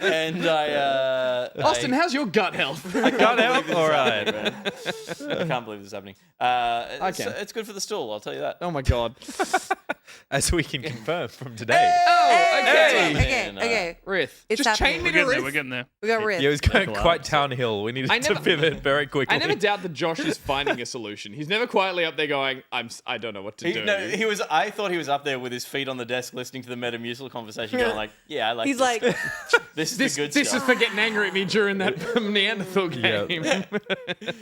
And I Austin, how's your gut health? Gut health? All right. I can't believe this is happening. It's good for the stool, I'll tell you that. Oh my god. As we can confirm from today. Okay. Rith. It's Just chain me to Rith. We're getting there. We got Rith. Yeah, it was going quite downhill. We needed to pivot very quickly. I never doubt that Josh is finding a solution. He's never quietly up there going, I don't know what to do. I thought he was up there with his feet on the desk listening to the Metamucil conversation going like, yeah, I like He's this. like, this is the good This stuff. is for getting angry at me during that Neanderthal game.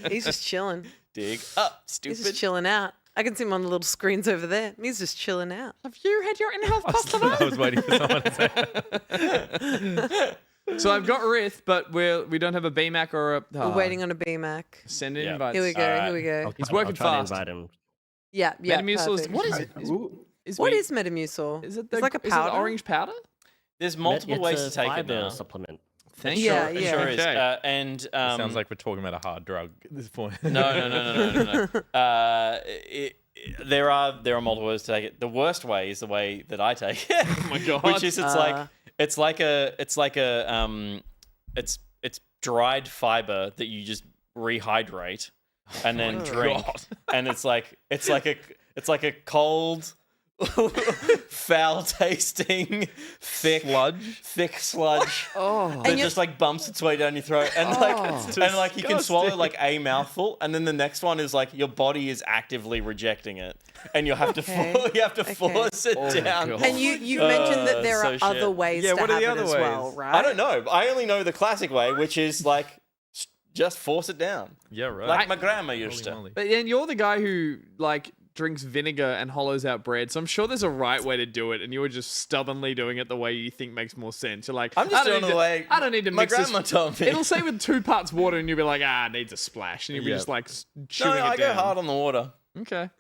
he's just chilling. Dig up, stupid. He's just chilling out. I can see him on the little screens over there. He's just chilling out. Have you had your in-house pasta? I was waiting for someone to say. So I've got Rith, but we don't have a BMAC or a... We're waiting on a BMAC. Send an invite. Here we go. Here we go. He's working fast. Yeah. Metamucil is... Perfect. What is it? What is Metamucil? Is it it's like a powder? Is it orange powder? There's multiple ways to take it now. Supplement. Thank you. It sure is. Okay. And sounds like we're talking about a hard drug at this point. No. There are multiple ways to take it. The worst way is the way that I take it. Oh my god! Which is it's dried fiber that you just rehydrate and then drink, and it's like a cold, foul tasting, thick sludge. That just like bumps its way down your throat, and you can swallow like a mouthful, and then the next one is like your body is actively rejecting it, and you have to force it down. And you mentioned that there are other ways to what are have the it other as ways? well, right? I don't know. I only know the classic way, which is like just force it down. Yeah, right. Like my grandma used to. But then you're the guy who like drinks vinegar and hollows out bread, so I'm sure there's a right way to do it, and you were just stubbornly doing it the way you think makes more sense. You're like, I'm just doing it the way I don't need to my mix this. grandma told me. It'll say with 2 parts water, and you'll be like, it needs a splash, and you'll be just like chewing it down. I go hard on the water. Okay.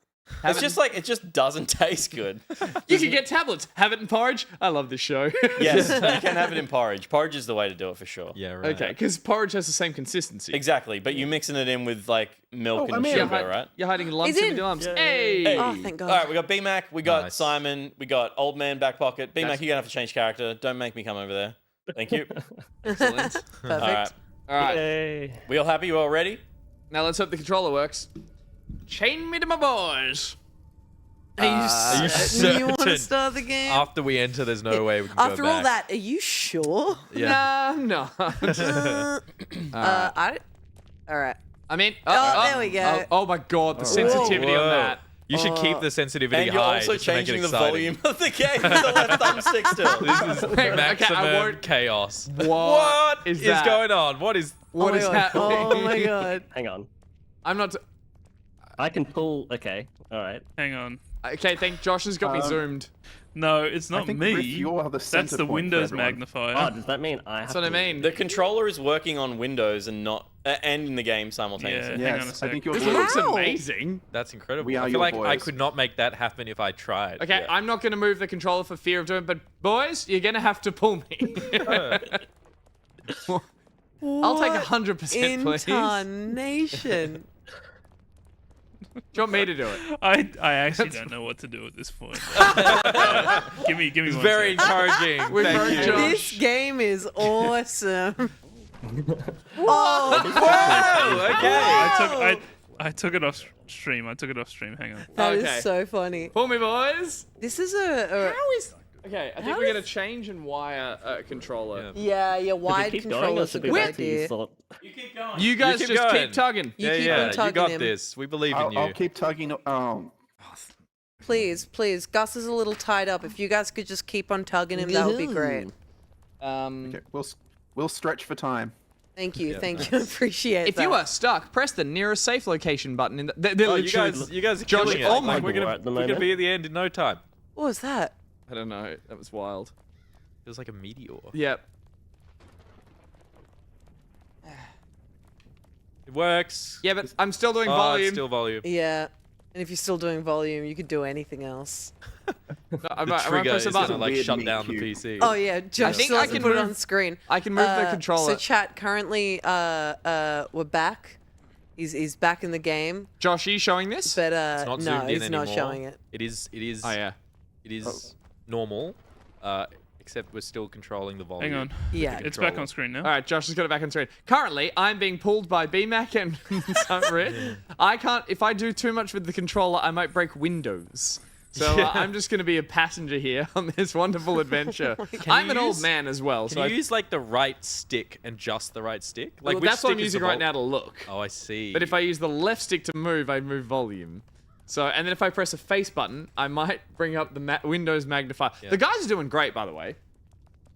It's just like it just doesn't taste good. You can get tablets. Have it in porridge. I love this show. Yes, you can have it in porridge. Porridge is the way to do it for sure. Yeah, right. Okay, because porridge has the same consistency. Exactly, but you're mixing it in with like milk and You're sugar, right? You're hiding lumps He's in in. your lumps. Yeah. Hey. Oh, thank God. All right, we got BMAC, we got Nice. Simon, we got Old Man Back Pocket. BMAC, That's- you're gonna have to change character. Don't make me come over there. Thank you. Excellent. Perfect. All right, All right. Yay. we all happy? You all ready? Now let's hope the controller works. Chain me to my boys. Are you certain you want to certain? start the game? After we enter, there's no way we can After go all back. that, are you sure? Yeah. No. All right. I mean, there we go. Oh my god, the sensitivity on that. You should keep the sensitivity And you're high. also just to make it changing the exciting. volume of the game with the left thumbstick still. This is Okay, maximum I won't- chaos. What is that? going on? What is What is happening? Oh my god. Hang on. I'm not. I can pull. Okay. All right. Hang on. Okay, thank Josh has got me zoomed. No, it's I not think, me. Riff, you are the That's center the point for Windows everyone. magnifier. Oh, does that mean I have That's what I to- mean. The controller is working on Windows and not and in the game simultaneously. Yeah, hang on a Yes, sec. I think you're This doing looks Wow. amazing. That's incredible. We are I feel your like I boys. could not make that happen if I tried. Okay, Yeah. I'm not going to move the controller for fear of doing it, but boys, you're going to have to pull me. I'll take 100%, please. Incarnation. Do you want me to do it? I actually don't know what to do at this point. give me It's one very sec. encouraging. We've Thank heard you. Josh. This game is awesome. Whoa! Okay. I took it off stream. Hang on. That is Okay. so funny. Pull me, boys. This is a How is... Okay, I think How we're is- going to change and wire a controller. yeah, wide keep going, controller or is a should we good wait till you idea. sort? You guys keep just going. keep tugging. You Yeah, keep yeah. on You tugging got him. this. We believe in you. I'll keep tugging. Please, please. Gus is a little tied up. If you guys could just keep on tugging him, that would be great. Um, Okay, well, We'll stretch for time. Thank you, thank you. Appreciate If that. you are stuck, press the nearest safe location button in the. Oh, you guys are Josh, killing it. oh my Like, we're God. gonna be at the end in no time. What was that? I don't know. That was wild. It was like a meteor. Yep. It works. Yeah, but I'm still doing Oh, volume. it's still volume. Yeah. And if you're still doing volume, you could do anything else. The trigger is gonna like shut down the PC. Oh yeah, Josh I think still I has to can put it move- on screen. I can move the controller. So chat, currently we're back. He's back in the game. Josh, are you showing this? But It's not no, zoomed in he's not anymore. showing it. It is. Oh yeah. It is normal. Except we're still controlling the volume. Hang on. Yeah. It's back on screen now. All right, Josh has got it back on screen. Currently, I'm being pulled by BMAC and Sunrit. I can't. If I do too much with the controller, I might break windows. So I'm just going to be a passenger here on this wonderful adventure. I'm an old man as well. Can you use like the right stick and just the right stick? Like Well, which that's what I'm stick is using the right now to look. Oh, I see. But if I use the left stick to move, I move volume. So, and then if I press a face button, I might bring up the Windows magnifier. Yeah. The guys are doing great, by the way.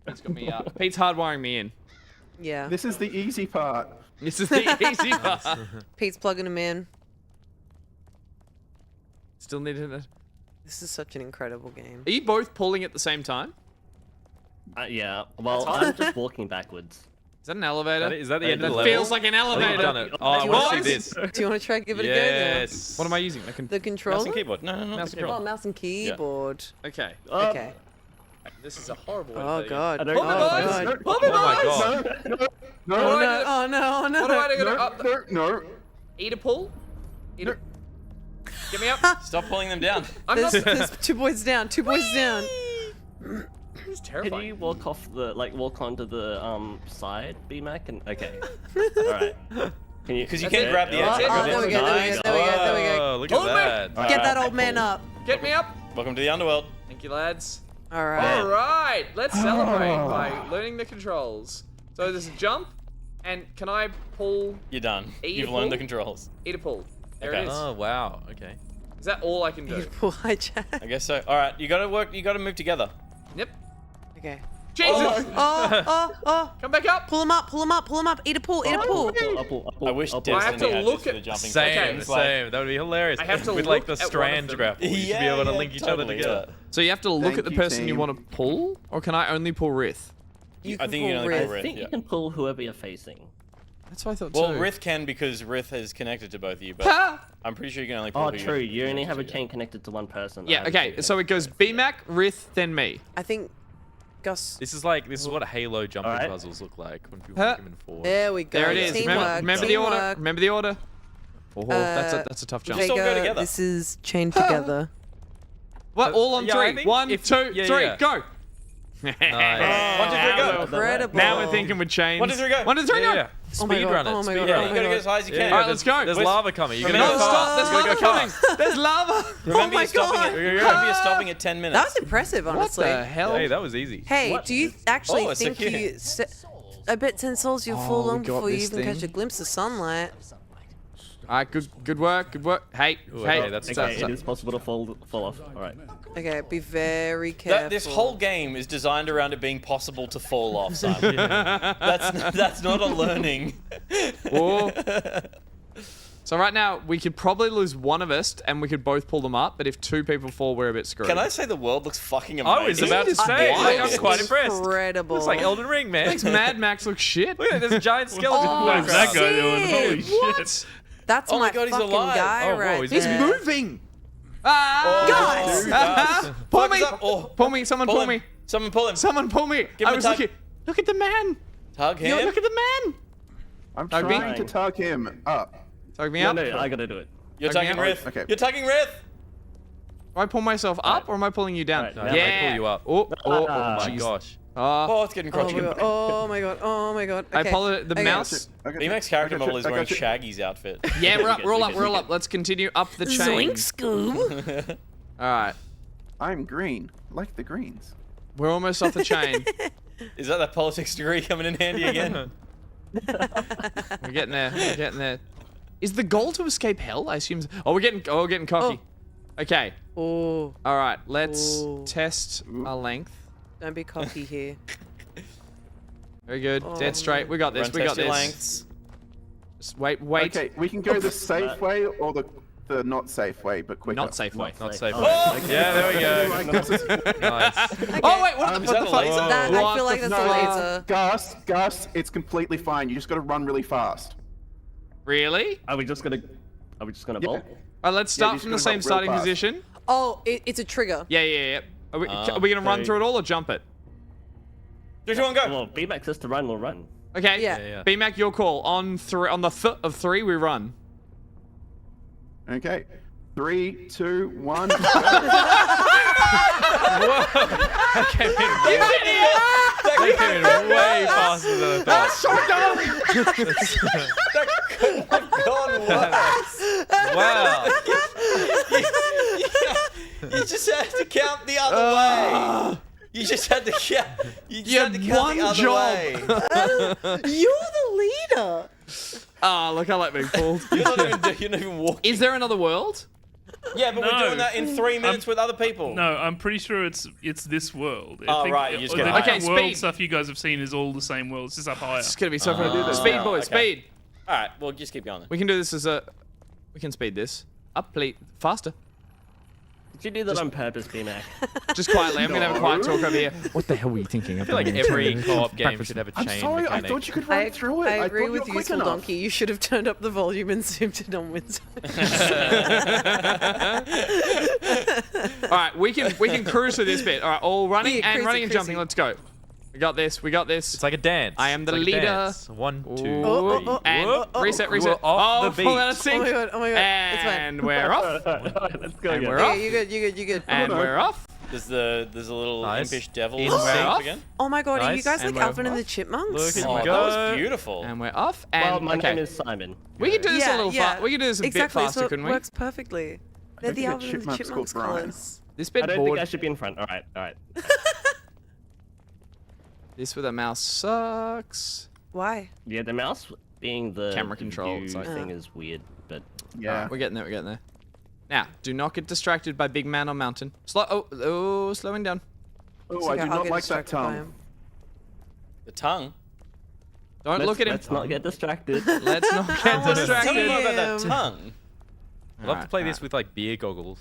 Pete's got me Pete's hardwiring me in. Yeah. This is the easy part. This is the easy part. Pete's plugging him in. Still need to. This is such an incredible game. Are you both pulling at the same time? Yeah. Well, I'm just walking backwards. Is that an elevator? Is that the end of the That level? feels like an I think elevator. I've done it. Oh, I want to see this. Do you want to try to give it a go now? Yes. What am I using? The controller? Mouse and keyboard. No, Mouse the and controller. Oh, mouse and keyboard. Okay. Okay. This is a horrible way Oh to god. I don't Oh know. god. Pull me, Oh my boys! god. No, Oh no! Oh no! Oh no! What do I do? Up the... no. Eat a pull? Eat a... Get me up. Stop pulling them down. I'm not... There's 2 boys down. 2 boys down. It's Can terrifying. you walk onto the side, BMAC? And okay. All right. Can you? Because you That's can't it. grab the That's edge. it. Oh, there we go. There we go. There we go. There we go. Oh, look Hold at that. Get that old man up. Get me up. Welcome to the underworld. Thank you, lads. All right. All right. Let's celebrate by learning the controls. So there's a jump, and can I pull? You're done. Eat You've a learned pull? the controls. Eat a pull. There Okay. it is. Oh wow. Okay. Is that all I can do? Beautiful hijack. I guess so. All right, you gotta work. You gotta move together. Yep. Okay. Jesus! Oh! Come back up. Pull him up! Pull him up! Pull him up! Eat a pull! Eat a pull! I wish I have Destiny to had look this for at- the jumping. Same. Okay. Same. That would be hilarious. I have to with like look the at one of strange them. grapple. You should be able to link each other totally, together. So you have to look at the Thank you, person you team. want to pull, or can I only pull Rith? I think you can only Riff. pull I Rith. think Yeah. you can pull whoever you're facing. That's what I thought Well, too. Rith can because Rith is connected to both of you, but Ha! I'm pretty sure you can only pull Oh, who true. You only connected have a to. chain connected to one person. Yeah. Okay. So it goes BMAC, Rith, then me. I think Gus. This is what Halo jumping Alright. puzzles look like when people Huh? make them in forward. There we go. There it is. Teamwork. Remember the order. Teamwork. Remember the order. Oh, that's a tough jump. Just all go Vega, together. this is chained together. What? All on Yeah, I three. think 1, if- 2, yeah, 3, yeah. go. One, 2, 3, go. Incredible. Now we're thinking with chains. 1, 2, 3, go. 1, 2, 3, Yeah, go. yeah. Oh my Speed God, run it. oh my Speed God, Yeah, run you it. gotta go as high as you can. All right, let's go. There's lava coming. You're Remember- gonna No, go stop. fast. There's You're lava gonna go coming. There's lava. Remember, my you're stopping God. remember you're stopping at 10 minutes. That was impressive, honestly. What the hell? Hey, that was easy. Hey, do you actually Oh, it's so think cute. you? I bet 10 souls you'll fall we long got before you this even catch a thing. glimpse of sunlight. All right, good work. Hey, Ooh, hey. okay, that's Okay, it is possible to fall off. All right. Okay, be very careful. This whole game is designed around it being possible to fall off, Simon. That's not a learning. Oh. So right now, we could probably lose one of us, and we could both pull them up. But if 2 people fall, we're a bit screwed. Can I say the world looks fucking amazing? I was about to say. wild. I'm quite impressed. Incredible. Looks like Elden Ring, man. Makes Mad Max look shit. Look at that, there's a giant skeleton. Oh, in the What's that background. guy doing? Holy What? shit. That's Oh my my God, he's fucking alive. guy Oh, whoa, right he's He's there. moving. Ah, Guys! pull Focus me. up. Oh. Pull me. Someone pull him. me. Someone pull him. Someone pull me. Give I him a was tug. looking. Look at the man. Tug him. Look at the man. I'm Tug me? trying to tug him up. Tug me No, up. no, I gotta do it. You're Tug me tugging up. Rith. Okay. You're tugging Rith. Do I pull myself up or am I pulling you down? Right, now I yeah. pull you up. Oh, oh, Ah. Oh my jeez. gosh. Oh, it's getting Oh crotchety. my god! Oh my god! Oh my god! I Okay. pull it, the Okay. mouse. BMAX character model is I wearing got you. Shaggy's outfit. Yeah, we're up. good, We're all we up. good, We're we all good. up. Let's continue up the chain. Zoink, Scoob. All right. I'm green, like the greens. We're almost off the chain. Is that politics degree coming in handy again? We're getting there. We're getting there. Is the goal to escape hell? I assume. Oh, we're getting cocky. Okay. Oh, All right. Let's Ooh. test our length. don't be cocky here. Very good. Dead straight. We got this. Run We got test your this. lengths. Just wait. Wait. Okay, we can go the safe way or the not safe way, but quicker. Not safe way. Not safe. Oh! Okay. Yeah, there we go. Nice. Oh wait, what Is that a laser? That, I feel like that's a laser. Gus, it's completely fine. You just got to run really fast. Really? Are we just gonna bolt? Alright, let's Yeah, start just from the gotta same go real starting fast. position. Oh, it's a trigger. Yeah. Are we gonna run through it all or jump it? 3, 2, 1, go. Well, B-Max says to run, we'll run. Okay. Yeah. B-Mac, your call. On the th of 3, we run. Okay. 3, 2, 1. That came in way faster than I thought. Wow. Wow. You just had to count the other way. You just had to count. You just had to count the other way. You're the leader. Ah, look, I like being fooled. You're not even walking. Is there another world? Yeah, but we're No. doing that in 3 minutes with other people. No, I'm pretty sure it's this world. Oh, right, you just get higher. Okay, world speed. stuff you guys have seen is all the same world. It's just up higher. It's gonna be so fun. Speed, boys, okay. speed. All right, well, just keep going then. We can do this as a. We can speed this up, please, faster. Did you do that on purpose, B-Mac? Just quietly. I'm gonna have a quiet talk over here. What the hell were you thinking? I feel like every co-op game should have a chain I'm sorry, I mechanic. thought you could run through it. I agree thought with you were quick Useful enough. Donkey. You should have turned up the volume and zoomed it on Windsor. All right, we can cruise through this bit. All right, all running Yeah, and cruisy, running and jumping. cruisy. Let's go. We got this. We got this. It's like a dance. I am the It's like a leader. dance. 1, 2, 3. And reset. You were off the beat. Pull out a sync. Oh my god, it's fine. And we're off. Let's go And again. we're Okay, off. you good. And we're off. There's a little Nice. impish devil In in the sync. again. Oh my god, are you Nice. guys And like we're Alvin and the off. Chipmunks? Look at Oh, we that go. was beautiful. And we're off. And Well, my okay. name is Simon. We can do this a little fast. We can do this a exactly, bit faster, so couldn't it we? works perfectly. They're the think a Alvin and the chipmunk's Chipmunks called Brian. colours. This I bit don't bored. think I should be in front. All right. This with a mouse sucks. Why? Yeah, the mouse being the Camera control, view it's like- thing is weird, but Yeah. We're getting there. We're getting there. Now, do not get distracted by big man on mountain. Slow. Slowing down. Oh, I do not like that tongue. The tongue. Don't look at him. Let's not get distracted. Let's not get Tell me distracted. more about that tongue. I'd love to play this with like beer goggles.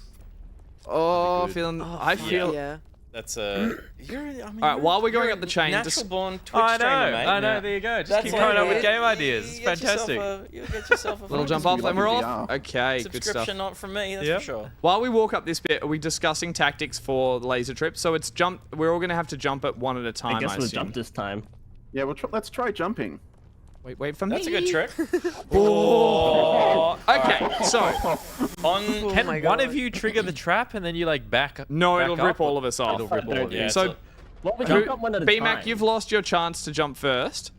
Oh, good. feeling. I feel. Yeah. That's you're. I mean, All right, while we're going up the chain, natural just born Twitch I streamer, mate. know. Yeah. There you go. Just That's keep it. coming up with Yeah. game ideas. It's You get yourself fantastic. You get yourself a little fucking jump off, like and we're VR. off. Okay, good subscription, stuff. not from me. That's Yep. for sure. While we walk up this bit, are we discussing tactics for the laser trip? So it's jump. We're all gonna have to jump at one at a time. I guess we'll assume. jump this time. Yeah, let's try jumping. Wait for me. That's a good trick. Oh. Okay, so Can my one God. of you trigger the trap and then you like back? no, back it'll up? rip all of us off. It'll rip all of you. Yeah, So, Well, we who- can jump one at a B-Mac, time. you've lost your chance to jump first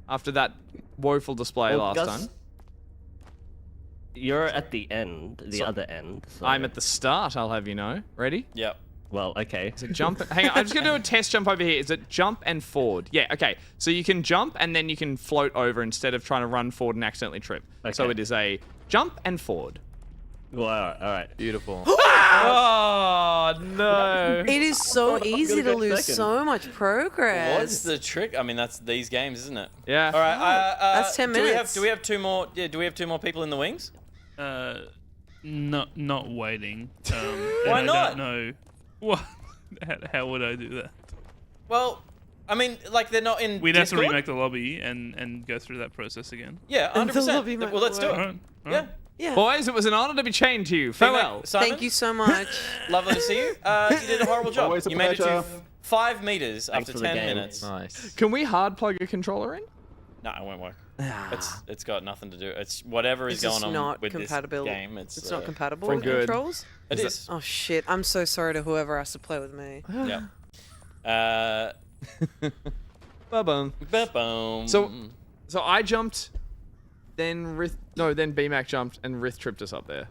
after that woeful display Well, last Gus, time. You're at the end, the other end. So. I'm at the start, I'll have you know. Ready? Yep. Well, okay. Is it jump? Hang on, I'm just gonna do a test jump over here. Is it jump and forward? Yeah, okay. So you can jump and then you can float over instead of trying to run forward and accidentally trip. So Okay. it is a jump and forward. Well, all right. Beautiful. Oh no! It is so I'm easy gonna to go lose second. so much progress. What's the trick? I mean, that's these games, isn't it? Yeah. All right. That's 10 minutes. Do we have two more? Yeah. Do we have two more people in the wings? Not waiting. Why and not? I don't know. What? How would I do that? Well, I mean, like they're not in. We'd have to Discord? remake the lobby and go through that process again. Yeah, And the 100%. lobby might Well, let's do work. it. Alright, Yeah. alright. Yeah. Boys, it was an honor to be chained to you. Farewell. Simon, Thank you so much. Lovely to see you. You did a horrible job. Always a You made it to pleasure. 5 meters Thanks after for the 10 game. minutes. Nice. Can we hard plug a controller in? No, it won't work. It's got nothing to do. It's whatever is It's just going on not with compatible. this game. It's not compatible for with good. controls? It is. Oh shit, I'm so sorry to whoever has to play with me. Yeah. Ba-bum. Boom. So I jumped, then then B-Mac jumped and Rith tripped us up there.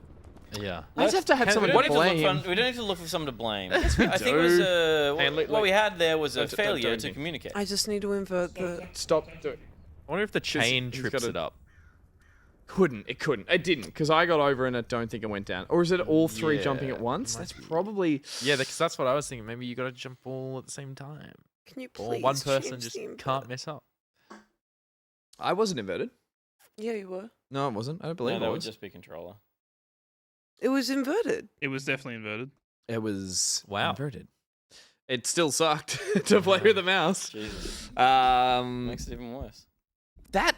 Yeah. I just have to have someone we to don't need to blame. look for, we don't need to look for someone to blame. I think it was what we had there was a failure to communicate. I just need to invert the. Stop. Do it. I wonder if the chain he's trips gotta- it up. It couldn't. It didn't, because I got over and I don't think it went down. Or is it all three jumping at Yeah, once? That's probably. Yeah, because that's what I was thinking. Maybe you got to jump all at the same time. Can you Or please? one person change just the input? can't mess up. I wasn't inverted. Yeah, you were. No, it wasn't. I don't believe No, it that would was. just be controller. It was inverted. It was definitely inverted. It was Wow. inverted. It still sucked to play with the mouse. Jesus. Um, Makes it even worse. that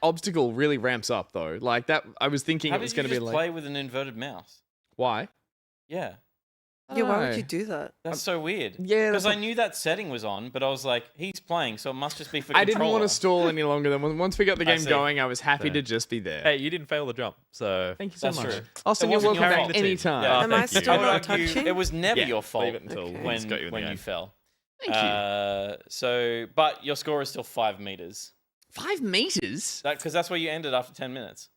obstacle really ramps up though. Like that, I was thinking How it was did going you to be just like play with an inverted mouse? why? Yeah. Yeah, why would know. you do that? That's so weird. Yeah, Because that's I knew that setting was on, but I was like, he's playing, so it must just be for I controller. didn't want to stall any longer than once we got the I game see. going. I was happy Fair. to just be there. Hey, you didn't fail the jump, so Thank you so That's much. true. Austin, It you're wasn't welcome your back fault. anytime. Yeah, Am I thank you. still I would not argue touching? it was never Yeah, your fault leave it until Okay. Vince got you in the when game. you fell. Thank you. But your score is still 5 meters. 5 meters? Because that's where you ended after 10 minutes.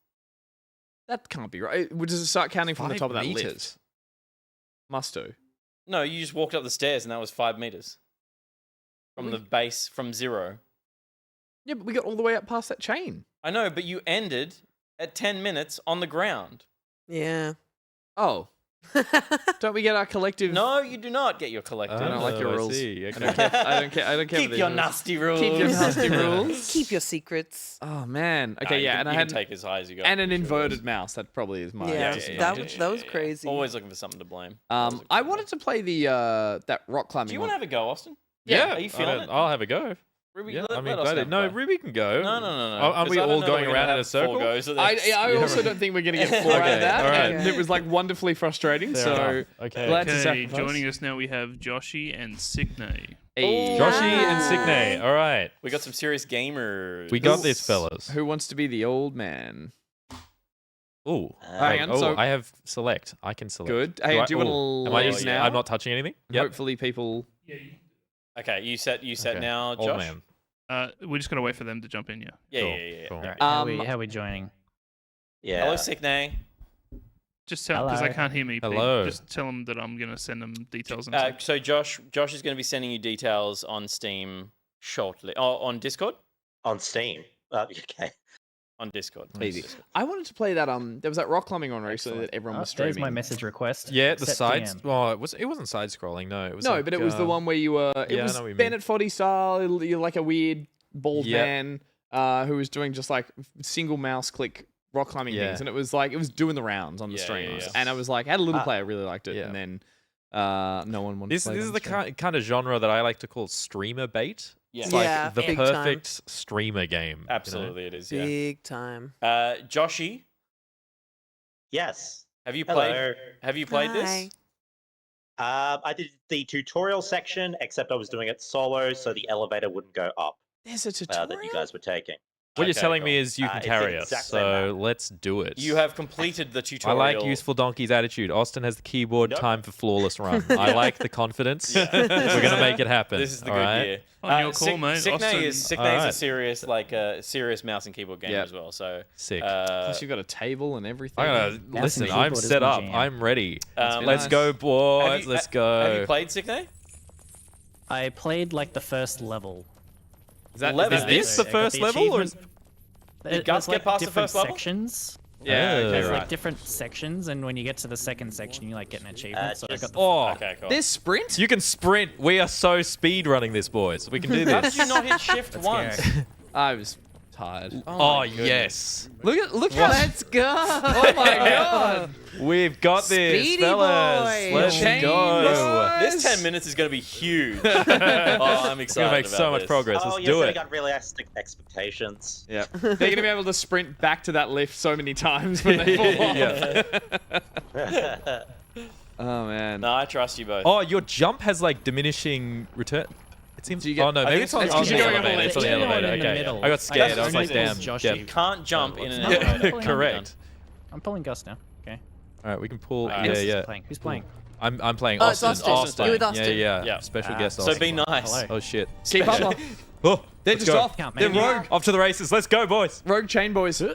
That can't be right. Does it start counting from the 5 top of that meters? lift? Must do. No, you just walked up the stairs and that was 5 meters. From the base, from 0. Yeah, but we got all the way up past that chain. I know, but you ended at 10 minutes on the ground. Yeah. Oh. Don't we get our collective? No, you do not get your collective. I don't like your I rules. see. I Okay. don't care. I don't care. I don't care. Keep for these your rules. nasty rules. Keep your nasty rules. Keep your secrets. Oh man. Okay, Nah, yeah, you and can, I you can had take as high as you go. and an Sure. inverted mouse. That probably is my. Yeah, disadvantage. that was crazy. Always looking for something to blame. I wanted to play the that rock climbing. Do you want to have a go, Austin? Yeah. Are you feeling it? I'll have a go. Ruby, Yeah, let, I mean, let us glad know. it- no, Ruby can go. No. Aren't 'Cause we I don't all know going we're gonna around in a have circle? 4 goes of I this. also don't think we're going to get 4 out Okay, of that. all right. And it was like wonderfully frustrating. Fair so enough. Okay. glad to Okay, sacrifice. joining us now we have Joshy and Signay. Hey. Joshy and Signay. All right. We got some serious gamers. We got this, fellas. Who wants to be the old man? Ooh. Hang on, Oh, so- I have select. I can select. Good. Hey, do you want to ooh, am I leave just, now? I'm not touching anything? Yep. Hopefully people. Okay, you set Okay. now, Old Josh? man. We're just gonna wait for them to jump in. Yeah. Yeah, Cool, yeah. cool. Alright, Um, how are we joining? Yeah. Hello, Sicknay. Just tell because I Hello. can't hear me. Pete. Hello. Just tell them that I'm gonna send them details and So Josh is going to be sending you details on Steam shortly. Oh, on Discord? On Steam. Okay. On Discord. Easy. I wanted to play that. There was that rock climbing on recently that everyone was There's streaming. my message request. Yeah, the Set side. DM. Well, it wasn't side scrolling. No, it was. No, like, but it was the one where you were. It yeah, I was know what you mean. Bennett Foddy style. You're like a weird bald Yep. man who was doing just like single mouse click rock climbing Yeah. things, and it was like it was doing the rounds on the Yeah, streams. yeah. And I was like, I had a little player really liked it, yeah. and then no one wanted This to play this it is on the stream. kind of genre that I like to call streamer bait. Yeah. It's like Yeah, the big time. perfect streamer game. you know? Absolutely, it is. Yeah. Big time. Joshy, Yes. have you Hello. played? Have you played this? Hi. I did the tutorial section, except I was doing it solo, so the elevator wouldn't go up There's a tutorial. that you guys were taking. What you're Okay, telling cool. me is you can It's carry us. exactly So let's do it. You have completed the I tutorial. like useful donkey's attitude. Austin has the keyboard. Yep. Time for flawless run. I like the confidence. We're gonna make it happen. This is the all good right? gear. On your call, mate. Sicknay is Alright. a serious serious mouse and keyboard game Yep. as well. So Sick. Plus you've got a table and everything. I gotta Mouse listen. and I'm keyboard is set my up. jam. I'm ready. Um, Let's nice. go, boys. have you, Let's go. Have you played Sicknay? I played like the first level. Is that Level- Is this the I got first the level, or is... achievement. Did Gus There's, get like past the different first level? sections. Yeah, okay, There's right. like different sections, and when you get to the second section, you like get an achievement. So I just- got the Oh, Okay, cool. This sprint? you can sprint. We are so speed running this, boys. We can do How did this. you not hit shift once? I was tired. Oh, my goodness. yes. Look how let's go. Oh my god. We've got this, Speedy fellas. boy. Let's Chain go. boys. This 10 minutes is going to be huge. Oh, I'm It's excited gonna make about so much this. progress. Oh, Let's yes, do I it. got realistic expectations. Yeah. They're going to be able to sprint back to that lift so many times when they fall off. Yeah. Oh, man. No, I trust you both. Oh, your jump has like diminishing return. It seems. Do you get- Oh no, I maybe think it's on it's the 'cause you're going up a elevator. It's on the lift. You're elevator. going in the Okay. middle. I got scared. I was like, That's damn. only Josh Yeah. you. Can't jump in an Yeah, elevator. Correct. I'm pulling Gus now. Okay. All right, we can pull. Alright. Yeah, Who's yeah. playing? Who's playing? I'm playing Oh, it's Austin. Austin. You with Austin. Yeah, yeah. Yeah. Special Ah. guest So Austin. be nice. Hello. Oh shit. Keep up. Oh, They're let's just go. off. Can't They're make it. rogue. Off to the races. Let's go, boys. Rogue chain boys. Whoa!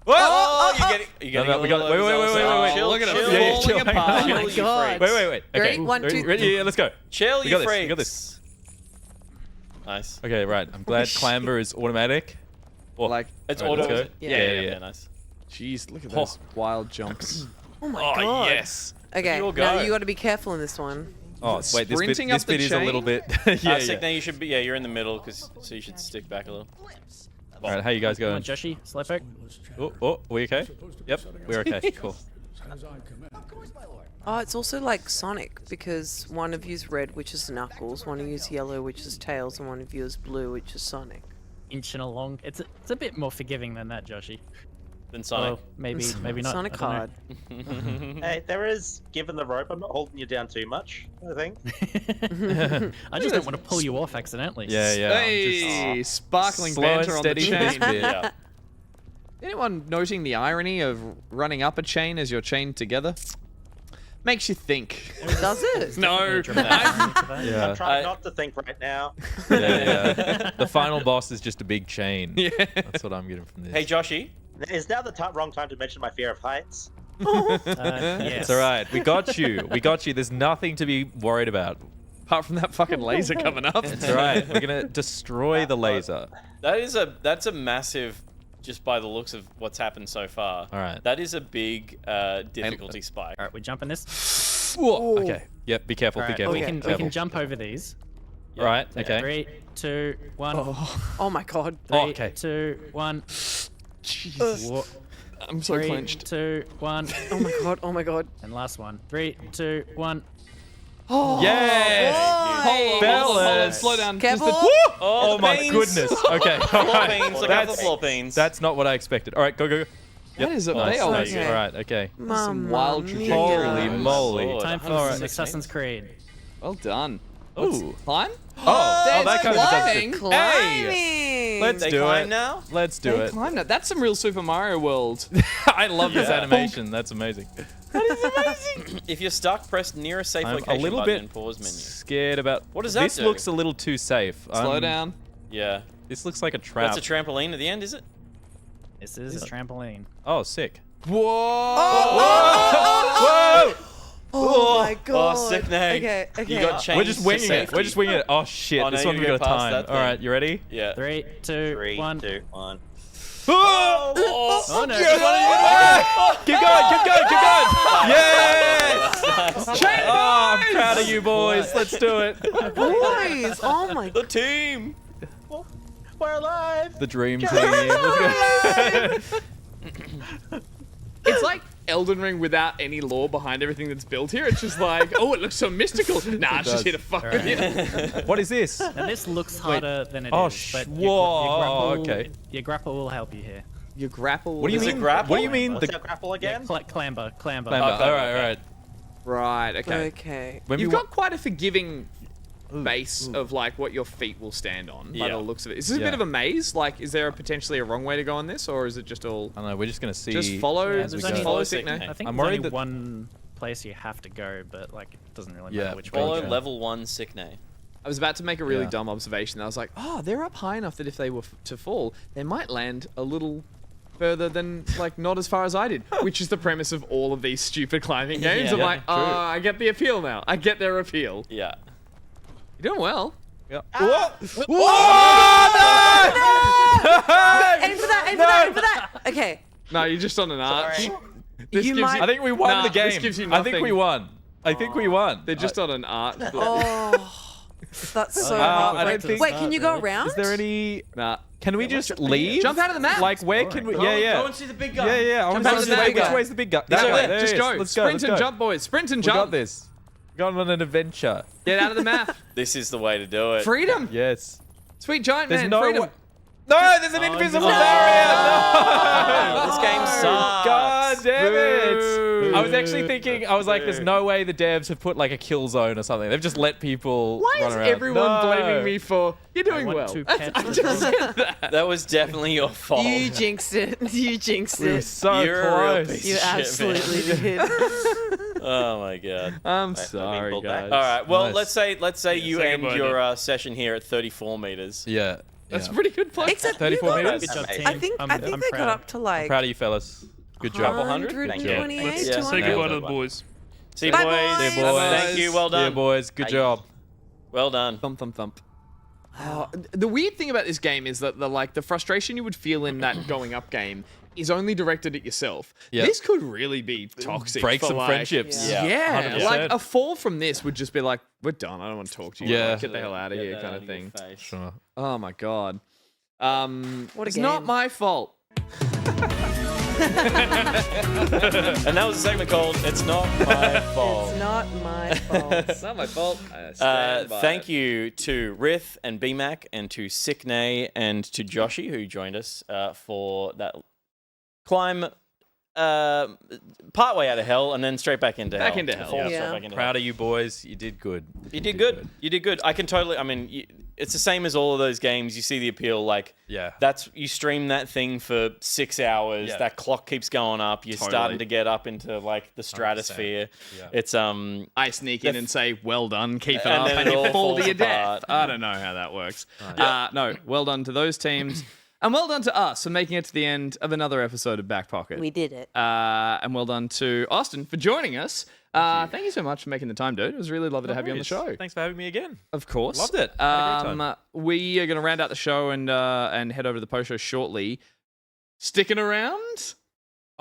Oh, you're getting. You're No, getting no, we got. Wait, wait, wait, wait, wait. Chill, Look at it. chill, Yeah, yeah, Falling chill. apart. Oh chill, my you god. freaks. Wait, wait, wait. Okay. Ready? 1, 2, Ready? Yeah, let's go. Chill, We you got this. We freaks. got this. Nice. Okay, right. I'm glad clamber is automatic. Oh, Like, It's right, auto. let's is go. it? Yeah, yeah. Nice. jeez, look at Oh. those wild jumps. Oh my Oh god. yes. Okay, You'll now go. you got to be careful in this one. Oh wait, Sprinting up this the bit is a little chain? bit. Yeah, Sick, yeah. now you should be. Yeah, you're in the middle, so you should stick back a little. All right, how you guys Come going? on, Joshy, Slowpoke. Oh, we okay? Yep, we're okay. Cool. Oh, it's also like Sonic because one of you's red, which is Knuckles, one of you's yellow, which is Tails, and one of you is blue, which is Sonic. Inching along. It's a bit more forgiving than that, Joshy. Than Sonic. Oh, maybe not. Sonic I don't know. hard. Hey, there is, given the rope, I'm not holding you down too much, I think. I just don't want to pull you off accidentally. Yeah, yeah. Hey, sparkling slow and banter on the steady for this chain. bit. Yeah. Anyone noting the irony of running up a chain as you're chained together? Makes you think. Does it? No. Yeah. I'm trying not to think right now. Yeah. The final boss is just a big chain. Yeah. That's what I'm getting from this. Hey, Joshy. Is now the wrong time to mention my fear of heights? Yes. It's all right. We got you. We got you. There's nothing to be worried about. Apart from that fucking laser coming up. It's all right. We're gonna destroy the laser. That's a massive, just by the looks of what's happened so far. All right. That is a big difficulty spike. All right, we're jumping this. Okay. Yep. Be careful. All Be right, careful. we can careful. jump over these. All right. Okay. 3, 2, 1. Oh my god. 3, okay. 2, 1. Jesus. I'm so 3, clenched. 2, 1. Oh my god. Oh my god. And last one. 3, 2, 1. Yes! Hold on, slow down. Careful. Just a- Oh my beans. goodness. Okay. All Floor right. beans. Look out for floor beans. That's not what I expected. All right. Go. Yep. That is a Nice. fail. Nice. Okay. All right. Okay. Some wild Mamma trajectory. Holy mia. moly. Lord. Time for All right. some Assassin's Creed. Well done. Ooh. Climb? Oh, There's that kind of climbing. does it. Climbing. Hey, let's They do climb it. now? Let's do They it. climbed it. That's some real Super Mario World. I love this animation. That's amazing. If you're stuck, press near a safe I'm location a little button bit and pause menu. scared about. What does that This do? looks a little too safe. Slow down. Yeah. This looks like a trap. That's a trampoline at the end, is it? This is a trampoline. Oh, sick. Whoa! Whoa! Oh my god. Oh, sick name. Okay. Okay. You got chained We're just to winging it. safety. We're just winging it. Oh shit! Oh, This no, one we you're got a gonna pass time. that All right, thing. you ready? Yeah. 3, 2, 3, 1. 2, 1. Oh no. Keep going! Yes! Oh, I'm proud of you boys. Let's do it. Boys. Oh my The team. We're alive! The dream team. Let's go. It's like Elden Ring without any lore behind everything that's built here. It's just like, oh, it looks so mystical. Nah, it's just here to fuck with you. What is this? Now this looks harder than it is. Oh, but whoa, okay. Your grapple will help you here. Your grapple. What do you Is it mean? grapple? What do you mean? What's The that grapple again? Clamber. clamber. Okay, All right, okay. all right. Right. Okay. Okay. When we You've wa- got quite a forgiving base of like what your feet will stand on by Yeah. the looks of it. Is this a Yeah. bit of a maze? Like, is there potentially a wrong way to go on this, or is it just all I don't know. We're just gonna see. just follow? Yeah, as we there's go. only follow Sick Sick name. I think I'm there's worried only that- one place you have to go, but like it doesn't really Yeah. matter which way Follow you go. level 1 sick name. I was about to make a really Yeah. dumb observation. I was like, oh, they're up high enough that if they were to fall, they might land a little further than, like, not as far as I did, which is the premise of all of these stupid climbing games. Yeah. I'm like, True. I get the appeal now. I get their appeal. Yeah. You're doing well. Yeah. Aim for that. Aim for that. Aim for that. Okay. No, you're just on an arch. This You gives might- I think we won Nah, the game. This gives you I think nothing. we won. I think we won. They're just on an arch. Oh, that's so I hard. don't think. Wait, can you go around? Is there any? Nah. Can we just leave? Jump out of the map. Like where can we? Yeah, yeah. Go and see the big guy. Yeah, yeah. I want out to of see the big which guy. way's the big guy. This That way. way. There Just it is. go. Let's go. Sprint Let's and go. jump, boys. Sprint and We jump. got this. Going on an adventure. Get out of the map. This is the way to do it. Freedom. Yes. Sweet giant There's man. no Freedom. wa- No, there's an invisible barrier. No. This game sucks. God damn it. Boo. I was actually thinking, I was like, there's no way the devs have put like a kill zone or something. They've just let people Why run is around. everyone No. blaming me for you're doing want well? to I catch just said that. That was definitely your fault. You jinxed it. You jinxed We were it. so You're a real close. piece You of shit, absolutely man. did. Oh my god. I'm being sorry, pulled back. guys. All right. Well, Nice. let's say you say end goodbye, your session here at 34 meters. Yeah. That's yeah. pretty good play. Except 34 you got meters? Good job, Amazing. team. I think I'm they got proud. up to like Proud of you, fellas. Good job. 100? 128, Let's Yeah. say 200. goodbye to the boys. See you, Bye, boys. boys. See you, boys. Thank you. Well See you, done. boys. Good job. Well done. Thump, thump, thump. The weird thing about this game is that the frustration you would feel in that going up game is only directed at yourself. Yeah. This could really be toxic. Break for, some like- friendships. Yeah. Yeah, 100%. like a fall from this would just be like, we're done. I don't want to talk to you. Yeah. Like, get the hell out of here, kind of thing. Sure. Oh my god. What It's a not game. my fault. And that was a segment called "It's Not My Fault." It's not my fault. It's not my fault. I stand by Thank it. you to Rith and BMAC and to Sicknay and to Joshy who joined us for that climb part way out of hell and then straight back into hell. Back into hell. Fall straight Yeah. back into Proud hell. of you boys. You did good. You did good. You did good. I can totally. I mean, it's the same as all of those games. You see the appeal. Like, Yeah. that's you stream that thing for 6 hours. Yeah. That clock keeps going up. You're starting to get up into like the stratosphere. Yeah. It's I sneak in and say, well done, keep it And up, then and it you all fall to falls your apart. death. I don't know how that works. No, well done to those teams. And well done to us for making it to the end of another episode of Back Pocket. We did it. And well done to Austin for joining us. Thank you so much for making the time, dude. It was really lovely to have you on the show. Thanks for having me again. Of course. Loved it. Had a great time. We are going to round out the show and head over to the post show shortly. Sticking around?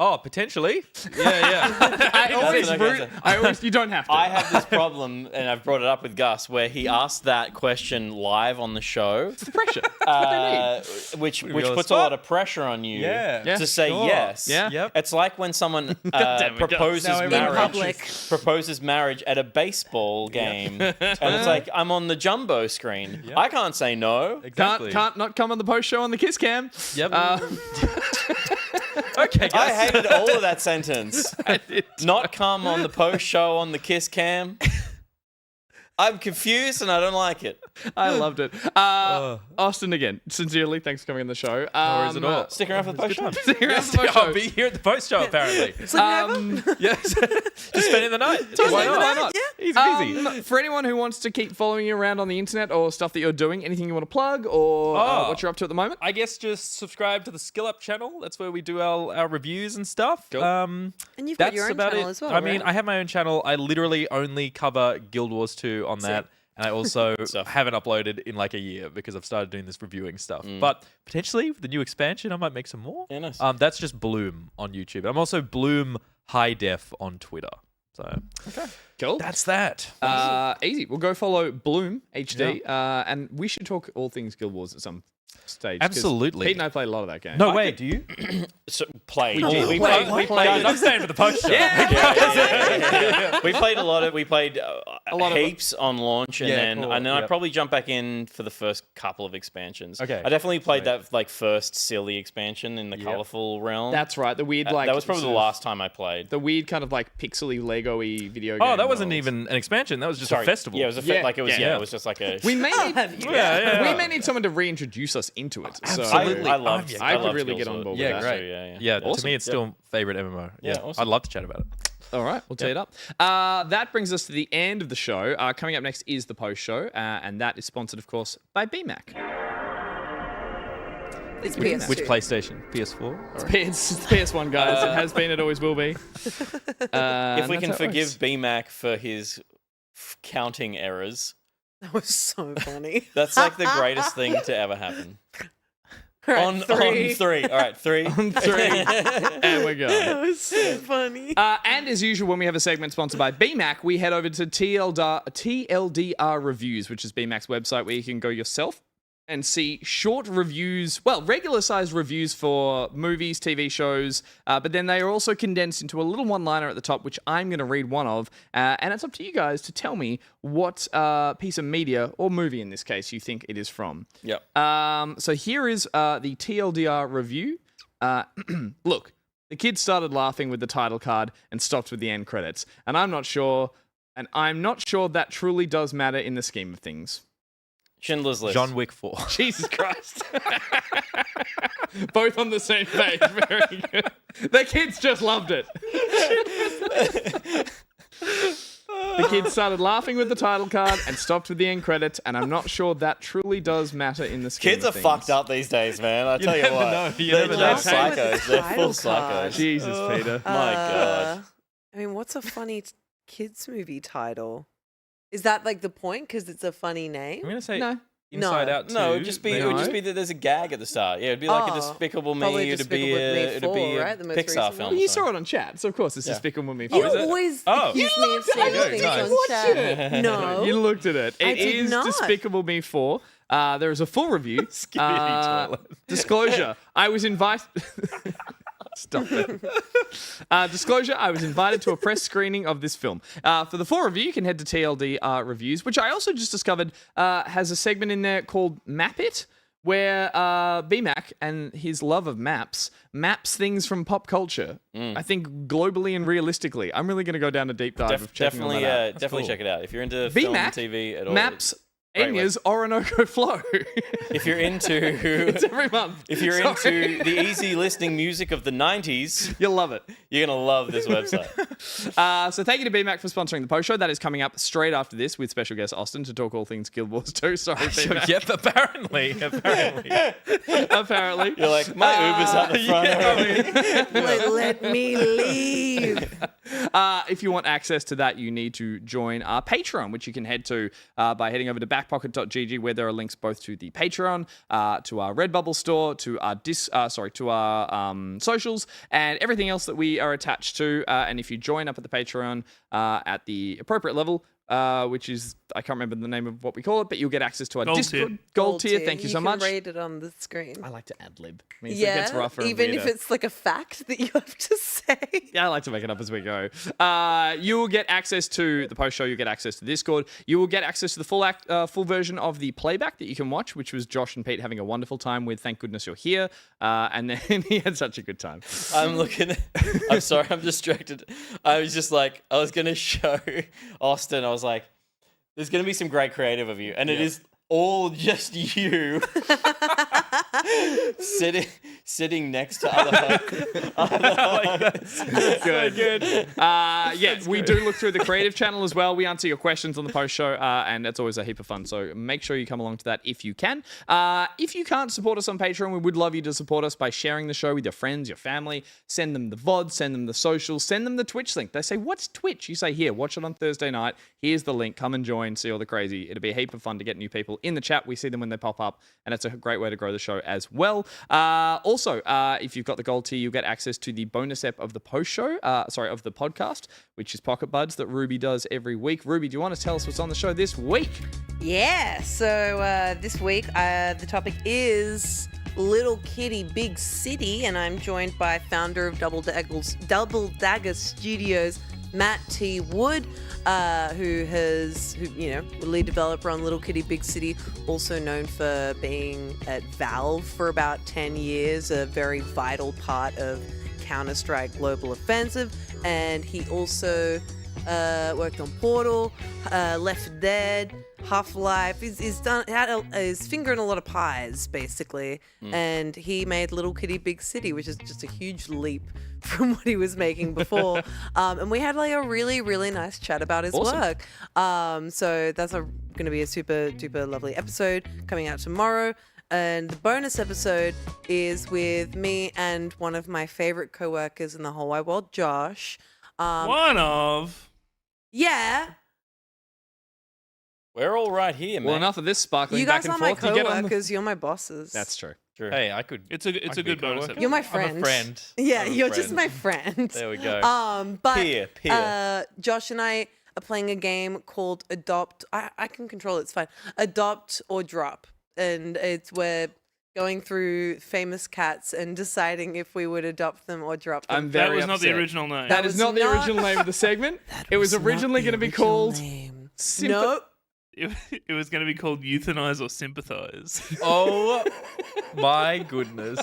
Oh, potentially. Yeah. I always, you don't have to. I have this problem, and I've brought it up with Gus, where he asked that question live on the show. It's the pressure. That's what they need. Which Put you on the puts a spot. lot of pressure on you Yeah. to say Sure. yes. Yeah. Yep. It's like when someone damn it, proposes Gus. Now marriage, public. proposes marriage at a baseball game, and it's like I'm on the jumbo screen. Yep. I can't say no. Exactly. Can't not come on the post show on the Kiss Cam. Yep. Okay, guys. I hated all of that sentence. Not come on the post show on the Kiss Cam. I'm confused and I don't like it. I loved it. Austin, again, sincerely, thanks for coming on the show. No worries at all. Stick around for the post show. Stick around for the post I'll show. be here at the post show, apparently. Yes. Just spending the night. Totally, Why not? Easy peasy. For anyone who wants to keep following you around on the internet or stuff that you're doing, anything you want to plug or what you're up to at the moment? I guess just subscribe to the Skill Up channel. That's where we do our reviews and stuff. Cool. And you've got your own channel as well, I mean, right? I have my own channel. I literally only cover Guild Wars 2 on that. And I also haven't uploaded in like a year because I've started doing this reviewing stuff. But potentially with the new expansion, I might make some more. Yeah, nice. That's just Bloom on YouTube. I'm also Bloom High Def on Twitter. So Cool. that's that. Easy. We'll go follow Bloom HD. And we should talk all things Guild Wars at some stage. 'cause Absolutely. Pete and I played a lot of that game. No way, do you? So, played. We did. We Played. played. I'm staying for the post show. We played a lot of. We played a lot of heaps on launch, and Yeah, then cool. I Yep. probably jumped back in for the first couple of expansions. Okay. I definitely played that like first silly expansion in the colorful realm. That's right. The weird, like. that was probably the sort of- last time I played. The weird kind of like pixely Lego-y video game. Oh, that wasn't worlds. even an expansion. That was just Sorry. a festival. Yeah, it was a Yeah, like it was. yeah. Yeah, it was just like a. We may need, yeah. we may need someone to reintroduce us into it. So I loved. I could loved really Skills get on Wars. board Yeah, with that. great. Yeah. To Awesome. me, it's still favorite MMO. Yeah, Yeah, awesome. I'd love to chat about it. All right, we'll tee it up. That brings us to the end of the show. Coming up next is the post show, and that is sponsored, of course, by BMAC. It's PS2. Which PlayStation? PS4? It's PS1, guys. It has been. It always will be. If we can forgive BMAC for his counting errors, That was so funny. that's like the greatest thing to ever happen. All right, On three. three. All right, three. On three. And we're going. That was so funny. And as usual, when we have a segment sponsored by BMAC, we head over to TLDR Reviews, which is BMAC's website where you can go yourself and see short reviews, well, regular-sized reviews for movies, TV shows, but then they are also condensed into a little one-liner at the top, which I'm going to read one of, and it's up to you guys to tell me what piece of media, or movie in this case, you think it is from. Yep. So here is the TLDR review. Look, the kids started laughing with the title card and stopped with the end credits, and I'm not sure that truly does matter in the scheme of things. Schindler's List. John Wick 4. Jesus Christ. Both on the same page. Very good. The kids just loved it. The kids started laughing with the title card and stopped with the end credits, and I'm not sure that truly does matter in the scheme Kids of are things. fucked up these days, man. I tell you never what. know. You They're never just know. psychos. They're full Title card. psychos. Jesus, Peter. My God. I mean, what's a funny kids movie title? Is that like the point? Because it's a funny name? I'm going to say No. Inside No. Out 2. No, it would just be that there's a gag at the start. Yeah, it'd be like a Despicable probably Me. It'd be a Despicable Me 4, right? The most Pixar recent film. one? Well, you saw it on chat, so of course it's Despicable Me. You is it? always Oh. accuse You me of looked at seeing it. things Did you on watch chat. it? No. You looked at it. I It did is not. Despicable Me 4. There is a full review. toilet. Disclosure, I was invited... Stop it. Disclosure, I was invited to a press screening of this film. For the full review, you can head to TLD Reviews, which I also just discovered has a segment in there called Map It, where BMAC and his love of maps things from pop culture. I think globally and realistically. I'm really going to go down a deep dive of checking all that out. Definitely check it out. If you're into BMAC, film, TV at all. maps Enya's Orinoco Flow. If you're into it's every month. If you're into the easy listening music of the 90s, you'll love it. You're going to love this website. So thank you to BMAC for sponsoring the post show. That is coming up straight after this with special guest Austin to talk all things Guild Wars 2. Sorry, BMAC. Yep, apparently. Apparently. You're like, my Uber's out the front. Let me leave. If you want access to that, you need to join our Patreon, which you can head to by heading over to backpocket.gg, where there are links both to the Patreon, to our Redbubble store, to our socials, and everything else that we are attached to. And if you join up at the Patreon at the appropriate level, which is, I can't remember the name of what we call it, but you'll get access to our Gold Discord. tier. Gold tier, thank you so much. You can rate it on the screen. I like to ad-lib. Means it Yeah, gets rougher and even if weirder. it's like a fact that you have to say. Yeah, I like to make it up as we go. You will get access to the post show. You'll get access to Discord. You will get access to the full version of the playback that you can watch, which was Josh and Pete having a wonderful time with. Thank goodness you're here. And then he had such a good time. I'm sorry, I'm distracted. I was just like, I was going to show Austin. I was like, there's going to be some great creative of you. And it is all just you sitting next to other Good. We do look through the creative channel as well. We answer your questions on the post show, and it's always a heap of fun. So make sure you come along to that if you can. If you can't support us on Patreon, we would love you to support us by sharing the show with your friends, your family. Send them the VOD, send them the socials, send them the Twitch link. They say, what's Twitch? You say, here, watch it on Thursday night. Here's the link. Come and join, see all the crazy. It'll be a heap of fun to get new people in the chat. We see them when they pop up, and it's a great way to grow the show as well. Also, if you've got the gold tier, you'll get access to the bonus ep of the post show, of the podcast, which is Pocket Buds that Ruby does every week. Ruby, do you want to tell us what's on the show this week? Yeah, so this week the topic is Little Kitty Big City, and I'm joined by founder of Double Dagger Studios, Matt T. Wood, who lead developer on Little Kitty Big City, also known for being at Valve for about 10 years, a very vital part of Counter-Strike Global Offensive, and he also worked on Portal, Left 4 Dead, Half-Life. He's had his finger in a lot of pies, basically, and he made Little Kitty Big City, which is just a huge leap from what he was making before. And we had like a really, really nice chat about his work. So that's going to be a super duper lovely episode coming out tomorrow. And the bonus episode is with me and one of my favorite co-workers in the whole wide world, Josh. Yeah. We're all right here, man. Well, enough of this sparkling You back guys and are my forth. co-workers. You're my bosses. That's true. Hey, I could. It's a good bonus episode. You're my I'm friend. a friend. Yeah, I'm a you're friend. just my friend. There we go. But Peer. Josh and I are playing a game called Adopt. I can control it. It's fine. Adopt or Drop, and we're going through famous cats and deciding if we would adopt them or drop them. I'm very That was not the upset. original name. That is not the original name of the segment. It was originally going to be called... Nope. It was going to be called Euthanize or Sympathize. Oh my goodness.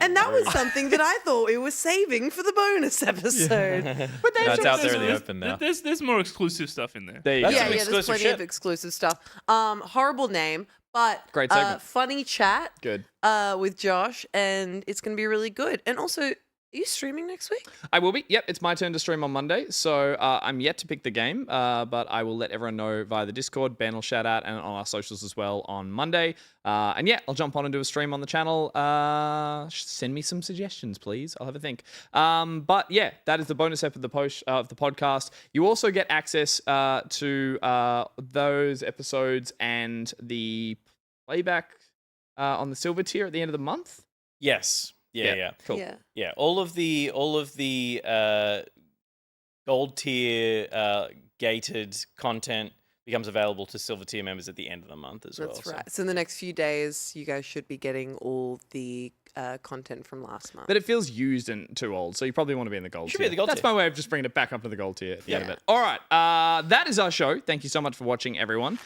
And that was something that I thought it was saving for the bonus episode. But No, it's out there in the open now. There's more exclusive stuff in there. There you Yeah, go. there's plenty of exclusive stuff. Horrible name, but Great segment. funny chat. Good. With Josh, and it's going to be really good. And also, are you streaming next week? I will be. Yep, it's my turn to stream on Monday. So I'm yet to pick the game, but I will let everyone know via the Discord. Ben will shout out and on our socials as well on Monday. And yeah, I'll jump on and do a stream on the channel. Send me some suggestions, please. I'll have a think. But yeah, that is the bonus ep of the podcast. You also get access to those episodes and the playback on the silver tier at the end of the month. Yes. Yeah. Cool. Yeah. All of the gold tier gated content becomes available to silver tier members at the end of the month as well. That's right. So in the next few days, you guys should be getting all the content from last month. But it feels used and too old, so you probably want to be in the gold Should tier. be in the gold That's tier. my way of just bringing it back up to the gold tier at the end of it. All right, that is our show. Thank you so much for watching, everyone.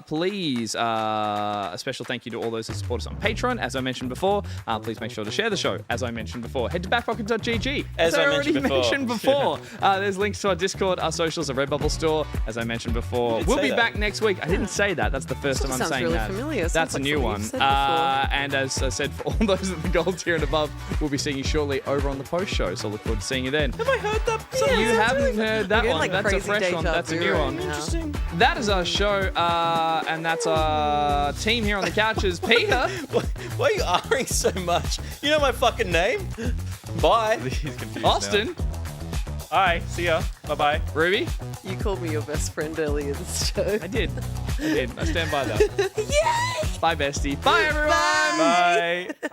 Please, a special thank you to all those who support us on Patreon. As I mentioned before, please make sure to share the show. As I mentioned before, head to backpocket.gg. As I already mentioned before. There's links to our Discord, our socials, our Redbubble store. As I mentioned before, we'll be back next week. I didn't say that. That's the first time I'm sounds saying really that. familiar. That's Sounds a like new something one. you've said before. And as I said, for all those at the gold tier and above, we'll be seeing you shortly over on the post show. So look forward to seeing you then. Have I heard that? You haven't heard that We're getting, one. like, That's a crazy fresh deja one. That's a vu new right one. now. Interesting. That is our show, and that's our team here on the couches. Peter, Why are you R-ing so much? You know my fucking name. Bye. He's confused Austin, All right, see ya. Bye-bye. Ruby. You called me your best friend earlier this show. I did. I stand by that. Yay! Bye, bestie. Bye, everyone. Bye.